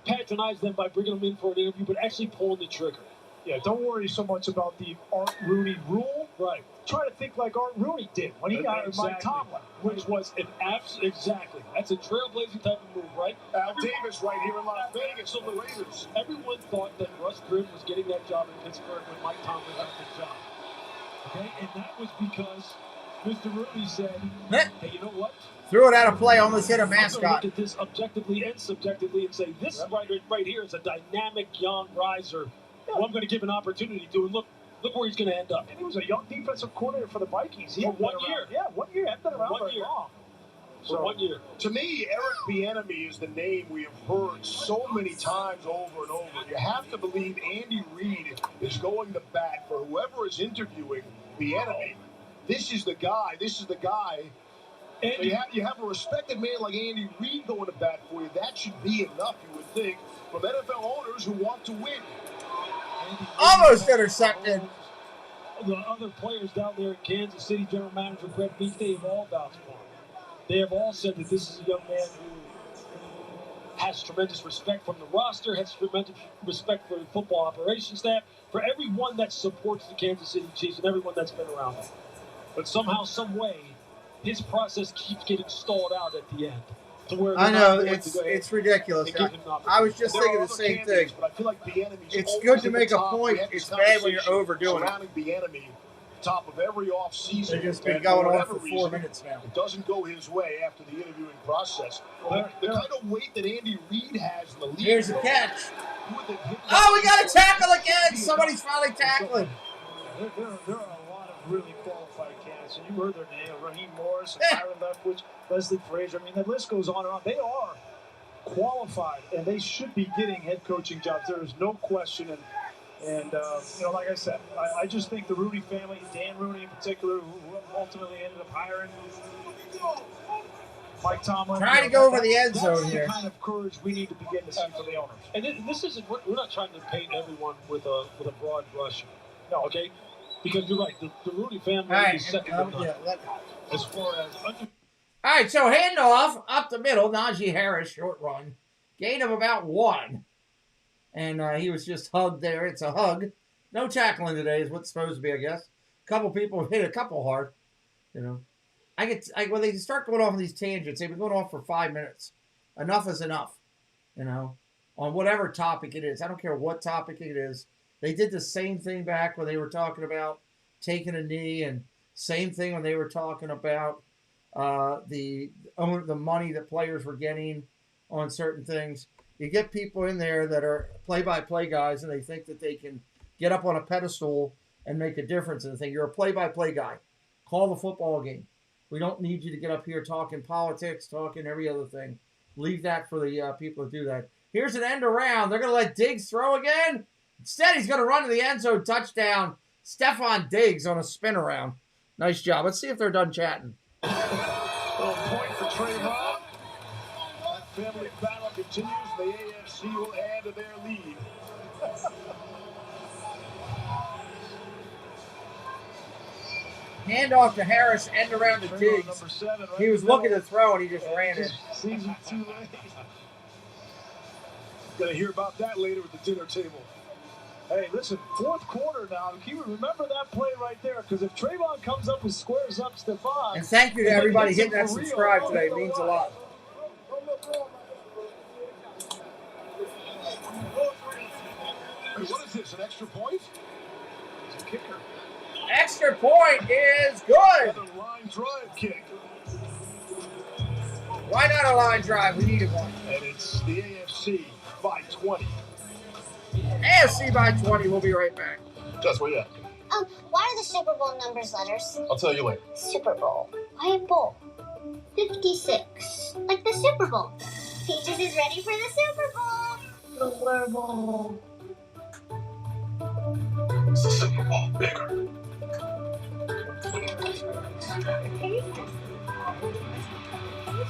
patronize them by bringing them in for an interview, but actually pulling the trigger. Yeah, don't worry so much about the Art Rooney rule. Right. Try to think like Art Rooney did when he hired Mike Tomlin. Which was an exactly. That's a trailblazing type of move, right? Al Davis right here in Las Vegas, so the Raiders. Everyone thought that Russ Grimm was getting that job in Pittsburgh when Mike Tomlin got the job. Okay? And that was because Mr. Rooney said, hey, you know what? Threw it out of play, almost hit a mascot. I'm going to look at this objectively and subjectively and say, this right here is a dynamic young riser who I'm going to give an opportunity to. And look where he's going to end up. And he was a young defensive coordinator for the Vikings. For 1 year. Yeah, 1 year. Hadn't been around very long. For 1 year. To me, Eric Bieniemy is the name we have heard so many times over and over. You have to believe Andy Reid is going to bat for whoever is interviewing Bieniemy. This is the guy. And you have a respected man like Andy Reid going to bat for you. That should be enough, you would think, from NFL owners who want to win. Almost intercepted. The other players down there in Kansas City, General Manager Brett Veach, they have all vouched for him. They have all said that this is a young man who has tremendous respect from the roster, has tremendous respect for the football operations staff, for everyone that supports the Kansas City Chiefs and everyone that's been around them. But somehow, some way, his process keeps getting stalled out at the end. To where I know, it's ridiculous. I was just thinking the same thing. But I feel like it's good to make a point. It's bad when you're overdoing it. Surrounding Bieniemy, top of every offseason. They've just been going on for 4 minutes now. It doesn't go his way after the interviewing process. The kind of weight that Andy Reid has in the league. Here's a catch. Oh, we got a tackle again. Somebody's finally tackling. There are a lot of really qualified candidates, and you heard their name: Raheem Morris, and Tyron Leftwich, Leslie Frazier. I mean, the list goes on and on. They are qualified, and they should be getting head coaching jobs. There is no question. And like I said, I just think the Rooney family, Dan Rooney in particular, who ultimately ended up hiring Mike Tomlin. Trying to go over the end zone here. That's the kind of courage we need to begin to see from the owners. And this isn't. We're not trying to paint everyone with a broad brush. No, okay, because you're right. The Rooney family is second to none. As far as all right, so handoff up the middle. Najee Harris, short run, gain of about 1. And he was just hugged there. It's a hug. No tackling today is what's supposed to be, I guess. A couple people hit a couple hard. When they start going off on these tangents, they've been going off for 5 minutes. Enough is enough, on whatever topic it is. I don't care what topic it is. They did the same thing back when they were talking about taking a knee, and same thing when they were talking about the money that players were getting on certain things. You get people in there that are play-by-play guys, and they think that they can get up on a pedestal and make a difference in the thing. You're a play-by-play guy. Call the football game. We don't need you to get up here talking politics, talking every other thing. Leave that for the people to do that. Here's an end around. They're going to let Diggs throw again. Instead, he's going to run to the end zone, touchdown. Stephon Diggs on a spin around. Nice job. Let's see if they're done chatting. Little point for Trayvon. That family battle continues. The AFC will add to their lead. Handoff to Harris, end around to Diggs. He was looking to throw, and he just ran it. Season 2 late. Going to hear about that later at the dinner table. Hey, listen, fourth quarter now. Can you remember that play right there? Because if Trayvon comes up and squares up Stephon. And thank you to everybody hitting that subscribe today. It means a lot. What is this, an extra point? It's a kicker. Extra point is good. Another line drive kick. Why not a line drive? We needed one. And it's the AFC by 20. AFC by 20. We'll be right back. Just wait up. Why are the Super Bowl numbers letters? I'll tell you later. Super Bowl. Why a bowl? 56. Like the Super Bowl. Peaches is ready for the Super Bowl. Super Bowl. It's the Super Bowl bigger.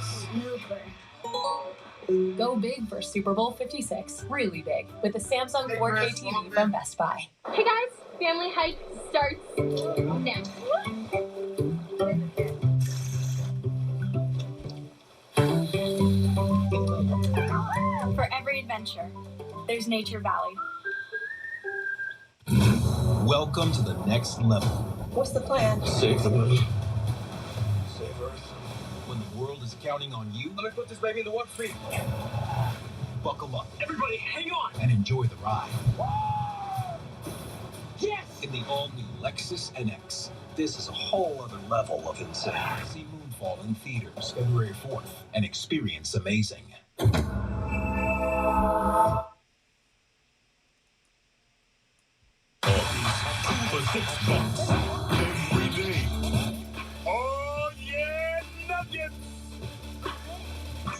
Super. Go big for Super Bowl 56. Really big. With the Samsung 4K TV from Best Buy. Hey guys, family hike starts now. For every adventure, there's Nature Valley. Welcome to the next level. What's the plan? Save the world. Save Earth. When the world is counting on you, Let me put this baby in the warp speed. buckle up Everybody, hang on. and enjoy the ride. Yes! In the all-new Lexus NX, this is a whole other level of insane. See Moonfall in theaters February 4th and experience amazing. For $6 every day. Oh, yeah, nuggets!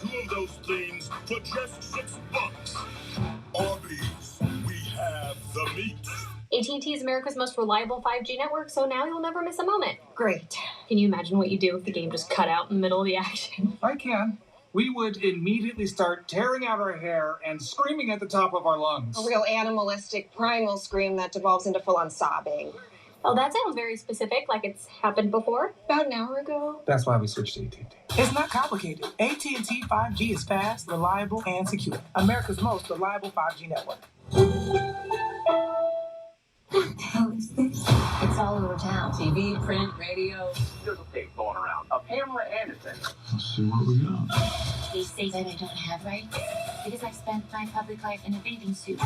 2 of those things for just $6. Arby's, we have the meat. AT&T is America's most reliable 5G network, so now you'll never miss a moment. Great. Can you imagine what you do if the game just cut out in the middle of the action? I can. We would immediately start tearing out our hair and screaming at the top of our lungs. A real animalistic, primal scream that devolves into full-on sobbing. Oh, that sounds very specific, like it's happened before. About an hour ago. That's why we switched to AT&T. It's not complicated. AT&T 5G is fast, reliable, and secure. America's most reliable 5G network. What the hell is this? It's all over town. TV, print, radio. There's a tape going around of Pamela Anderson. Let's see what we got. These things that I don't have right because I spent my public life in a bathing suit. I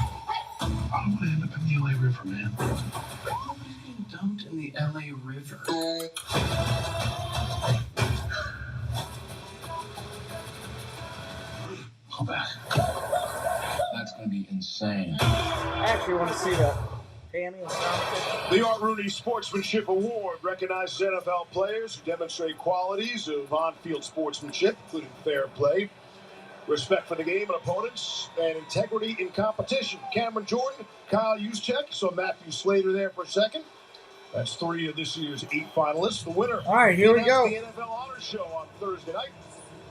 don't want to end up in the LA River, man. Nobody's being dumped in the LA River. Hold back. That's going to be in insane. I actually want to see that. Pammy and Tom. The Art Rooney Sportsmanship Award recognizes NFL players who demonstrate qualities of on-field sportsmanship, including fair play, respect for the game and opponents, and integrity in competition. Cameron Jordan, Kyle Juszczyk, so Matthew Slater there for a second. That's 3 of this year's 8 finalists. The winner. All right, here we go. The NFL Honors Show on Thursday night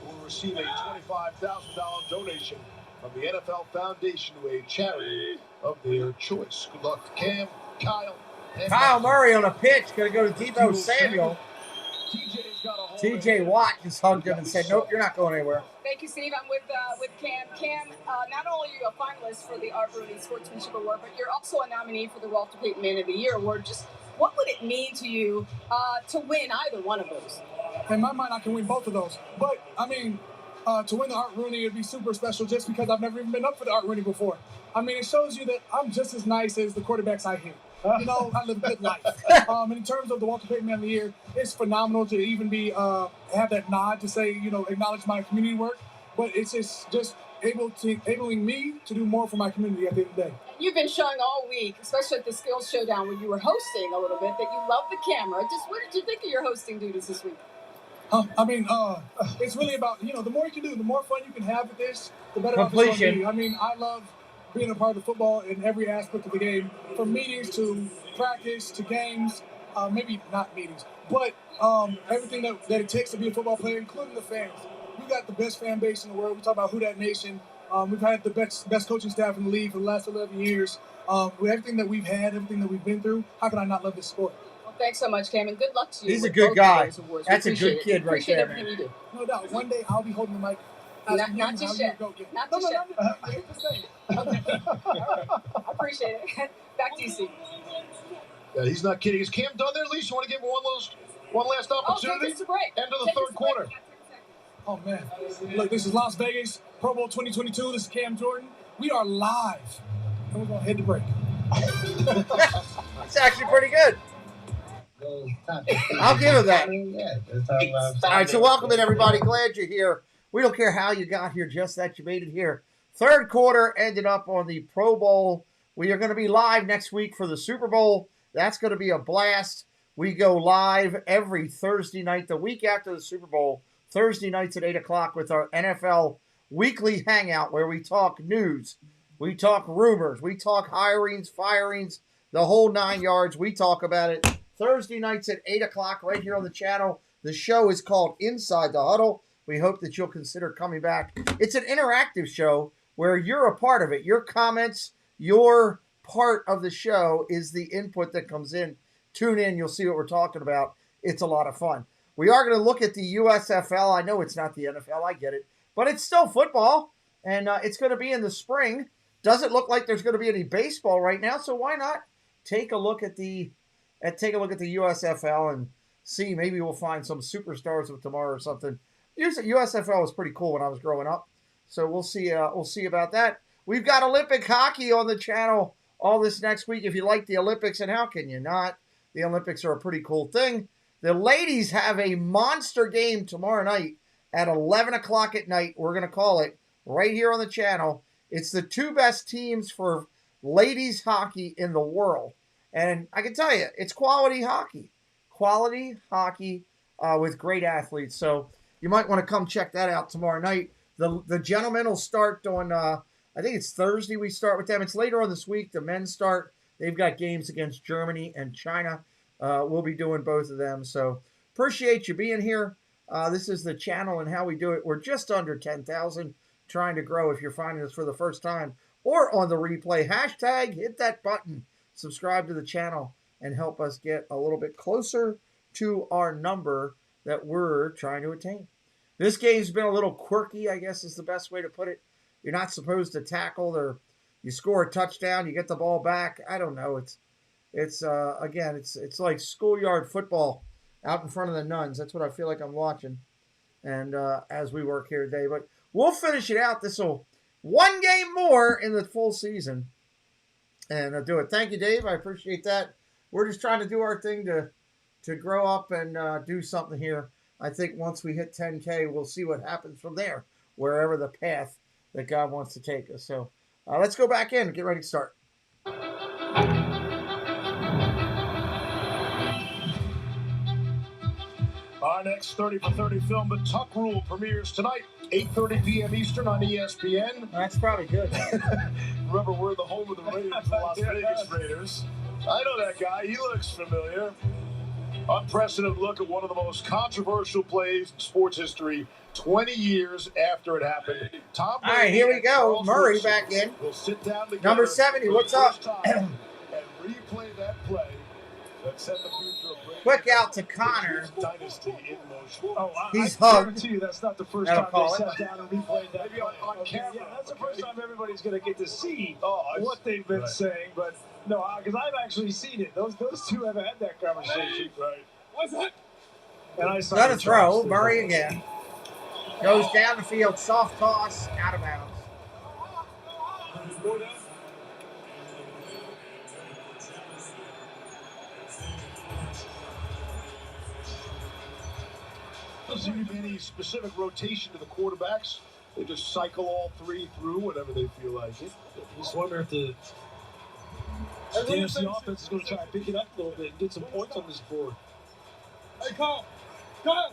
will receive a $25,000 donation from the NFL Foundation to a charity of their choice. Good luck to Cam, Kyle, and Kyle Matthew. Murray on a pitch. Going to go to Deebo Samuel. TJ Watt just hugged him and said, nope, you're not going anywhere. Thank you, Steve. I'm with Cam. Cam, not only are you a finalist for the Art Rooney Sportsmanship Award, but you're also a nominee for the Walter Payton Man of the Year Award. Just what would it mean to you to win either one of those? In my mind, I can win both of those. But, I mean, to win the Art Rooney, it'd be super special just because I've never even been up for the Art Rooney before. I mean, it shows you that I'm just as nice as the quarterbacks I hit. You know, I live a good life. And in terms of the Walter Payton Man of the Year, it's phenomenal to even be have that nod to say, you know, acknowledge my community work. But it's just enabling me to do more for my community at the end of the day. You've been showing all week, especially at the Skills Showdown when you were hosting a little bit, that you love the camera. Just what did you think of your hosting duties this week? I mean, it's really about, you know, the more you can do, the more fun you can have with this, the better off it's Completion. going to be. I mean, I love being a part of football in every aspect of the game, from meetings to practice to games, maybe not meetings, but everything that it takes to be a football player, including the fans. We got the best fan base in the world. We talk about Who Dat Nation. We've had the best coaching staff in the league for the last 11 years. With everything that we've had, everything that we've been through, how can I not love this sport? Well, thanks so much, Cam, and good luck to you. He's a with good both guy. of those awards. That's We a good appreciate it. kid right Appreciate there, everything man. you do. No doubt. One day I'll be holding the mic. Not just yet. Not just yet. Okay. I appreciate it. Back to you, Steve. Yeah, he's not kidding. Is Cam done there, Lisa? You want to give him one last opportunity? Take us to break. End of the third quarter. Oh, man. Look, this is Las Vegas, Pro Bowl 2022. This is Cam Jordan. We are live, and we're going to head to break. It's actually pretty good. I'll give him that. All right, so welcome in, everybody. Glad you're here. We don't care how you got here, just that you made it here. Third quarter ended up on the Pro Bowl. We are going to be live next week for the Super Bowl. That's going to be a blast. We go live every Thursday night, the week after the Super Bowl, Thursday nights at 8 o'clock with our NFL weekly hangout where we talk news, we talk rumors, we talk hirings, firings, the whole 9 yards. We talk about it Thursday nights at 8 o'clock right here on the channel. The show is called Inside the Huddle. We hope that you'll consider coming back. It's an interactive show where you're a part of it. Your comments, your part of the show is the input that comes in. Tune in. You'll see what we're talking about. It's a lot of fun. We are going to look at the USFL. I know it's not the NFL. I get it. But it's still football, and it's going to be in the spring. Doesn't look like there's going to be any baseball right now, so why not take a look at the USFL and see. Maybe we'll find some superstars of tomorrow or something. USFL was pretty cool when I was growing up, so we'll see. We'll see about that. We've got Olympic hockey on the channel all this next week. If you like the Olympics, and how can you not? The Olympics are a pretty cool thing. The ladies have a monster game tomorrow night at 11 o'clock at night. We're going to call it right here on the channel. It's the 2 best teams for ladies hockey in the world. And I can tell you, it's quality hockey. Quality hockey with great athletes. So you might want to come check that out tomorrow night. The gentlemen will start on, I think it's Thursday we start with them. It's later on this week. The men start. They've got games against Germany and China. We'll be doing both of them. So appreciate you being here. This is the channel and how we do it. We're just under 10,000, trying to grow. If you're finding us for the first time or on the replay, hashtag, hit that button, subscribe to the channel, and help us get a little bit closer to our number that we're trying to attain. This game's been a little quirky, I guess is the best way to put it. You're not supposed to tackle, or you score a touchdown, you get the ball back. I don't know. It's like schoolyard football out in front of the nuns. That's what I feel like I'm watching. And as we work here today, but we'll finish it out. This will one game more in the full season, and I'll do it. Thank you, Dave. I appreciate that. We're just trying to do our thing to grow up and do something here. I think once we hit 10K, we'll see what happens from there, wherever the path that God wants to take us. So Let's go back in and get ready to start. Our next 30 for 30 film, The Tuck Rule, premieres tonight, 8:30 p.m. Eastern on ESPN. That's probably good. Remember, we're the home of the Raiders, the Las Vegas Raiders. I know that guy. He looks familiar. Unprecedented look at one of the most controversial plays in sports history 20 years after it happened. Tom Brady, all right, here we go. Charles Murray Woodson back in. will sit down together Number 70, what's up? and replay that play that set the future of Brady. Quick out to Connor. Dynasty in motion. Oh, He's I hugged. guarantee you that's not the first That'll time call they it. sat down and replayed that. Maybe on camera. Yeah, that's the first time everybody's going to get to see I what they've been right. saying. But no, because I've actually seen it. Those two have had that conversation. Right. What's that? And I saw Another the throw. Charles thing. Murray again. Goes down the field. Soft toss. Out of bounds. Doesn't seem to be any specific rotation to the quarterbacks. They just cycle all three through whenever they feel like it. Just wonder if the AFC offense is going to try and pick it up a little bit and get some points on this board. Hey, Cole. Come on.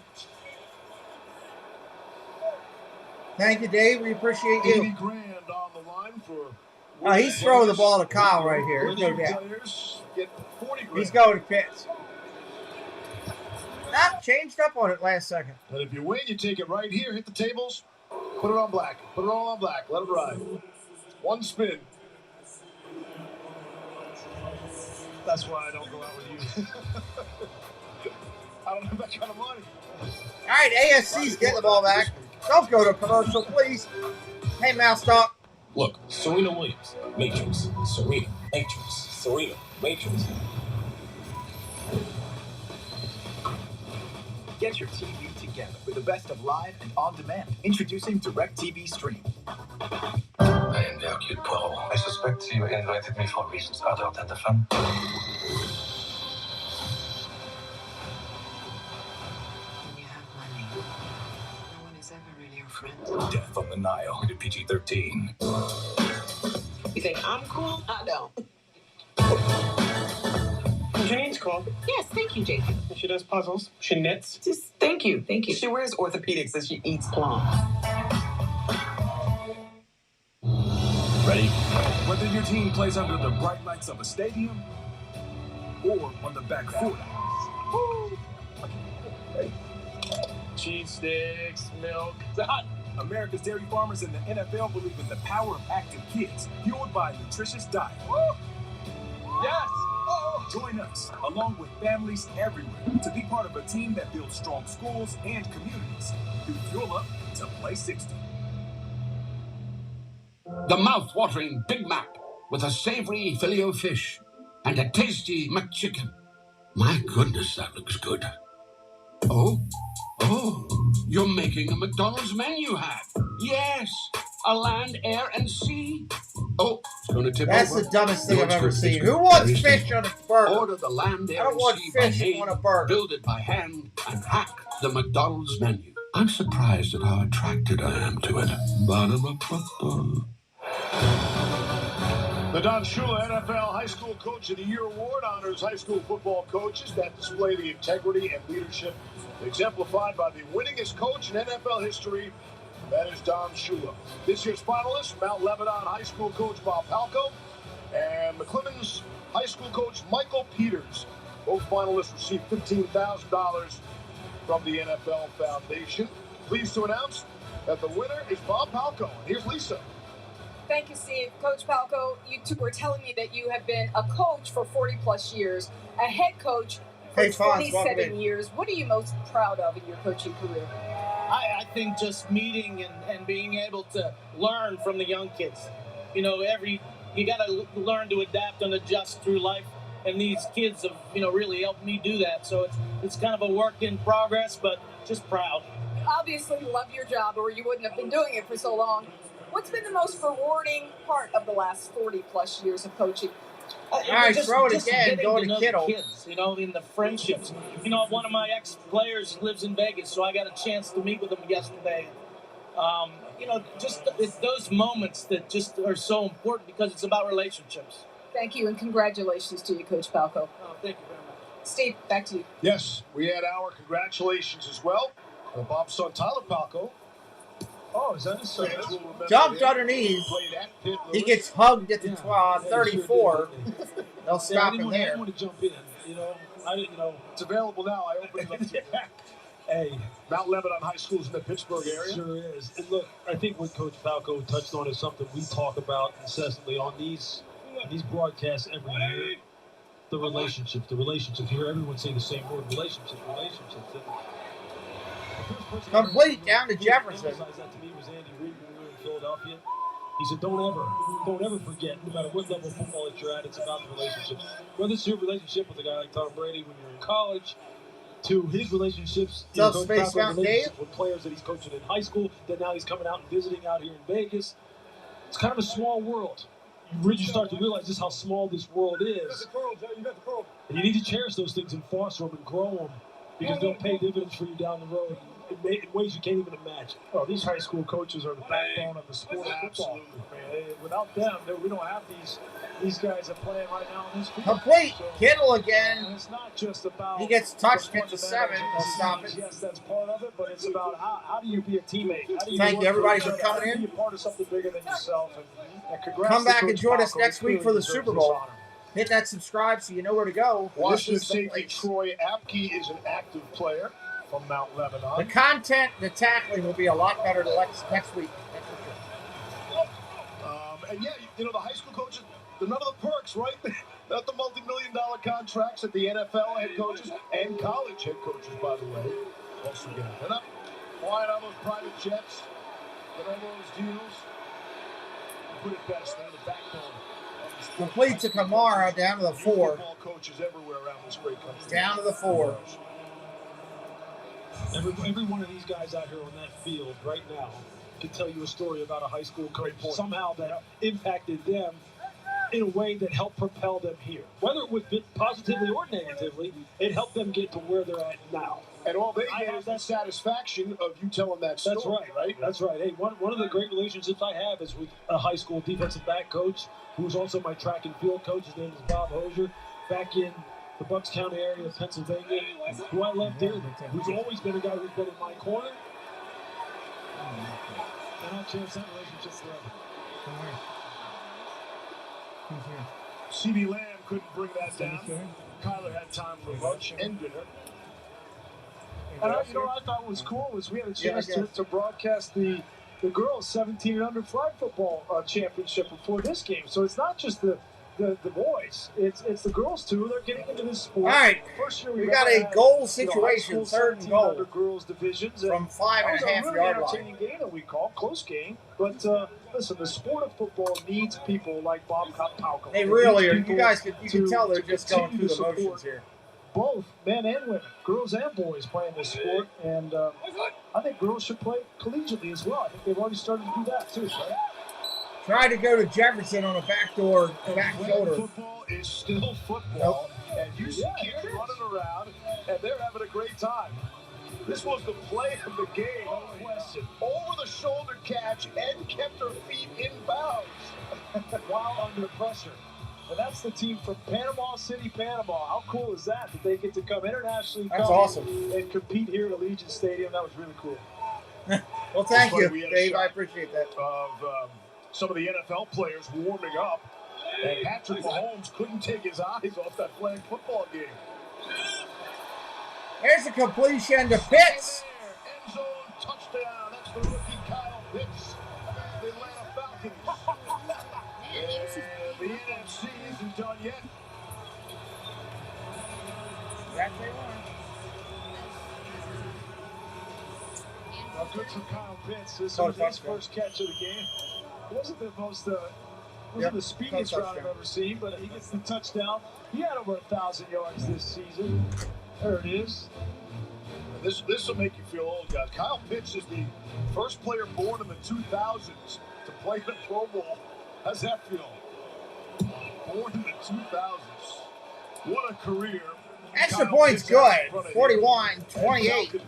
Thank you, Dave. We appreciate 80 you. grand on the line for. He's throwing the ball to Kyle right here. There's no doubt. Players get 40 grand. He's going to pitch. Changed up on it last second. And if you win, you take it right here, hit the tables, put it on black. Put it all on black. Let it ride. One spin. That's why I don't go out with you. I don't have that kind of money. All right, AFC's getting the ball back. Don't go to commercial, please. Hey, Mouse Talk. Look, Serena Williams, Matrix, Serena, Matrix, Serena, Matrix. Get your TV together with the best of live and on-demand. Introducing DirecTV Stream. I am the acute Poirot. I suspect you invited me for reasons other than the fun. When you have money, no one is ever really your friend. Death on the Nile, rated PG-13. You think I'm cool? I don't. Janine's cool. Yes, thank you, Jason. She does puzzles. She knits. Just thank you. She wears orthopedics and she eats plums. Ready? Whether your team plays under the bright lights of a stadium or on the back foot. Cheese sticks, milk. It's hot. America's dairy farmers and the NFL believe in the power of active kids, fueled by a nutritious diet. Yes! Join us, along with families everywhere, to be part of a team that builds strong schools and communities through Fuel Up to Play 60. The mouth-watering Big Mac with a savory Filet-O-Fish and a tasty McChicken. My goodness, that looks good. Oh, you're making a McDonald's menu hack. Yes, a land, air, and sea. Oh, it's going to tip That's over. the dumbest thing No, I've ever it's seen. good. Who wants Very fish simple. on a burger? Order the land, I air, don't and want sea by fish name, on a burger. build it by hand, and hack the McDonald's menu. I'm surprised at how attracted I am to it. Ba-da-ba-ba-ba. The Don Shula NFL High School Coach of the Year Award honors high school football coaches that display the integrity and leadership exemplified by the winningest coach in NFL history. That is Don Shula. This year's finalists, Mount Lebanon High School coach Bob Palco and McClemens High School coach Michael Peters. Both finalists received $15,000 from the NFL Foundation. Pleased to announce that the winner is Bob Palco. And here's Lisa. Thank you, Steve. Coach Palco, you two were telling me that you have been a coach for 40-plus years, a head coach for Hey, Fonz, welcome 27 in. yees. What are you most proud of in your coaching career? I think just meeting and being able to learn from the young kids. You know, you got to learn to adapt and adjust through life. And these kids have, really helped me do that. So it's kind of a work in progress, but just proud. Obviously, you love your job or you wouldn't have been doing it for so long. What's been the most rewarding part of the last 40-plus years of coaching? All right, throw it again. Getting Go to to know Kittle. the kids, in the friendships. One of my ex-players lives in Vegas, so I got a chance to meet with him yesterday. It's those moments that just are so important because it's about relationships. Thank you, and congratulations to you, Coach Palco. Oh, thank you very much. Steve, back to you. Yes, we had our congratulations as well. Bob's son, Tyler Palco. Oh, is that his son? Jumped underneath. He gets hugged at the 34. They'll stop him there. I want to jump in. It's available now. I opened it up to Hey, Mount Lebanon High School's in the Pittsburgh area. Sure is. And look, I think what Coach Falco touched on is something we talk about incessantly on these broadcasts every year. The relationship. Here, everyone's saying the same word, relationships. Complete down to Jefferson. That to me was Andy Reid when we were in Philadelphia. He said, don't ever forget, no matter what level of football that you're at, it's about the relationships. Whether it's your relationship with a guy like Tom Brady when you're in college, to his relationships with players that he's coaching in high school, that now he's coming out and visiting out here in Vegas. It's kind of a small world. You really start to realize just how small this world is. And you need to cherish those things and foster them and grow them because they'll pay dividends for you down the road in ways you can't even imagine. Oh, these high school coaches are the backbone of the sport of football. Man, without them, we don't have these guys that are playing right now in this field. Complete. Kittle again. And it's not just about he gets touched at the 7. They'll stop it. Yes, that's part of it, but it's about how do you be a teammate? How do you Thank you, everybody, for coming in. How do you be part of something bigger than yourself? And congrats. Come back and join us next week for the Super Bowl. Hit that subscribe so you know where to go. Washington safety Troy Apke is an active player from Mount Lebanon. The content, the tackling will be a lot better next week. That's for sure. And yeah, the high school coaches, none of the perks, right? Not the multi-million-dollar contracts at the NFL head coaches and college head coaches, by the way. Also getting it up. Flying on those private jets. Get all those deals. Put it best, they're the backbone. Complete to Kamara down to the 4. Football coaches everywhere around this great country. Down to the 4. Every one of these guys out here on that field right now can tell you a story about a high school coach somehow that impacted them in a way that helped propel them here. Whether it was positively or negatively, it helped them get to where they're at now. And all they get is the satisfaction of you telling that story. That's right? That's right. Hey, one of the great relationships I have is with a high school defensive back coach who's also my track and field coach. His name is Bob Hosier, back in the Bucks County area of Pennsylvania, who I love dearly, who's always been a guy who's been in my corner. And I'll cherish that relationship forever. CB Lamb couldn't bring that down. Kyler had time for lunch and dinner. And I thought what was cool was we had a chance to broadcast the girls 17 and under flag football championship before this game. So it's not just the boys, it's the girls too. They're getting into this sport. All right, first year we got a goal situation, 3rd and goal girls divisions from 5.5 really yard entertaining line. Game that we call close game, but listen, the sport of football needs people like Bob Palco. They really are. You can tell they're just going through the motions here. Both men and women, girls and boys, playing this sport, and I think girls should play collegiately as well. I think they've already started to do that too. Right? Tried to go to Jefferson on a back shoulder. Football is still football, and you see kids running around, and they're having a great time. This was the play of the game, no question. Over-the-shoulder catch and kept her feet in bounds while under pressure. And that's the team from Panama City, Panama. How cool is that they get to come internationally and compete here at Allegiant Stadium? That was really cool. Well, thank you, Dave. I appreciate that. Of some of the NFL players warming up, and Patrick Mahomes couldn't take his eyes off that flag football game. There's a completion to Pitts. End zone touchdown. That's the rookie Kyle Pitts. The Atlanta Falcons. The NFC isn't done yet. Yes, they were. Well, good for Kyle Pitts. This was his first catch of the game. It wasn't the most, the speediest route I've ever seen, but he gets the touchdown. He had over 1,000 yards this season. There it is. This will make you feel old, guys. Kyle Pitts is the first player born in the 2000s to play in the Pro Bowl. How's that feel? Born in the 2000s. What a career. Extra points good. 41-28.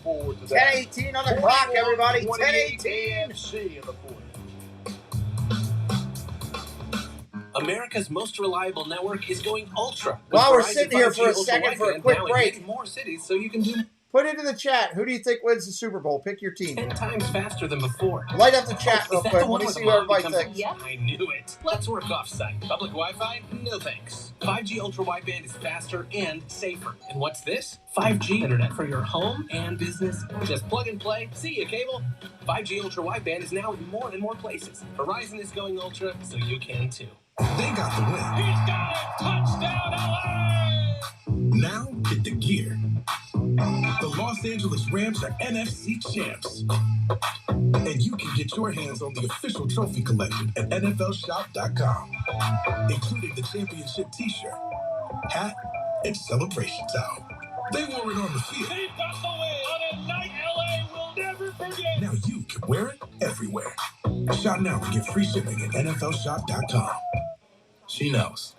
10-18 on the clock, everybody. 10-18. AFC in the fourth. America's most reliable network is going ultra. While we're sitting here for a second for a quick break, more cities so you can do put into the chat, who do you think wins the Super Bowl? Pick your team. 10 times faster than before. Light up the chat real quick. Let me see what everybody thinks. Yep. I knew it. Let's work off-site. Public Wi-Fi? No thanks. 5G ultra-wideband is faster and safer. And what's this? 5G internet for your home and business. Just plug and play. See ya, cable. 5G ultra-wideband is now in more and more places. Verizon is going ultra, so you can too. They got the win. He's got it! Touchdown, LA! Now get the gear. The Los Angeles Rams are NFC champs. And you can get your hands on the official trophy collection at NFLshop.com, including the championship t-shirt, hat, and celebration towel. They wore it on the field. They've got the win on a night LA will never forget. Now you can wear it everywhere. Shop now and get free shipping at NFLshop.com. She knows.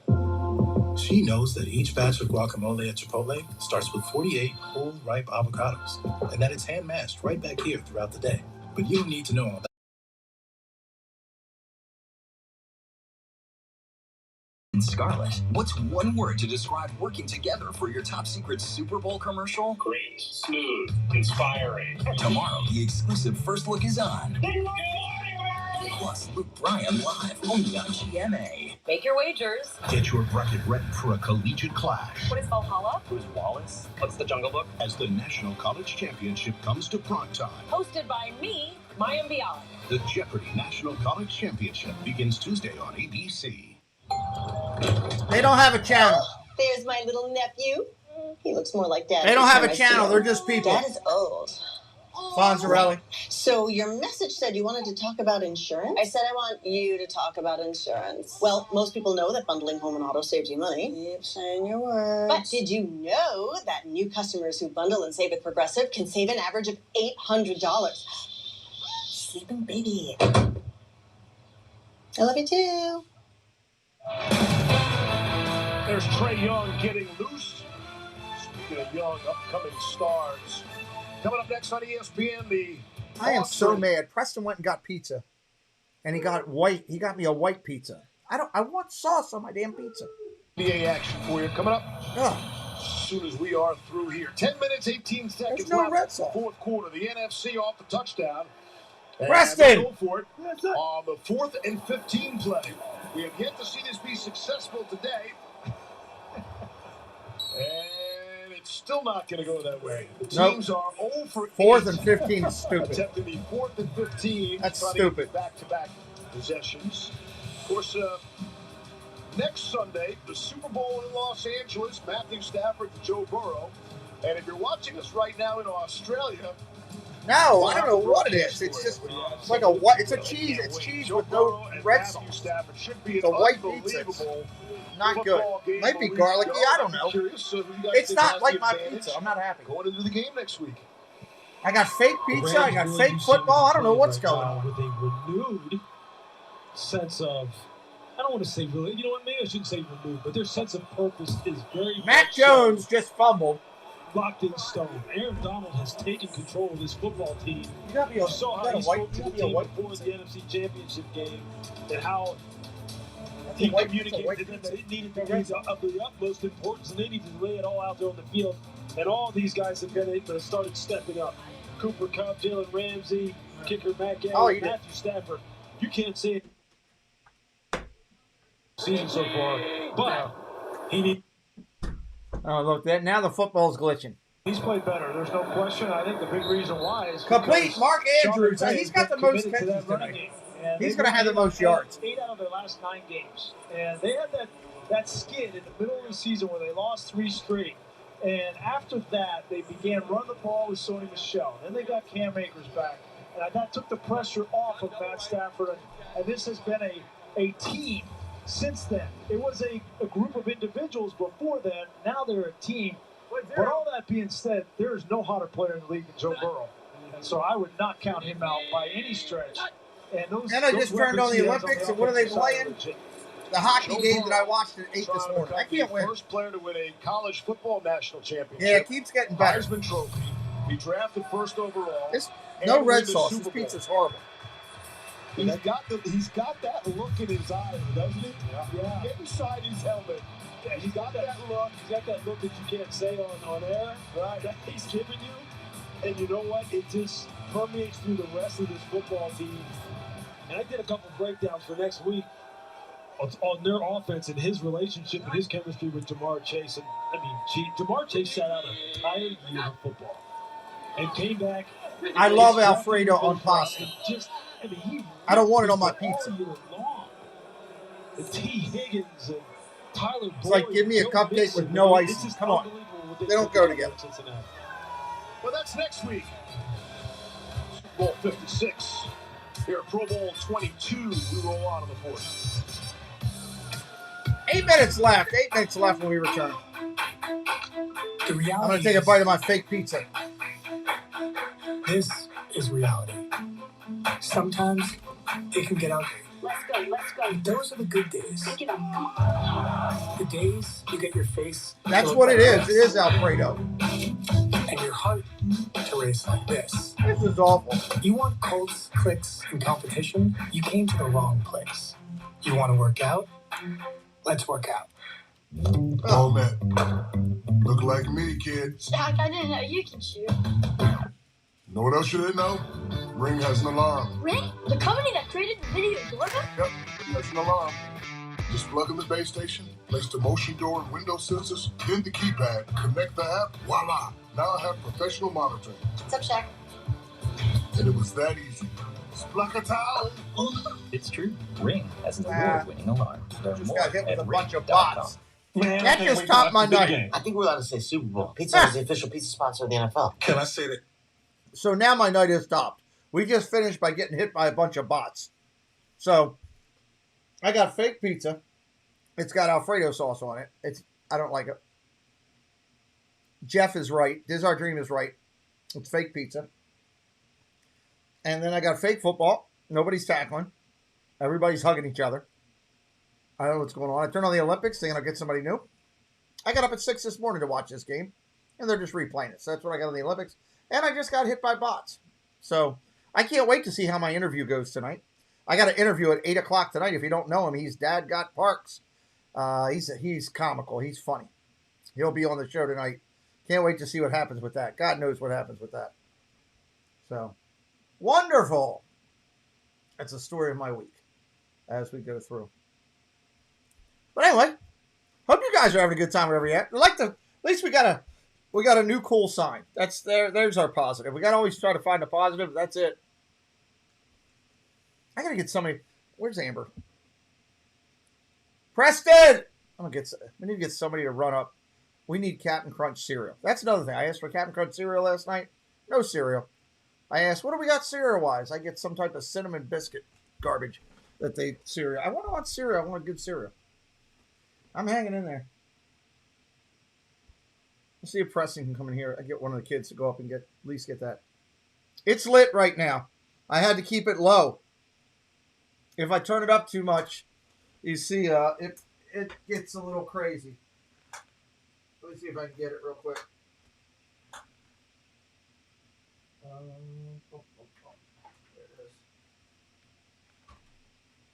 She knows that each batch of guacamole at Chipotle starts with 48 whole, ripe avocados, and that it's hand-mashed right back here throughout the day. But you don't need to know all that. Scarlett, what's one word to describe working together for your top secret Super Bowl commercial? Great, smooth, inspiring. Tomorrow, the exclusive first look is on. Plus, Luke Bryan live only on GMA. Make your wagers. Get your bracket ready for a collegiate clash. What is Valhalla? Who's Wallace? What's the Jungle Book? As the National College Championship comes to prime time. Hosted by me, Mayim Bialik. The Jeopardy National College Championship begins Tuesday on ABC. They don't have a channel. There's my little nephew. He looks more like Dad. They don't have a channel. They're just people. Dad is old. Fonzarelli. So your message said you wanted to talk about insurance? I said I want you to talk about insurance. Well, most people know that bundling home and auto saves you money. Keep saying your words. But did you know that new customers who bundle and save with Progressive can save an average of $800? Sleeping baby. I love you too. There's Trey Young getting loose. Speaking of young, upcoming stars. Coming up next on ESPN, I am so mad. Preston went and got pizza, and he got white. He got me a white pizza. I want sauce on my damn pizza. NBA action for you coming up. Ugh. As soon as we are through here, 10 minutes, 18 seconds There's no left. red sauce. Fourth quarter. The NFC off the touchdown. And Preston! Go for it on the 4th and 15 play. We have yet to see this be successful today. And it's still not going to go that way. The teams are 0 for 8. 4th and 15 is stupid. Attempting the 4th and 15. That's stupid. Back-to-back possessions. Of course, next Sunday, the Super Bowl in Los Angeles, Matthew Stafford to Joe Burrow. And if you're watching us right now in Australia... No, I don't know what it is. It's just like a white. It's a cheese. It's cheese with no red sauce. It's a white pizza. It's not good. Might be garlicky. I don't know. It's not like my pizza. I'm not happy. Going into the game next week. I got fake pizza. I got fake football. I don't know what's going on. With a renewed sense of, I don't want to say really, you know what, maybe I shouldn't say renewed, but their sense of purpose is very Mac Jones just fumbled. Locked in stone. Aaron Donald has taken control of this football team. You got me a, saw how he spoke to the team before the NFC Championship game and how he communicated to them that it needed to be of the utmost importance and they needed to lay it all out there on the field. And all these guys have started stepping up. Cooper Kupp, Jalen Ramsey, kicker Matt Gallagher, Matthew Stafford. You can't say it season so far, but he needs. Oh, look, now the football's glitching. He's played better. There's no question. I think the big reason why is complete Mark Andrews. He's got the most catches tonight. He's going to have the most yards. 8 out of their last 9 games. And they had that skid in the middle of the season where they lost 3 straight. And after that, they began running the ball with Sony Michel. Then they got Cam Akers back. And that took the pressure off of Matt Stafford. And this has been a team since then. It was a group of individuals before then. Now they're a team. But all that being said, there is no hotter player in the league than Joe Burrow. And so I would not count him out by any stretch. And I just turned on the Olympics, and what are they playing? the hockey Joe game Burrow that I watched at 8 this morning. I can't win. First player to win a college football national championship. Yeah, it keeps getting better. Heisman Trophy. He drafted first overall. No red sauce. This pizza's horrible. He's got that look in his eye, doesn't he? Yeah. Inside his helmet. Yeah, he's got that look. He's got that look that you can't say on air, right? That he's giving you. And you know what? It just permeates through the rest of this football team. And I did a couple breakdowns for next week on their offense and his relationship and his chemistry with Jamar Chase. And Jamar Chase sat out an entire year of football and came back. I love Alfredo on pasta. I don't want it on my pizza. The T. Higgins and Tyler It's like, give me a cupcake with no icing. Come on. They don't go together. Well, that's next week. Super Bowl 56. Here at Pro Bowl 22, we roll on the 4th. 8 minutes left. 8 minutes left when we return. The reality I'm going to take a bite of my fake pizza. This is reality. Sometimes it can get ugly. Let's go. But those are the good days. Pick it up. Come on. The days you get your face. That's what it is. It is Alfredo. And your heart to race like this. This is awful. You want Colts, clicks, and competition? You came to the wrong place. You want to work out? Let's work out. Oh, man. Look like me, kids. Doc, I didn't know you can shoot. You know what else you didn't know? Ring has an alarm. Ring? The company that created the video doorbell? Yep, that's an alarm. Just plug in the base station, place the motion door and window sensors, then the keypad, connect the app, voila! Now I have professional monitoring. What's up, Shaq? And it was that easy. Splackatow! It's true. Ring has an award-winning alarm. Learn more got hit with at a bunch of ring.com. bots. That just topped my night. I think we're allowed to say Super Bowl. Pizza is the official pizza sponsor of the NFL. Can I say that? So now my night is topped. We just finished by getting hit by a bunch of bots. So I got fake pizza. It's got Alfredo sauce on it. I don't like it. Jeff is right. Diz Our Dream is right. It's fake pizza. And then I got fake football. Nobody's tackling. Everybody's hugging each other. I don't know what's going on. I turned on the Olympics thinking I'll get somebody new. I got up at 6 this morning to watch this game. And they're just replaying it. So that's what I got on the Olympics. And I just got hit by bots. So I can't wait to see how my interview goes tonight. I got an interview at 8 o'clock tonight. If you don't know him, he's Dad Got Parks. He's comical. He's funny. He'll be on the show tonight. Can't wait to see what happens with that. God knows what happens with that. So, wonderful. That's the story of my week as we go through. But anyway, hope you guys are having a good time wherever you're at. At least we got a new cool sign. There's our positive. We got to always try to find a positive. That's it. I got to get somebody. Where's Amber? Preston! We need to get somebody to run up. We need Captain Crunch cereal. That's another thing. I asked for Captain Crunch cereal last night. No cereal. I asked, what do we got cereal-wise? I get some type of cinnamon biscuit garbage that they cereal. I want cereal. I want a good cereal. I'm hanging in there. Let's see if Preston can come in here. I get one of the kids to go up and at least get that. It's lit right now. I had to keep it low. If I turn it up too much, you see, it gets a little crazy. Let me see if I can get it real quick. There it is.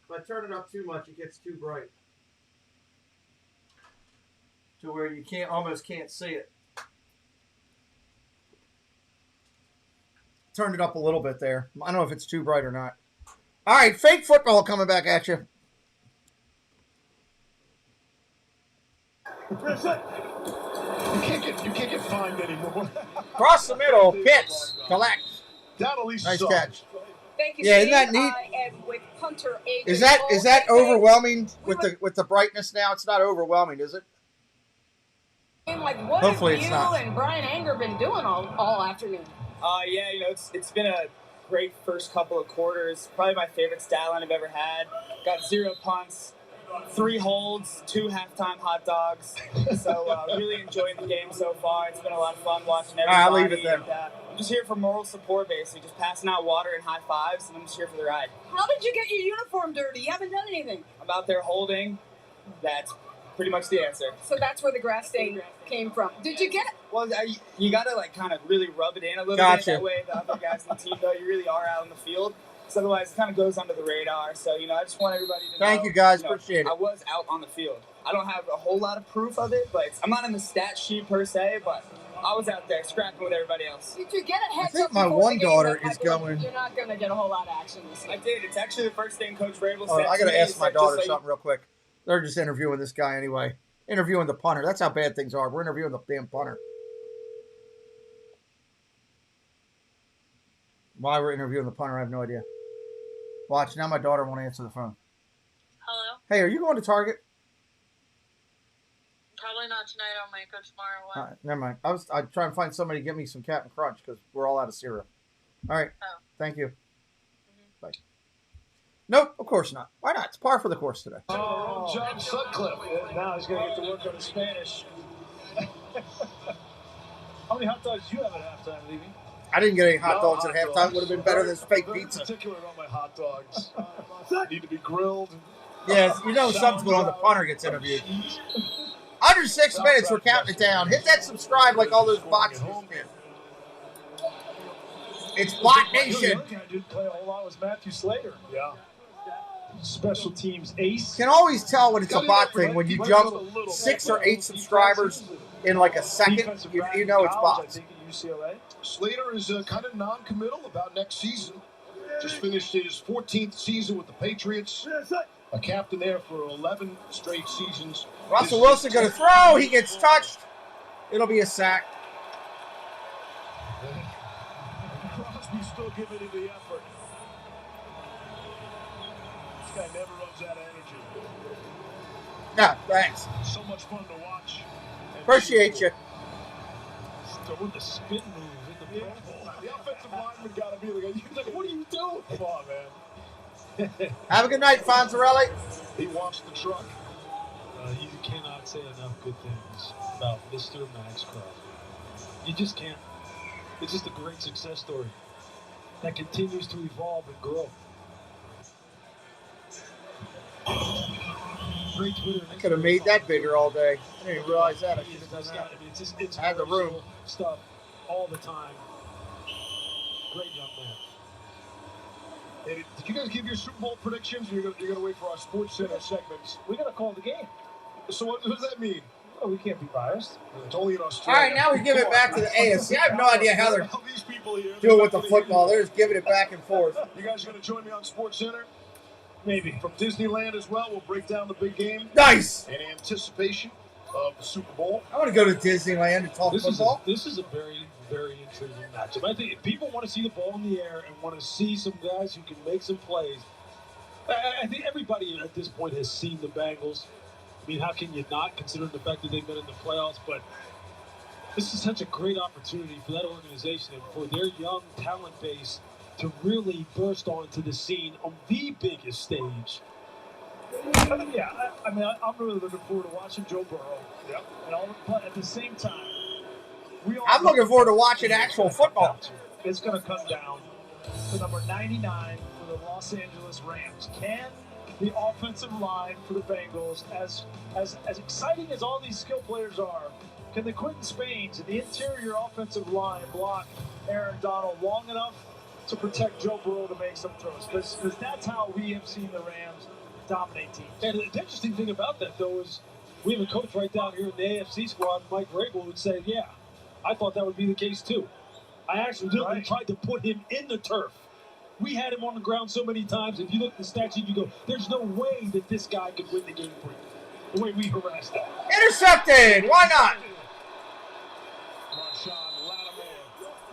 If I turn it up too much, it gets too bright. To where you almost can't see it. Turned it up a little bit there. I don't know if it's too bright or not. All right, fake football coming back at you. You can't get fined anymore. Cross the middle, Pitts, collect. That at least nice sucks. catch. Thank you, Yeah, Steve. isn't that neat? I am with punter AJ. Is that overwhelming with the brightness now? It's not overwhelming, is it? Like, what Hopefully have it's you not. and Brian Anger been doing all afternoon? Yeah, it's been a great first couple of quarters. Probably my favorite stat line I've ever had. Got 0 punts, 3 holds, 2 halftime hot dogs. So really enjoying the game so far. It's been a lot of fun watching everybody. I'll leave it there. And, I'm just here for moral support, basically. Just passing out water and high fives, and I'm just here for the ride. How did you get your uniform dirty? You haven't done anything. I'm out there holding. That's pretty much the answer. So that's where the grass stain came from. Did you get it? Well, you got to, like, kind of really rub it in a little bit. That way the other guys on the team know you really are out on the field. So otherwise, it kind of goes under the radar. So, I just want everybody to know. Thank you, guys. Appreciate it. I was out on the field. I don't have a whole lot of proof of it, but I'm not in the stat sheet per se, but I was out there scrapping with everybody else. Did you get a heads I think up my before one the game daughter that is going. You're not going to get a whole lot of action this year. I did. It's actually the first thing Coach Vrabel Oh, said. I got to ask my daughter just something real quick. They're just interviewing this guy anyway. Interviewing the punter. That's how bad things are. We're interviewing the damn punter. Why we're interviewing the punter, I have no idea. Watch, now my daughter won't answer the phone. Hello? Hey, are you going to Target? Probably not tonight. I might go tomorrow. What? All right, never mind. I'd try and find somebody to get me some Captain Crunch because we're all out of cereal. All right. Oh. Thank you. Bye. Nope, of course not. Why not? It's par for the course today. Oh, John Sutcliffe. Now he's going to get to work on his Spanish. How many hot dogs do you have at halftime, Levy? I didn't get any hot dogs at halftime. Would have been better than fake pizza. I'm particular about my hot dogs. Need to be grilled. Yes, something's going on. The punter gets interviewed. Under 6 minutes, we're counting it down. Hit that subscribe like all those bots did. It's Bot Nation. The guy didn't play a whole lot was Matthew Slater. Yeah. Special teams ace. Can always tell when it's a bot thing when you jump 6 or 8 subscribers in like a second. You know it's bots. Slater is kind of non-committal about next season. Just finished his 14th season with the Patriots. A captain there for 11 straight seasons. Russell Wilson going to throw. He gets touched. It'll be a sack. Crosby's still giving him the effort. This guy never runs out of energy. No, thanks. So much fun to watch. Appreciate you. Doing the spin move in the Pro Bowl. The offensive lineman got to be like, what are you doing? Come on, man. Have a good night, Fonzarelli. He wants the truck. You cannot say enough good things about Mr. Max Crosby. You just can't. It's just a great success story that continues to evolve and grow. Great Twitter. I could have made that bigger all day. I didn't even realize that. I should have done that. It's I had the room. Stuff all the time. Great young man. Hey, did you guys give your Super Bowl predictions? Or you're gonna wait for our Sports Center segments. We gotta call the game. So what does that mean? Well, we can't be biased. It's only in Australia. All right, now we give it back to the AFC. I have no idea how they're these people here, doing with the football. They're just giving it back and forth. You guys are gonna join me on Sports Center? Maybe. From Disneyland as well. We'll break down the big game. Nice. In anticipation of the Super Bowl. I want to go to Disneyland and talk football. This is a very, very intriguing matchup. I think if people want to see the ball in the air and want to see some guys who can make some plays, I think everybody at this point has seen the Bengals. I mean, how can you not, considering the fact that they've been in the playoffs? But this is such a great opportunity for that organization and for their young talent base to really burst onto the scene on the biggest stage. Yeah, I'm really looking forward to watching Joe Burrow. Yep. But at the same time, I'm looking forward to watching actual football. It's going to come down to number 99 for the Los Angeles Rams. Can the offensive line for the Bengals, as exciting as all these skill players are, can the Quentin Spains and the interior offensive line block Aaron Donald long enough to protect Joe Burrow to make some throws? Because that's how we have seen the Rams dominate teams. And the interesting thing about that, though, is we have a coach right down here in the AFC squad, Mike Vrabel, who would say, yeah, I thought that would be the case too. I actually literally tried to put him in the turf. We had him on the ground so many times. If you look at the stat sheet, you go, there's no way that this guy could win the game for you. The way we harassed him. Intercepted. Why not?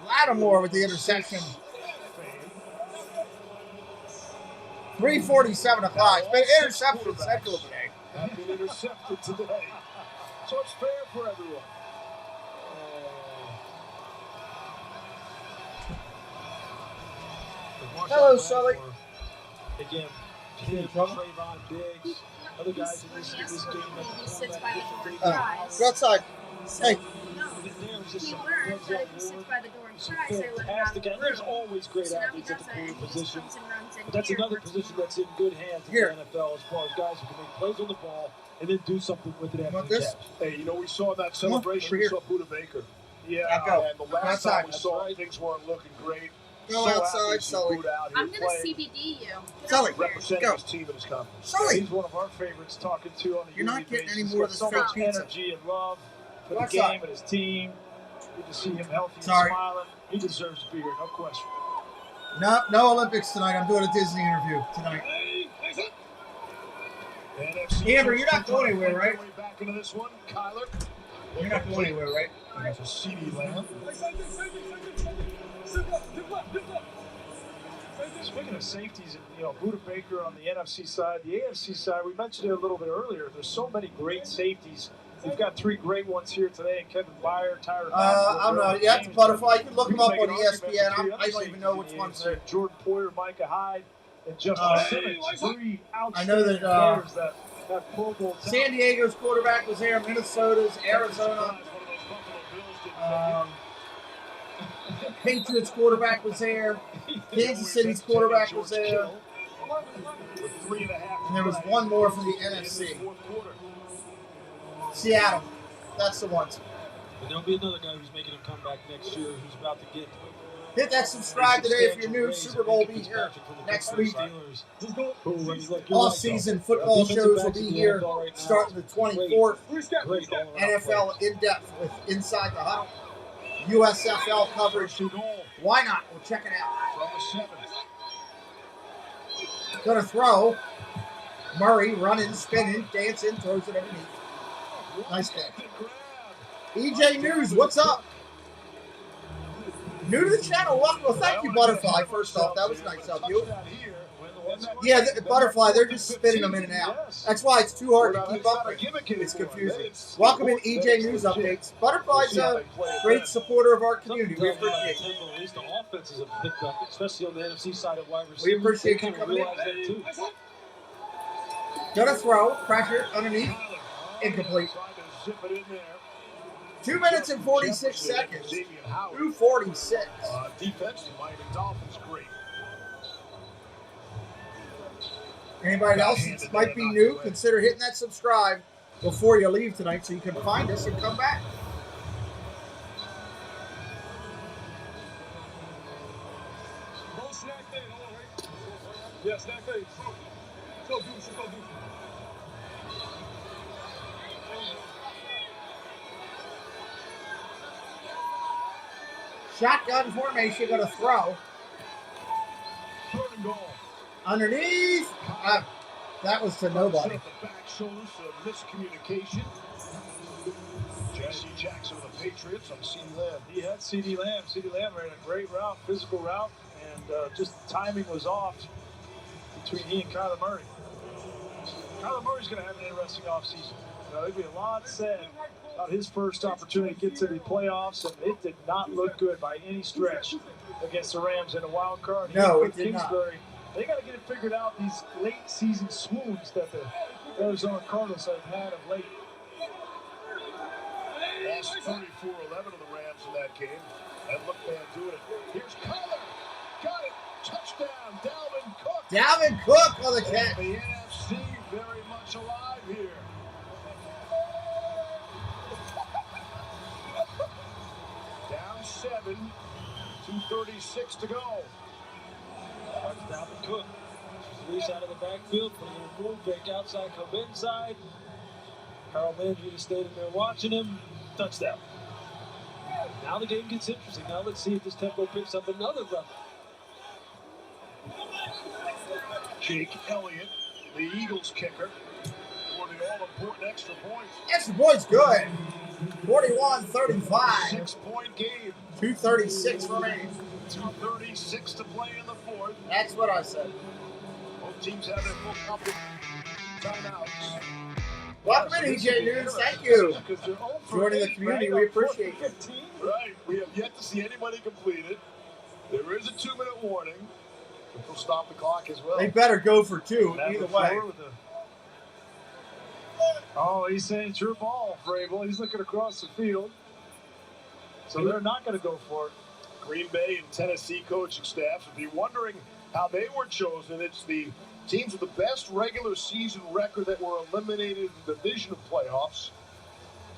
Lattimore with the interception. 3:47 o'clock. It's been interception central today. Have been intercepted today. So it's fair for everyone. Hello, Sully. Again, Kim, Trayvon Diggs, other guys in this game. Go outside. Hey. just learns that if he sits by the door and cries, they let him out of fantastic. the And there's room. always great So now he athletes at does the that, and forward he just position. comes and runs in But that's here another towards position the that's in good hands in the NFL as far as guys who can make plays on the ball and then do something with it after the catch. Hey, you know, we saw that celebration, we saw Buda Baker. Yeah, and the last time we That's saw right. things weren't looking great. Go so outside, happy to see Sully. Buda out here I'm gonna playing, CBD you. Get Sully, over here. representing go. his team and his conference. Sully. He's one of our favorites talking to on a You're not yearly getting basis. any He's more got of this so fake much pizza. energy and love for Go the outside. game and his team. Good to see him healthy and Sorry. smiling. He deserves to be here, no question. No Olympics tonight. I'm doing a Disney interview tonight. NFC Amber, you're not going anywhere, right? Back into this one, Kyler. You're not going anywhere, right? That's a CD Lamb. Speaking of safeties, Buda Baker on the NFC side, the AFC side, we mentioned it a little bit earlier. There's so many great safeties. We've got 3 great ones here today, and Kevin Byard, Tyron. I don't know. You have to Butterfly. You can look them up on ESPN. I don't even know which ones they're. Jordan Poyer, Micah Hyde, and Justin Simmons. 3 I know that players that have Pro Bowl talent. San Diego's quarterback was there. Minnesota's, Arizona. Patriots quarterback was there. Kansas City's quarterback was there. And there was one more from the NFC. Seattle. That's the ones. But there'll be another guy who's making a comeback next year who's about to get. Hit that subscribe today if you're new. Super Bowl will be here next week. All season football shows will be here starting the 24th. NFL in depth with Inside the Huddle. USFL coverage. Why not? We'll check it out. Gonna throw. Murray running, spinning, dancing, throws it underneath. Nice catch. EJ News, what's up? New to the channel, welcome. Well, thank you, Butterfly. First off, that was nice of you. Yeah, Butterfly, they're just spinning them in and out. That's why it's too hard to keep up with. It's confusing. Welcome in EJ News Updates. Butterfly's a great supporter of our community. We appreciate it. At least the offenses have picked up, especially on the NFC side of wide receivers. We appreciate They you kinda coming in. realize that too. Gonna throw, pressure underneath, incomplete. 2 minutes and 46 seconds. 2:46. Defense, the Miami Dolphins, great. Anybody else that might be new, consider hitting that subscribe before you leave tonight so you can find us and come back. Yeah, snack day. Go do. Shotgun formation, gonna throw. Underneath. That was to nobody. Back shoulders, miscommunication. Jesse Jackson of the Patriots on CD Lamb. He had CD Lamb. CD Lamb ran a great route, physical route, and just the timing was off between he and Kyler Murray. Kyler Murray's going to have an interesting offseason. There'll be a lot said about his first opportunity to get to the playoffs, and it did not look good by any stretch against the Rams in a wild card. No, it did not. Kingsbury, they got to get it figured out, these late season swoons that the Arizona Cardinals have had of late. Lost 34-11 of the Rams in that game. And look, man, doing it. Here's Kyler. Got it. Touchdown, Dalvin Cook. Dalvin Cook on the catch. The NFC very much alive here. Down 7. 2:36 to go. That's Dalvin Cook. Release out of the backfield, put a little move, fake outside, come inside. Harold Landry just stayed in there watching him. Touchdown. Now the game gets interesting. Now let's see if this tempo picks up another level. Jake Elliott, the Eagles kicker, for the all-important extra point. Extra point's good. 41-35. 6-point game. 2:36 remaining. 2:36 to play in the fourth. That's what I said. Both teams have their full complement timeouts. Welcome in, EJ News. Thank you. Joining the community, we appreciate it. Right. We have yet to see anybody complete it. There is a 2-minute warning. Which will stop the clock as well. They better go for 2, either way. Oh, he's saying it's your ball, Vrabel. He's looking across the field. So they're not going to go for it. Green Bay and Tennessee coaching staffs would be wondering how they were chosen. It's the teams with the best regular season record that were eliminated in the division playoffs.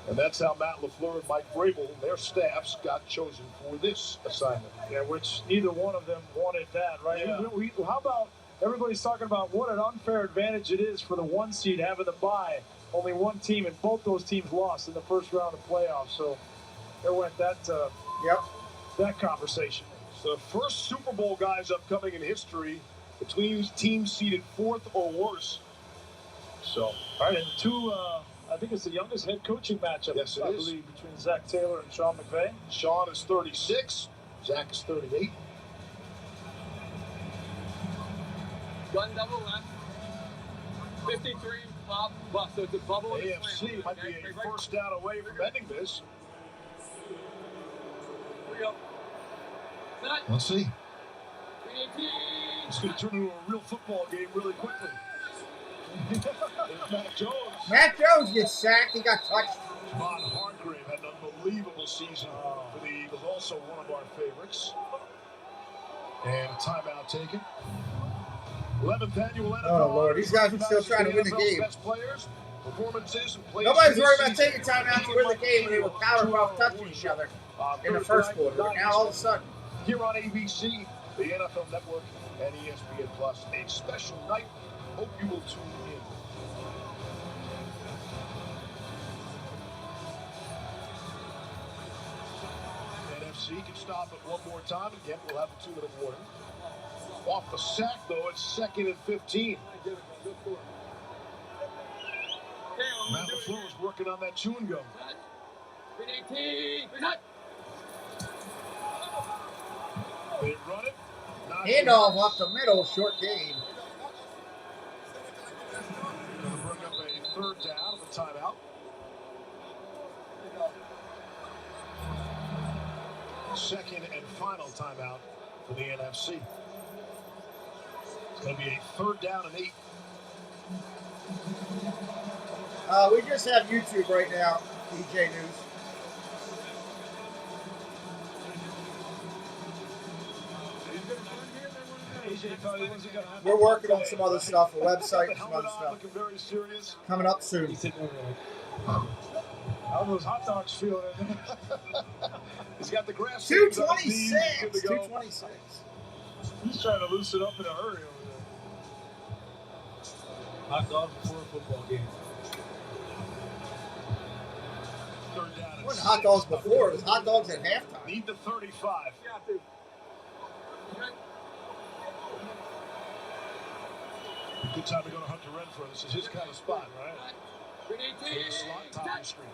And that's how Matt LaFleur and Mike Vrabel, their staffs, got chosen for this assignment. Yeah, which neither one of them wanted that, right? Yeah. How about everybody's talking about what an unfair advantage it is for the 1 seed having the bye. Only one team, and both those teams lost in the first round of playoffs. So there went that that conversation. So the first Super Bowl, guys, upcoming in history between teams seeded 4th or worse. So, all right, and two, I think it's the youngest head coaching matchup, yes, I believe, between Zach Taylor and Sean McVay. Sean is 36, Zach is 38. Gun double left. 53, pop, bust. So it's a bubble. AFC might be a first down away from ending this. Here we go. Let's see. It's going to turn into a real football game really quickly. Matt Jones. Matt Jones gets sacked. He got touched. Javon Hargrave had an unbelievable season for the Eagles. Also one of our favorites. And a timeout taken. 11th annual NFL. Oh, Lord. These guys are still trying to win the game. Best players, performances, and plays. Nobody's worried about taking time out to win the game when they were powerpuff touching each other in the first quarter. But now all of a sudden. Here on ABC, the NFL Network, and ESPN Plus, a special night. Hope you will tune in. NFC can stop it one more time. Again, we'll have a 2-minute warning. Off the sack, though, it's 2nd and 15. Matt LaFleur is working on that chewing gum. They run it. Handoff up the middle, short gain. Going to bring up a 3rd down of the timeout. Second and final timeout for the NFC. It's going to be a 3rd down and 8. We just have YouTube right now, DJ News. We're working on some other stuff, a website and some other stuff. Coming up soon. How those hot dogs feeling? He's got the grass. 226. 226. He's trying to loosen up in a hurry over there. Hot dogs before a football game. It wasn't hot dogs before, it was hot dogs at halftime. Need the 35. Good time to go to Hunter Renfrow. This is his kind of spot, right? Slot top of the screen.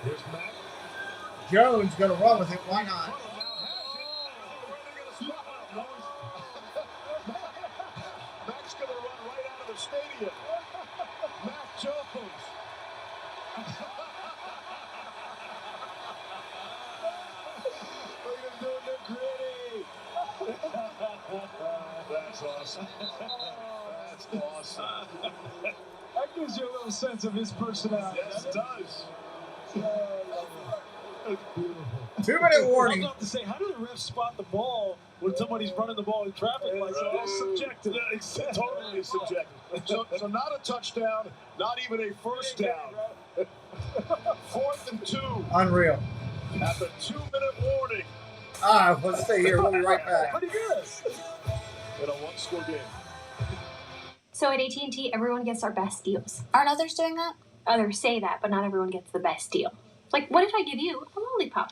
Here's Matt. Jones going to run with it. Why not? Matt's going to run right out of the stadium. Matt Jones. Look at him doing the gritty. That's awesome. That's awesome. That gives you a little sense of his personality. Yes, it does. That's beautiful. 2-minute warning. I was about to say, how do the refs spot the ball when somebody's running the ball in traffic like that? That's subjective. It's totally subjective. So not a touchdown, not even a first down. 4th and 2. Unreal. At the 2-minute warning. Let's stay here. We'll be right back. Pretty good. In a 1-score game. So at AT&T, everyone gets our best deals. Aren't others doing that? Others say that, but not everyone gets the best deal. Like, what if I give you a lollipop?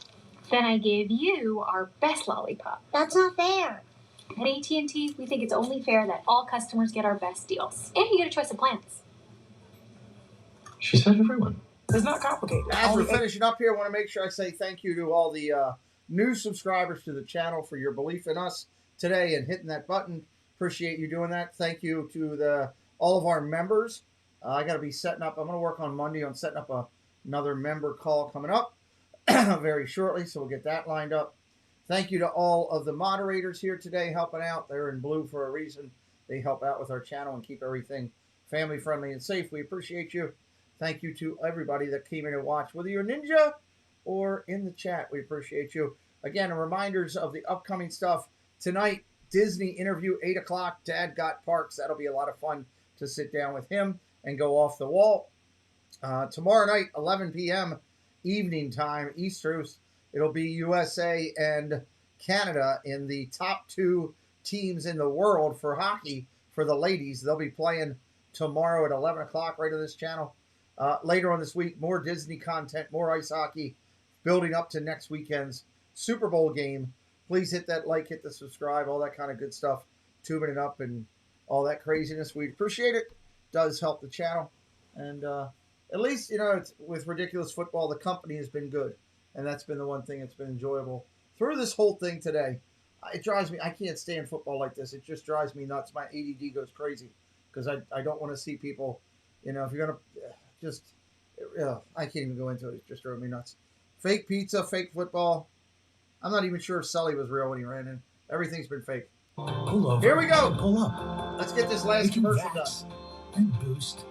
Then I give you our best lollipop. That's not fair. At AT&T, we think it's only fair that all customers get our best deals. And you get a choice of plans. She said everyone. It's not complicated. As we're finishing up here, I want to make sure I say thank you to all the new subscribers to the channel for your belief in us today and hitting that button. Appreciate you doing that. Thank you to all of our members. I got to be setting up. I'm going to work on Monday on setting up another member call coming up very shortly, so we'll get that lined up. Thank you to all of the moderators here today helping out. They're in blue for a reason. They help out with our channel and keep everything family friendly and safe. We appreciate you. thank you to everybody that came in and watched, whether you're a ninja or in the chat. We appreciate you. Again, reminders of the upcoming stuff. Tonight, Disney interview, 8 o'clock. Dad Got Parks. That'll be a lot of fun to sit down with him and go off the wall. Tomorrow night, 11 p.m. evening time, Easters. It'll be USA and Canada in the top 2 teams in the world for hockey for the ladies. They'll be playing tomorrow at 11 o'clock right on this channel. Later on this week, more Disney content, more ice hockey, building up to next weekend's Super Bowl game. Please hit that like, hit the subscribe, all that kind of good stuff. Tubing it up and all that craziness. We appreciate it. Does help the channel. And at least, it's, with Ridiculous Football, the company has been good. And that's been the one thing that's been enjoyable through this whole thing today. It drives me, I can't stand football like this. It just drives me nuts. My ADD goes crazy because I don't want to see people, if you're going to I can't even go into it. It just drove me nuts. Fake pizza, fake football. I'm not even sure if Sully was real when he ran in. Everything's been fake. Pull over. Here we go. And pull up. Let's get this last commercial done. And boost,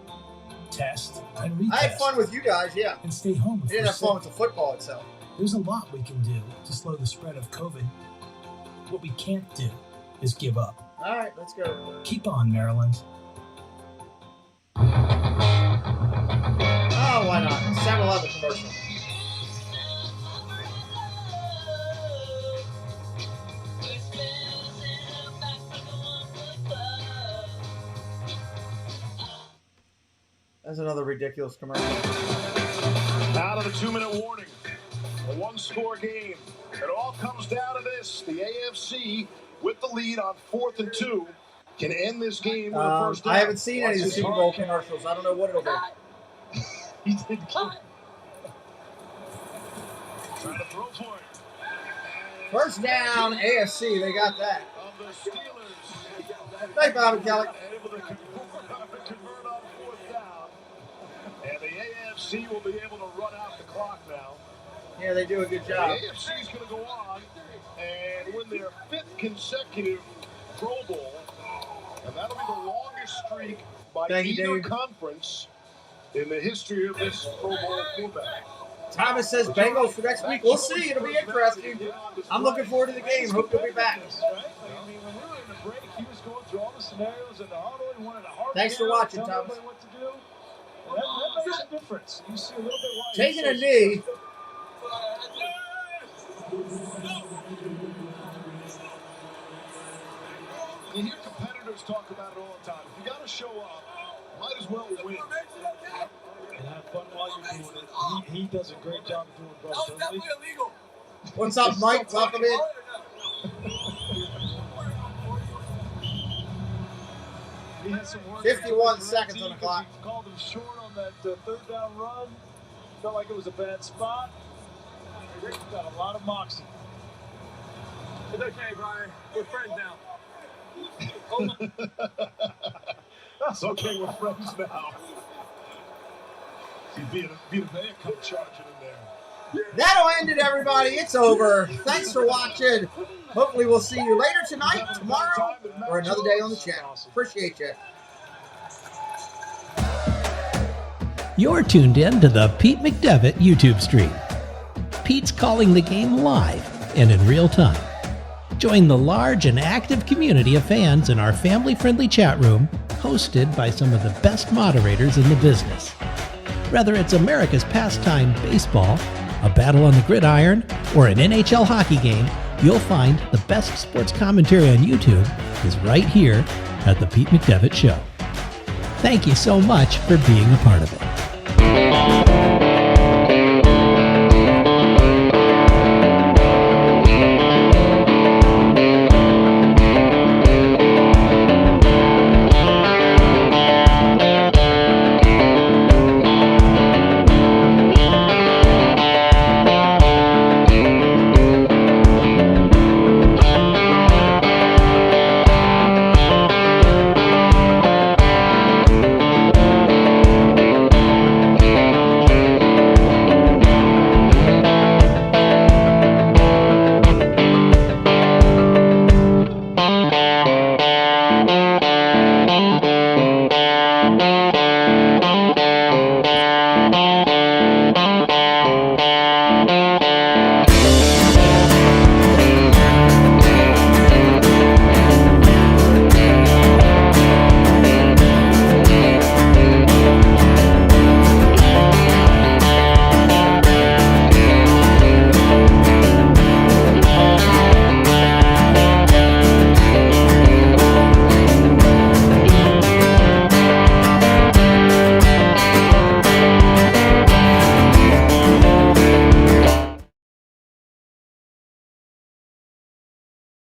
test, and retest. I had fun with you guys, yeah. And stay home. I didn't have fun with the football itself. There's a lot we can do to slow the spread of COVID. What we can't do is give up. All right, let's go. Keep on, Maryland. Oh, why not? 7-Eleven commercial. That's another ridiculous commercial. Out of the 2-minute warning. A 1-score game. It all comes down to this. The AFC, with the lead on 4th and 2, can end this game with a first down. I haven't seen any of the Super Bowl commercials. I don't know what it'll be. He did cut. Trying to throw for it. First down, AFC. They got that. Thank Bobby Kelly. Able to convert on 4th down. And the AFC will be able to run out the clock now. Yeah, they do a good job. The AFC is going to go on and win their 5th consecutive Pro Bowl. And that'll be the longest streak by either conference in the history of this Pro Bowl format. Thomas says Bengals for next week. We'll see. It'll be interesting. I'm looking forward to the game. Hope you'll be back. Thanks for watching, Thomas. That makes a difference. You see a little bit why taking a knee. You hear competitors talk about it all the time. If you got to show up, might as well win. And have fun while you're doing it. He does a great job of doing both, doesn't he? What's up, Mike? Welcome in. He has some work 51 seconds on the clock. He called him short on that 3rd down run. Felt like it was a bad spot. He's got a lot of moxie. It's okay, Brian. We're friends now. That's okay, we're friends now. See, Vita Vea come charging in there. That'll end it, everybody. It's over. Thanks for watching. Hopefully we'll see you later tonight, tomorrow, or another day on the channel. Appreciate you. You're tuned in to the Pete McDevitt YouTube stream. Pete's calling the game live and in real time. Join the large and active community of fans in our family-friendly chat room, hosted by some of the best moderators in the business. Whether it's America's pastime baseball, a battle on the gridiron, or an NHL hockey game, you'll find the best sports commentary on YouTube is right here at the Pete McDevitt Show. Thank you so much for being a part of it.